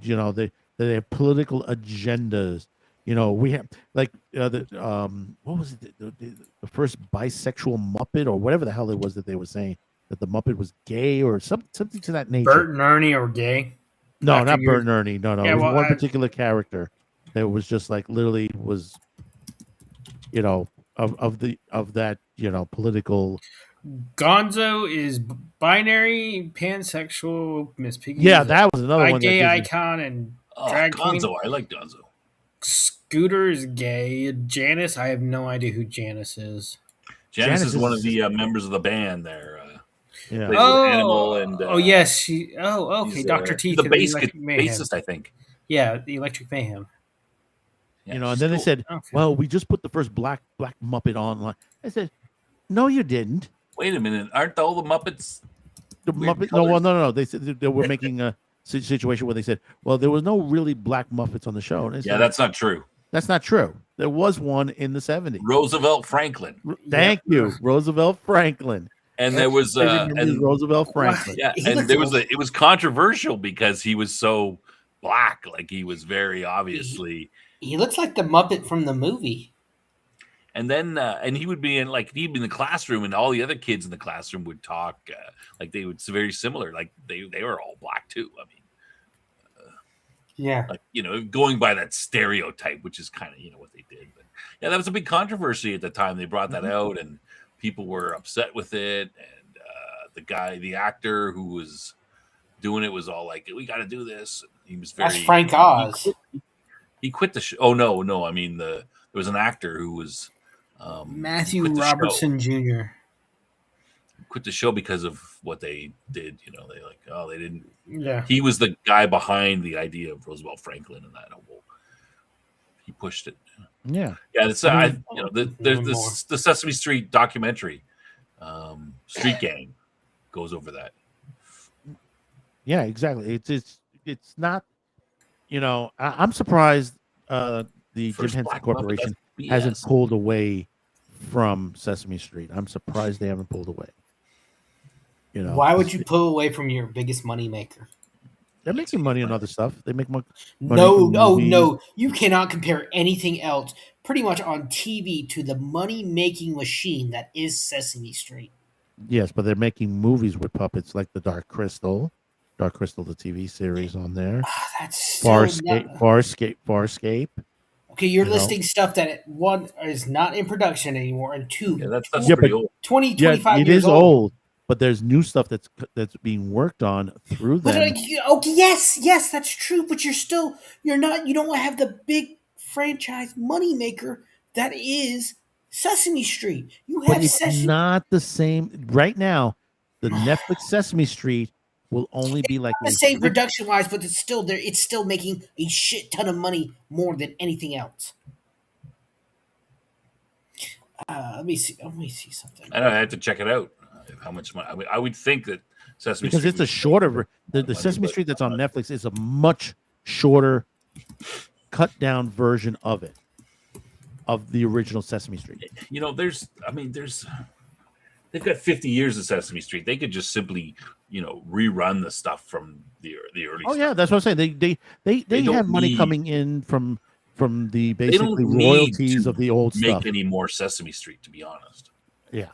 have political agendas. We have like what was it? The first bisexual Muppet or whatever the hell it was that they were saying that the Muppet was gay or something to that nature.
Bert and Ernie are gay.
No, not Bert and Ernie. No. Yeah, it was one particular character that was just like literally was, of that political.
Gonzo is binary, pansexual, Miss Piggy.
Yeah, that was another one.
Gay icon and drag
Gonzo.
queen.
I like Gonzo.
Scooter is gay. Janice, I have no idea who Janice is.
Janice is one of the members of the band there.
Yeah.
Animal and yes, she. Oh, okay. Dr. Teeth,
the bassist, I think.
Yeah, the Electric Mayhem.
Yeah, and then they said, "Well, we just put the first black Muppet online." I said, "No, you didn't."
Wait a minute! Aren't all the Muppets?
The Muppet? No. They said they were making a situation where they said, "Well, there was no really black Muppets on the show." And said,
that's not true.
That's not true. There was one in the 70s.
Roosevelt Franklin.
Thank you, Roosevelt Franklin.
And there was
Roosevelt Franklin.
Yeah, and there was it was controversial because he was so black, like he was very obviously.
He looks like the Muppet from the movie.
And then and he'd be in the classroom, and all the other kids in the classroom would talk like they would very similar, like they were all black too. I mean,
yeah,
going by that stereotype, which is kind of what they did. But yeah, that was a big controversy at the time. They brought that out, and people were upset with it. And the actor who was doing it was all like, "We got to do this." He was very.
That's Frank Oz.
He quit the show. Oh no! I mean, there was an actor who was
Matthew Robertson Jr.
Quit the show because of what they did. They didn't.
Yeah,
he was the guy behind the idea of Roosevelt Franklin and that whole. He pushed it.
Yeah.
It's the Sesame Street documentary, Street Gang, goes over that.
Yeah, exactly. It's not. I'm surprised the Jim
First
Henson
Black Muppet,
Corporation
that's
hasn't
BS.
pulled away from Sesame Street. I'm surprised they haven't pulled away.
Why would
'Cause
you pull away from your biggest money maker?
they're making money on other stuff. They make money
No,
from
no,
movies.
no. You cannot compare anything else pretty much on TV to the money making machine that is Sesame Street.
Yes, but they're making movies with puppets like the Dark Crystal, the TV series on there.
That's still not,
Farscape.
okay. You're
you know.
listing stuff that one is not in production anymore, and two,
Yeah, that's
Yeah,
pretty
but-
old.
20,
Yeah,
25
it
years
is old, but there's new stuff that's being worked on through
But
them.
okay, yes, that's true. But you don't have the big franchise money maker that is Sesame Street. You
But
have
it's
Sesame.
not the same right now. The Netflix Sesame Street will only be like
The same production wise, but it's still there. It's still making a shit ton of money more than anything else. Let me see something.
I don't know, I have to check it out. How much money? I mean, I would think that Sesame
because
Street
it's a
would-
shorter. The
money,
Sesame
but
Street that's
I'm
on
not-
Netflix is a much shorter, cut down version of it, of the original Sesame Street.
They've got 50 years of Sesame Street. They could just simply, rerun the stuff from the early.
Oh
stuff.
yeah, that's what I'm saying. They
don't
have money
need-
coming in from the
They don't
basically
need
royalties
to
of the old
make
stuff.
any more Sesame Street, to be honest.
Yeah.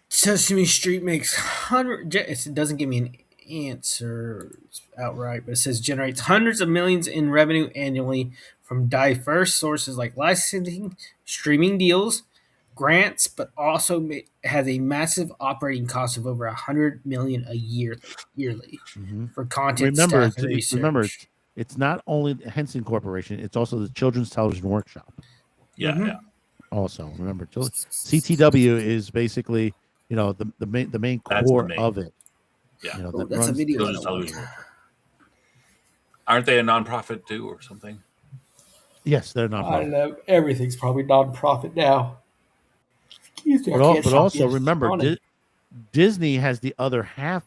Sesame Street makes it doesn't give me an answer outright, but it says generates hundreds of millions in revenue annually from diverse sources like licensing, streaming deals, grants, but also has a massive operating cost of over $100 million a year yearly
Mhm.
for content.
Remember,
staff, and
remember,
research.
it's not only the Henson Corporation; it's also the Children's Television Workshop.
Yeah,
Mhm.
yeah.
Also, remember, CTW is basically the main
That's the
core
main.
of it.
Yeah.
That
That's a
runs-
video.
Children's
I don't
television.
want.
Aren't they a nonprofit too, or something?
Yes, they're not.
I don't know. Everything's probably non-profit now. Excuse me, I can't
But
stop
also
you.
remember,
Yawning.
Disney has the other half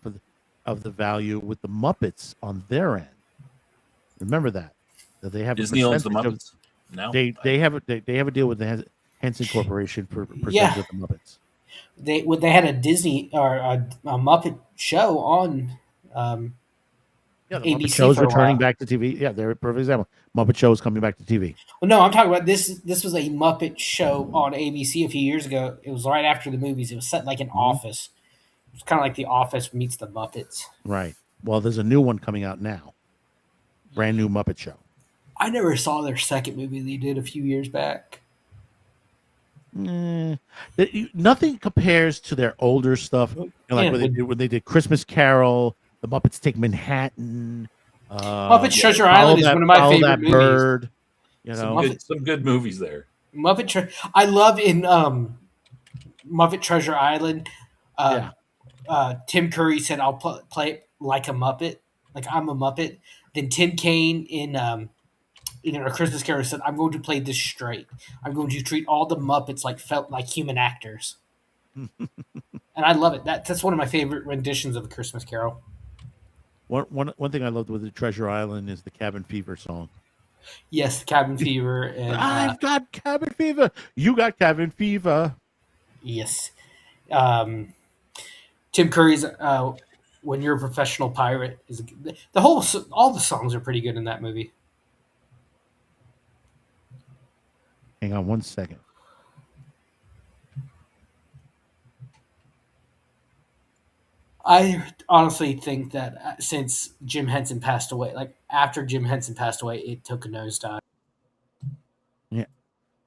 of the value with the Muppets on their end. Remember that they have a
Disney owns the
percentage of-
Muppets. No,
They have a deal with the Henson Corporation for percentage
Yeah.
of the Muppets.
They had a Disney or a Muppet show on.
Yeah, the
ABC
Muppet shows
for a
returning
while.
back to TV. Yeah, they're a perfect example. Muppet shows coming back to TV.
Well, no, I'm talking about this. This was a Muppet show on ABC a few years ago. It was right after the movies. It was set like an office. It's kind of like The Office meets the Muppets.
Right. Well, there's a new one coming out now. Brand new Muppet show.
I never saw their second movie they did a few years back.
Nothing compares to their older stuff. Like
Yeah,
when they did Christmas Carol, The Muppets Take Manhattan.
Muppet Treasure
Follow
Island is
That-
one of my
Follow
favorite
That
movies.
Bird.
some good movies there.
I love in Muppet Treasure Island. Tim Curry said, "I'll play it like a Muppet, like I'm a Muppet." Then Tim Kaine in A Christmas Carol said, "I'm going to play this straight. I'm going to treat all the Muppets felt like human actors." And I love it. That's one of my favorite renditions of A Christmas Carol.
One thing I loved with the Treasure Island is the Cabin Fever song.
Yes, Cabin Fever and
I've got cabin fever. You got cabin fever.
yes, Tim Curry's "When You're a Professional Pirate" is all the songs are pretty good in that movie.
Hang on one second.
I honestly think that since Jim Henson passed away, after Jim Henson passed away, it took a nosedive.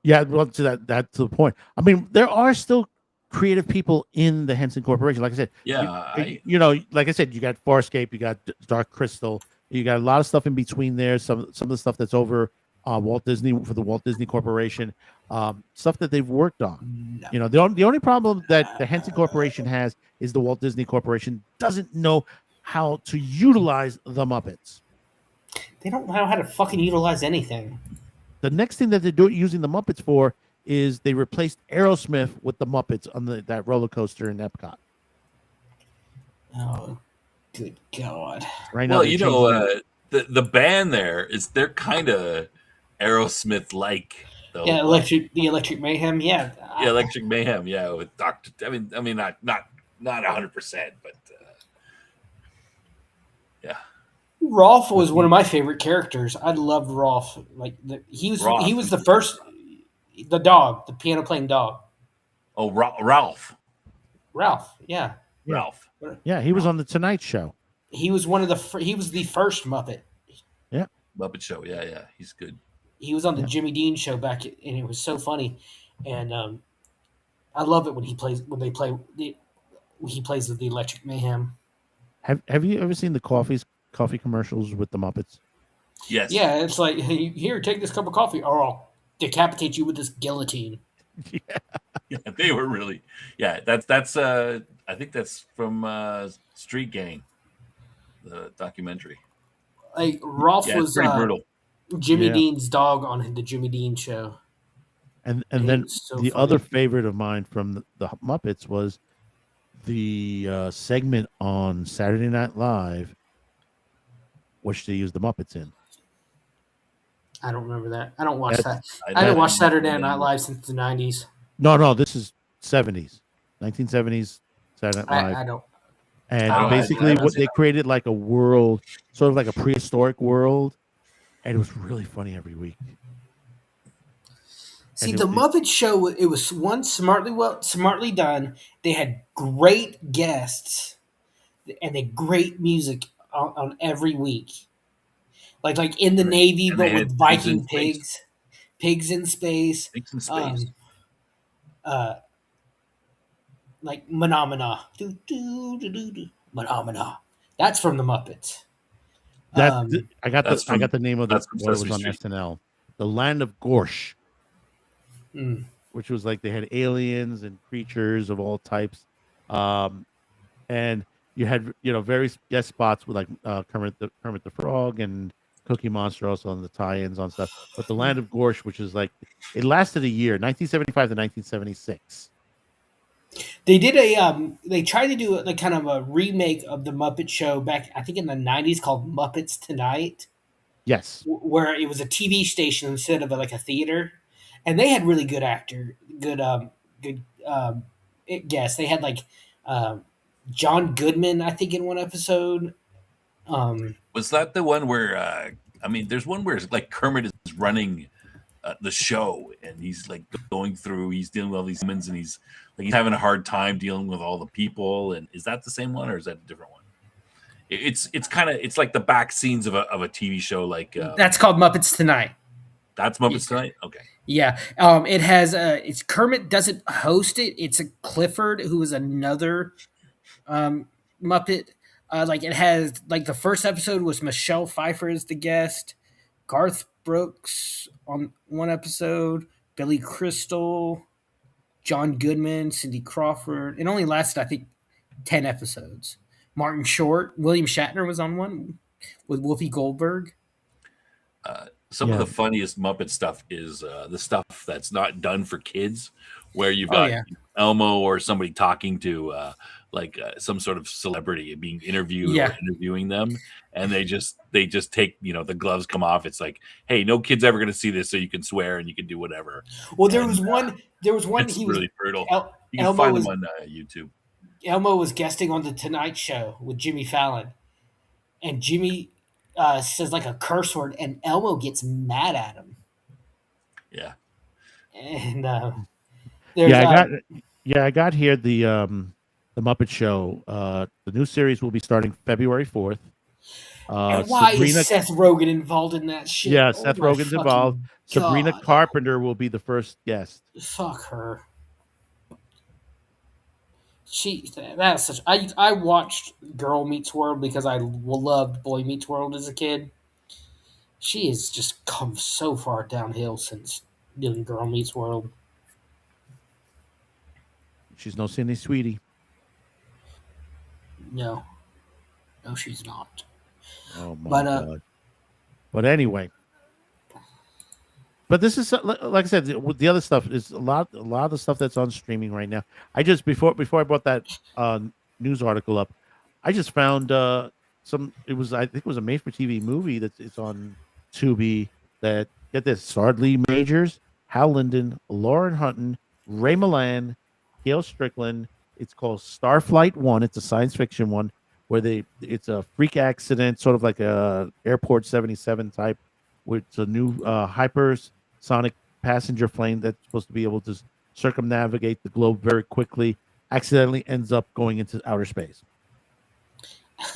Yeah, well, to that's the point. I mean, there are still creative people in the Henson Corporation. Like I said,
Yeah,
like I said, you got Farscape, you got Dark Crystal, you got a lot of stuff in between there. Some of the stuff that's over Walt Disney for the Walt Disney Corporation, stuff that they've worked on.
No.
The only problem that the Henson Corporation has is the Walt Disney Corporation doesn't know how to utilize the Muppets.
They don't know how to fucking utilize anything.
The next thing that they're using the Muppets for is they replaced Aerosmith with the Muppets on that roller coaster in Epcot.
Oh. Good God.
Right now,
Well,
they're
you know,
changing
the band they're kind of Aerosmith like though.
Yeah, Electric Mayhem. Yeah,
Yeah, Electric Mayhem. Yeah, with Doctor. I mean, not 100%, but yeah.
Rolf was one of my favorite characters. I loved Rolf. Like he
Rolf.
was the first, the dog, the piano playing dog.
Oh, Ralph.
Ralph. Yeah,
Yeah.
Ralph.
Yeah, he was on the Tonight Show.
he was one of the. He was the first Muppet.
Muppet Show. Yeah, he's good.
He was on the
Yeah.
Jimmy Dean show and it was so funny, and I love it when he plays with the Electric Mayhem.
Have you ever seen the coffee commercials with the Muppets?
Yes.
Yeah, it's like, hey, here, take this cup of coffee, or I'll decapitate you with this guillotine.
Yeah, they were really. Yeah, that's. I think that's from Street Gang, the documentary.
Like Rolf
Yeah, it's
was
pretty brutal.
Jimmy
Yeah.
Dean's dog on the Jimmy Dean show.
And
It
then
was so
the
funny.
other favorite of mine from the Muppets was the segment on Saturday Night Live, which they used the Muppets in.
I don't remember that. I don't watch that.
That's-
I didn't watch Saturday
I-
Night Live since the 90s.
No, this is 1970s Saturday Night Live.
I don't.
And
I
basically,
haven't
what
seen
they
that.
created like a world, sort of like a prehistoric world, and it was really funny every week.
See,
And
the
it-
Muppet Show, it was one smartly done. They had great guests and they great music on every week. Like in the
Right.
Navy,
And
but
they
with
had
Viking
pigs
pigs in space.
Thanks in space.
Like Phenomena. Do, do, do, do, do. Phenomena. That's from the Muppets.
That
Um,
I got
that's
I got the
from-
name of
that's
the
from
what was
Sesame
on
Street.
SNL, The Land of Gorsh,
Mm.
which was like they had aliens and creatures of all types, and you had various guest spots with like Kermit the Frog and Cookie Monster also on the tie-ins on stuff. But The Land of Gorsh, which is like it lasted a year, 1975 to 1976.
They did they tried to do like kind of a remake of the Muppet Show back, I think in the 90s, called Muppets Tonight,
Yes,
where it was a TV station instead of like a theater, and they had really good guests. They had like John Goodman, I think, in one episode.
Was that the one where? I mean, there's one where like Kermit is running the show, and he's like going through. He's dealing with all these humans, and he's having a hard time dealing with all the people. And is that the same one, or is that a different one? It's kind of like the back scenes of a TV show. Like
That's called Muppets Tonight.
that's Muppets Tonight. Okay.
Yeah, it has it's Kermit doesn't host it. It's a Clifford who is another Muppet. Like it has like the first episode was Michelle Pfeiffer as the guest, Garth Brooks on one episode, Billy Crystal, John Goodman, Cindy Crawford. It only lasted, I think, 10 episodes. Martin Short, William Shatner was on one with Whoopi Goldberg.
Some of
Yeah.
the funniest Muppet stuff is the stuff that's not done for kids, where you've
Oh,
got
yeah.
Elmo or somebody talking to some sort of celebrity being interviewed
Yeah.
or interviewing them, and they just take the gloves come off. It's like, hey, no kid's ever going to see this, so you can swear and you can do whatever.
Well, there
And,
was one.
It's
He was
really brutal.
El-
You can
Elmo
find
was
them on YouTube.
Elmo was guesting on the Tonight Show with Jimmy Fallon, and Jimmy says like a curse word, and Elmo gets mad at him.
Yeah.
And there's
I got here the Muppet Show. The new series will be starting February 4th.
and why
Sabrina,
is Seth Rogen involved in that shit?
Yeah,
Oh
Seth
my
Rogen's
fucking
involved. Sabrina
God.
Carpenter will be the first guest.
Fuck her. That's such. I watched Girl Meets World because I loved Boy Meets World as a kid. She has just come so far downhill since doing Girl Meets World.
She's no Sydney Sweetie.
No, she's not.
Oh my
But,
god! But anyway, but this is like I said. The other stuff is a lot of the stuff that's on streaming right now. I just before I brought that news article up, I just found some. It was I think it was a made-for-TV movie that's it's on Tubi. That get this: starred Lee Majors, Hal Linden, Lauren Hutton, Ray Milland, Gail Strickland. It's called Starflight One. It's a science fiction one where it's a freak accident, sort of like a Airport 77 type, with a new hypersonic passenger plane that's supposed to be able to circumnavigate the globe very quickly. Accidentally ends up going into outer space.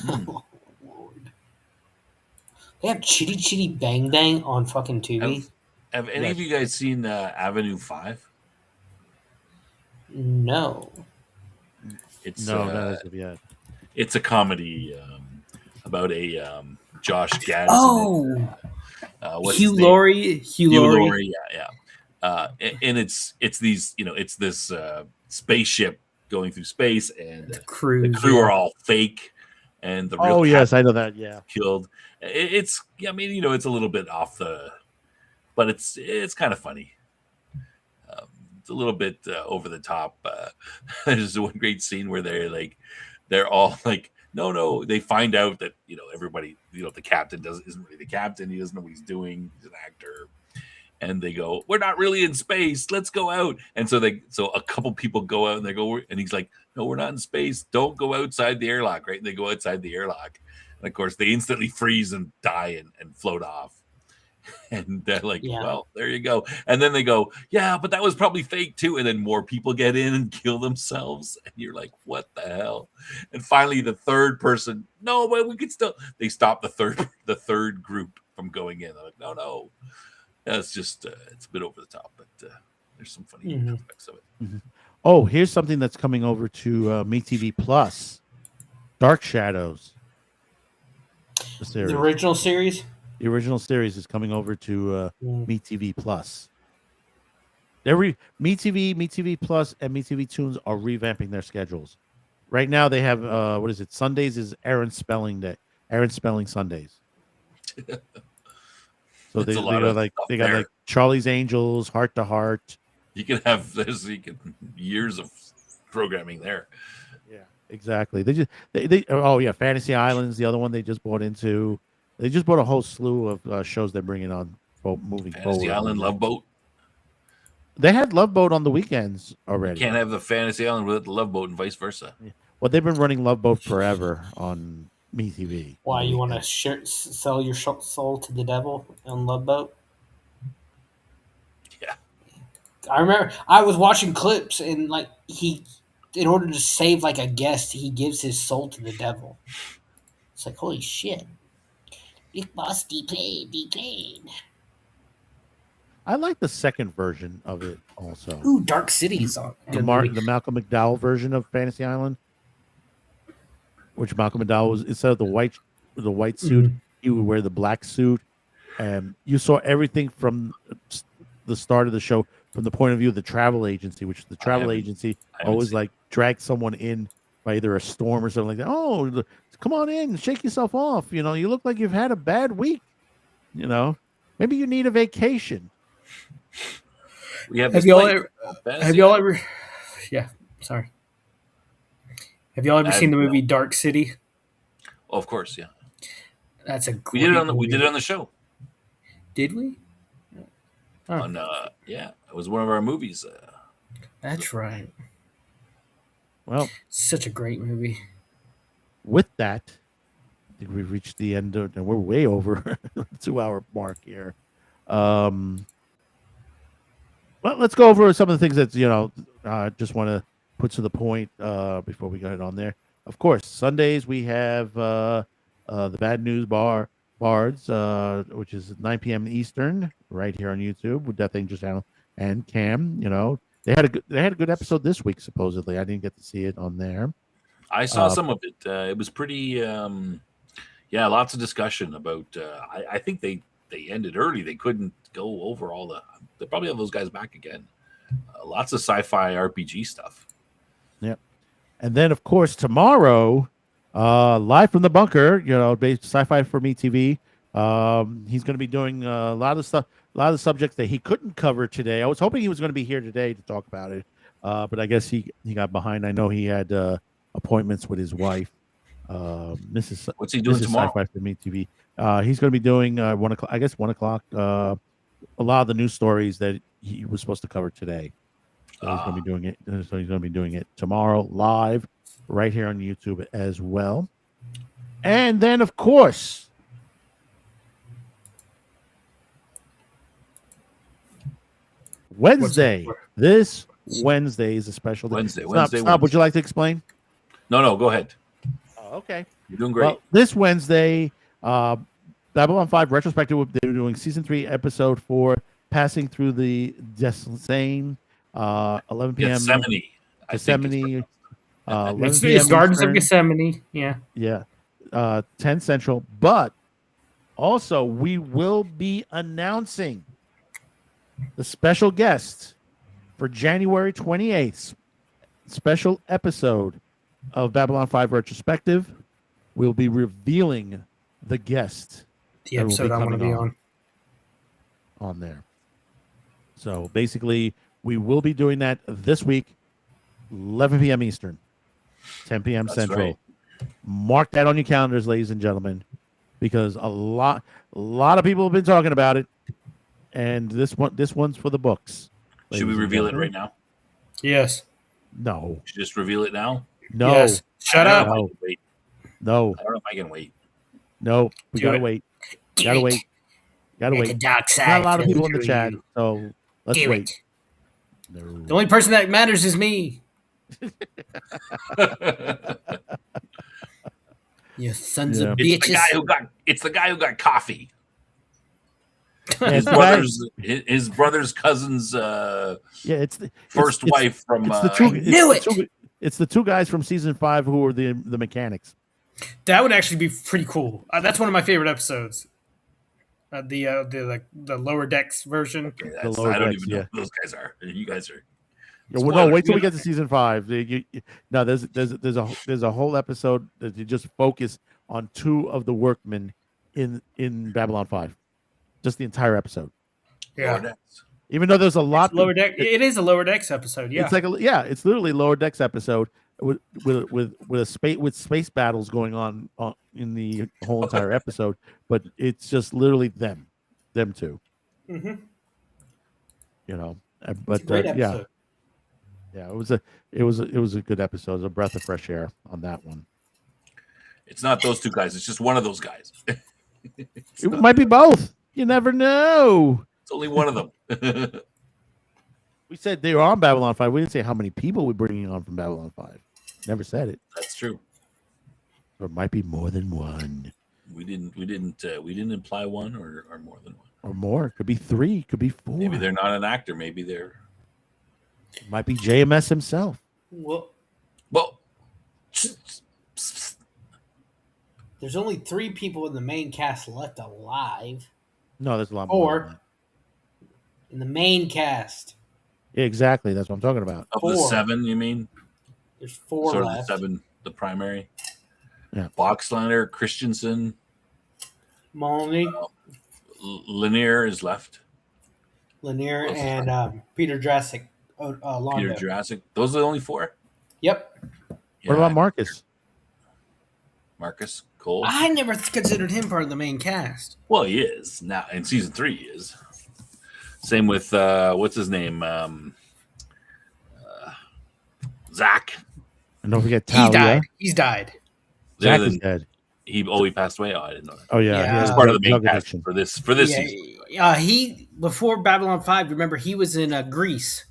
Oh, Lord. They have Chitty Chitty Bang Bang on fucking Tubi.
Have any of you guys seen Avenue 5?
No.
It's
No, not as of yet.
It's a comedy about a Josh Gad.
Oh,
what's
Hugh
his name?
Laurie.
Hugh Laurie, yeah. And it's these, it's this spaceship going through space, and the crew are all fake, and the real
yes, I know that. Yeah,
killed. It's I mean, it's a little bit off the, but it's kind of funny. It's a little bit over the top. There's one great scene where they're all like, no. They find out that everybody, the captain isn't really the captain. He doesn't know what he's doing. He's an actor. And they go, we're not really in space. Let's go out. And so a couple people go out and they go, and he's like, no, we're not in space. Don't go outside the airlock, right? And they go outside the airlock. And of course, they instantly freeze and die and float off. And they're like, well, there you go. And then they go, yeah, but that was probably fake too. And then more people get in and kill themselves. And you're like, what the hell? And finally, the third person, no, but we could still. They stop the third group from going in. They're like, no. It's just it's a bit over the top, but there's some funny aspects of it.
Mm-hmm. Oh, here's something that's coming over to MeTV Plus: Dark Shadows.
The original series.
The original series is coming over to MeTV Plus. MeTV Plus and MeTV Tunes are revamping their schedules. Right now, they have what is it? Sundays is Aaron Spelling Day. Aaron Spelling Sundays. So they got like Charlie's Angels, Heart to Heart.
You can have years of programming there.
Yeah, exactly. They Fantasy Island's the other one they just bought into. They just bought a whole slew of shows they're bringing on moving forward.
Fantasy Island, Love Boat.
They had Love Boat on the weekends already.
You can't have the Fantasy Island without the Love Boat and vice versa.
Yeah. Well, they've been running Love Boat forever on MeTV.
Why, you want to sell your soul to the devil on Love Boat?
Yeah.
I remember I was watching clips and in order to save like a guest, he gives his soul to the devil. It's like, holy shit. Big Boss D-Plane.
I like the second version of it also.
Ooh, Dark City's on.
The Malcolm McDowell version of Fantasy Island. Which Malcolm McDowell was, instead of the white suit, he would wear the black suit. And you saw everything from the start of the show from the point of view of the travel agency, which the travel agency always drag someone in by either a storm or something like that. Oh, come on in, shake yourself off. You look like you've had a bad week. Maybe you need a vacation.
Have y'all ever? Yeah, sorry. Have y'all ever seen the movie Dark City?
Oh, of course, yeah.
That's a
we did it on the show.
Did we?
Oh. It was one of our movies.
That's right.
Well,
such a great movie.
With that, I think we've reached the end and we're way over the 2-hour mark here. Well, let's go over some of the things that just want to put to the point before we get on there. Of course, Sundays we have the Bad News Bards, which is 9 p.m. Eastern, right here on YouTube with Death Angel Channel and Cam. They had a good episode this week. Supposedly, I didn't get to see it on there.
I saw some of it. It was pretty. Lots of discussion about. I think they ended early. They couldn't go over all the. They probably have those guys back again. Lots of sci-fi RPG stuff.
Yep. And then, of course, tomorrow, live from the bunker, based Sci-Fi for Me TV. He's going to be doing a lot of stuff, a lot of subjects that he couldn't cover today. I was hoping he was going to be here today to talk about it, but I guess he got behind. I know he had appointments with his wife
What's he doing tomorrow?
Sci-Fi for Me TV. He's going to be doing 1 o'clock. I guess 1 o'clock. A lot of the news stories that he was supposed to cover today. So he's going to be doing it. So he's going to be doing it tomorrow live, right here on YouTube as well. And then, of course, Wednesday. This Wednesday is a special day.
Wednesday.
Stop. Would you like to explain?
No. Go ahead.
Oh, okay.
You're doing great.
Well, this Wednesday, Babylon 5 retrospective. They're doing season 3, episode 4, passing through the Gethsemane. 11 p.m.
Gethsemane.
11 p.m.
Gardens of Gethsemane. Yeah.
10 Central. But also, we will be announcing the special guest for January 28th. Special episode of Babylon 5 retrospective. We'll be revealing the guest.
The episode I want to be on
there. So basically, we will be doing that this week, 11 p.m. Eastern, 10 p.m. Central.
Right.
Mark that on your calendars, ladies and gentlemen, because a lot of people have been talking about it, and this one's for the books.
Should we reveal it right now?
Yes.
No.
Should just reveal it now?
No.
Yes. Shut up.
No.
I don't know if I can wait.
No. We gotta wait. Gotta wait.
The dark side.
Not a lot of people in the chat, so let's wait. No.
The only person that matters is me. You sons of bitches.
It's the guy who got coffee.
Yeah,
his brother's cousin's first wife from.
It's the two guys from season 5 who were the mechanics.
That would actually be pretty cool. That's one of my favorite episodes. The lower decks version.
Okay, I don't even know who those guys are. You guys are.
Yeah, well, no, wait till we get to season 5. There's a whole episode that you just focus on 2 of the workmen in Babylon 5. Just the entire episode.
Yeah.
Even though there's a lot.
It is a lower decks episode. Yeah.
It's it's literally lower decks episode with space battles going on in the whole entire episode, but it's just literally them 2.
Mm-hmm.
You know,
but
yeah, it was a good episode. It was a breath of fresh air on that one.
It's not those 2 guys. It's just one of those guys.
It might be both. You never know.
It's only one of them.
We said they were on Babylon 5. We didn't say how many people we're bringing on from Babylon 5. Never said it.
That's true.
Or it might be more than one.
We didn't imply one or more than one.
Or more. Could be 3. Could be 4.
Maybe they're not an actor. Maybe they're.
It might be JMS himself.
Well, there's only 3 people in the main cast left alive.
No, there's a lot more.
4 in the main cast.
Yeah, exactly. That's what I'm talking about.
Of the 7, you mean?
There's 4
sort
left.
Of the 7, the primary.
Yeah.
Boxlander, Christensen.
Molney.
Lanier is left.
Lanier and Peter Jurassic.
Peter Jurassic. Those are the only 4?
Yep.
Yeah. What about Marcus?
Marcus Cole?
I never considered him part of the main cast.
Well, he is. Now, in season 3, he is. Same with, what's his name? Zach.
And don't forget Talia.
He's died.
Zach is dead.
He passed away. Oh, I didn't know that.
Oh yeah,
he's part of the main cast for this season.
He before Babylon 5. Remember, he was in Grease,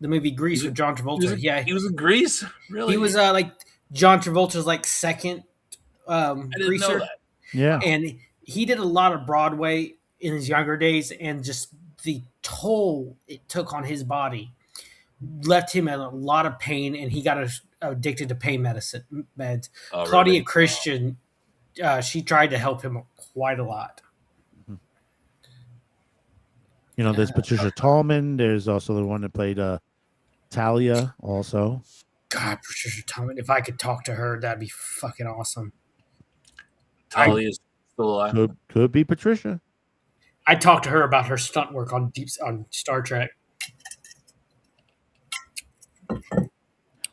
the movie Grease with John Travolta.
He was in Grease. Really?
He was like John Travolta's second
I didn't
greaser.
know that.
Yeah,
and he did a lot of Broadway in his younger days, and just the toll it took on his body left him in a lot of pain, and he got addicted to pain meds.
Oh,
Claudia
really?
Christian, she tried to help him quite a lot.
You know, there's Patricia Tallman. There's also the one that played Talia also.
God, Patricia Tallman. If I could talk to her, that'd be fucking awesome.
Talia is still alive.
Could be Patricia.
I talked to her about her stunt work on Star Trek.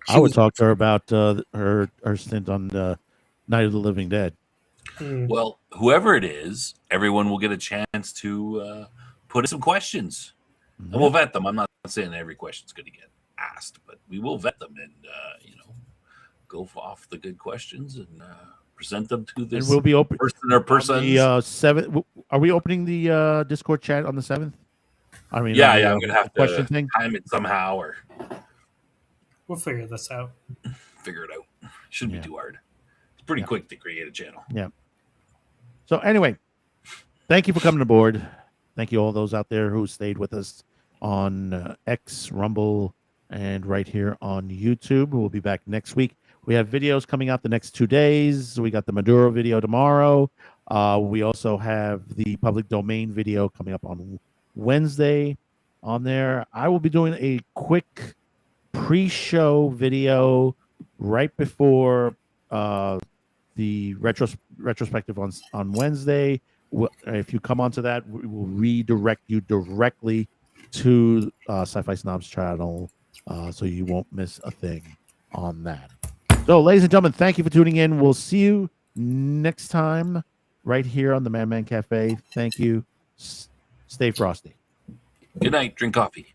I would talk to her about her stint on Night of the Living Dead.
Well, whoever it is, everyone will get a chance to put in some questions, and we'll vet them. I'm not saying every question's going to get asked, but we will vet them and go off the good questions and present them to this.
And we'll be open
person or persons.
The 7th. Are we opening the Discord chat on the 7th? I mean,
yeah. I'm going to have
question
to
thing?
time it somehow, or
We'll figure this out.
figure it out. Shouldn't be too hard. It's pretty quick to create a channel.
Yeah. So anyway, thank you for coming aboard. Thank you all those out there who stayed with us on X, Rumble, and right here on YouTube. We'll be back next week. We have videos coming out the next 2 days. We got the Maduro video tomorrow. We also have the public domain video coming up on Wednesday on there. I will be doing a quick pre-show video right before the retrospective on Wednesday. If you come onto that, we will redirect you directly to Sci-Fi Snobs channel, so you won't miss a thing on that. So, ladies and gentlemen, thank you for tuning in. We'll see you next time right here on the Man Cafe. Thank you. Stay frosty.
Good night. Drink coffee.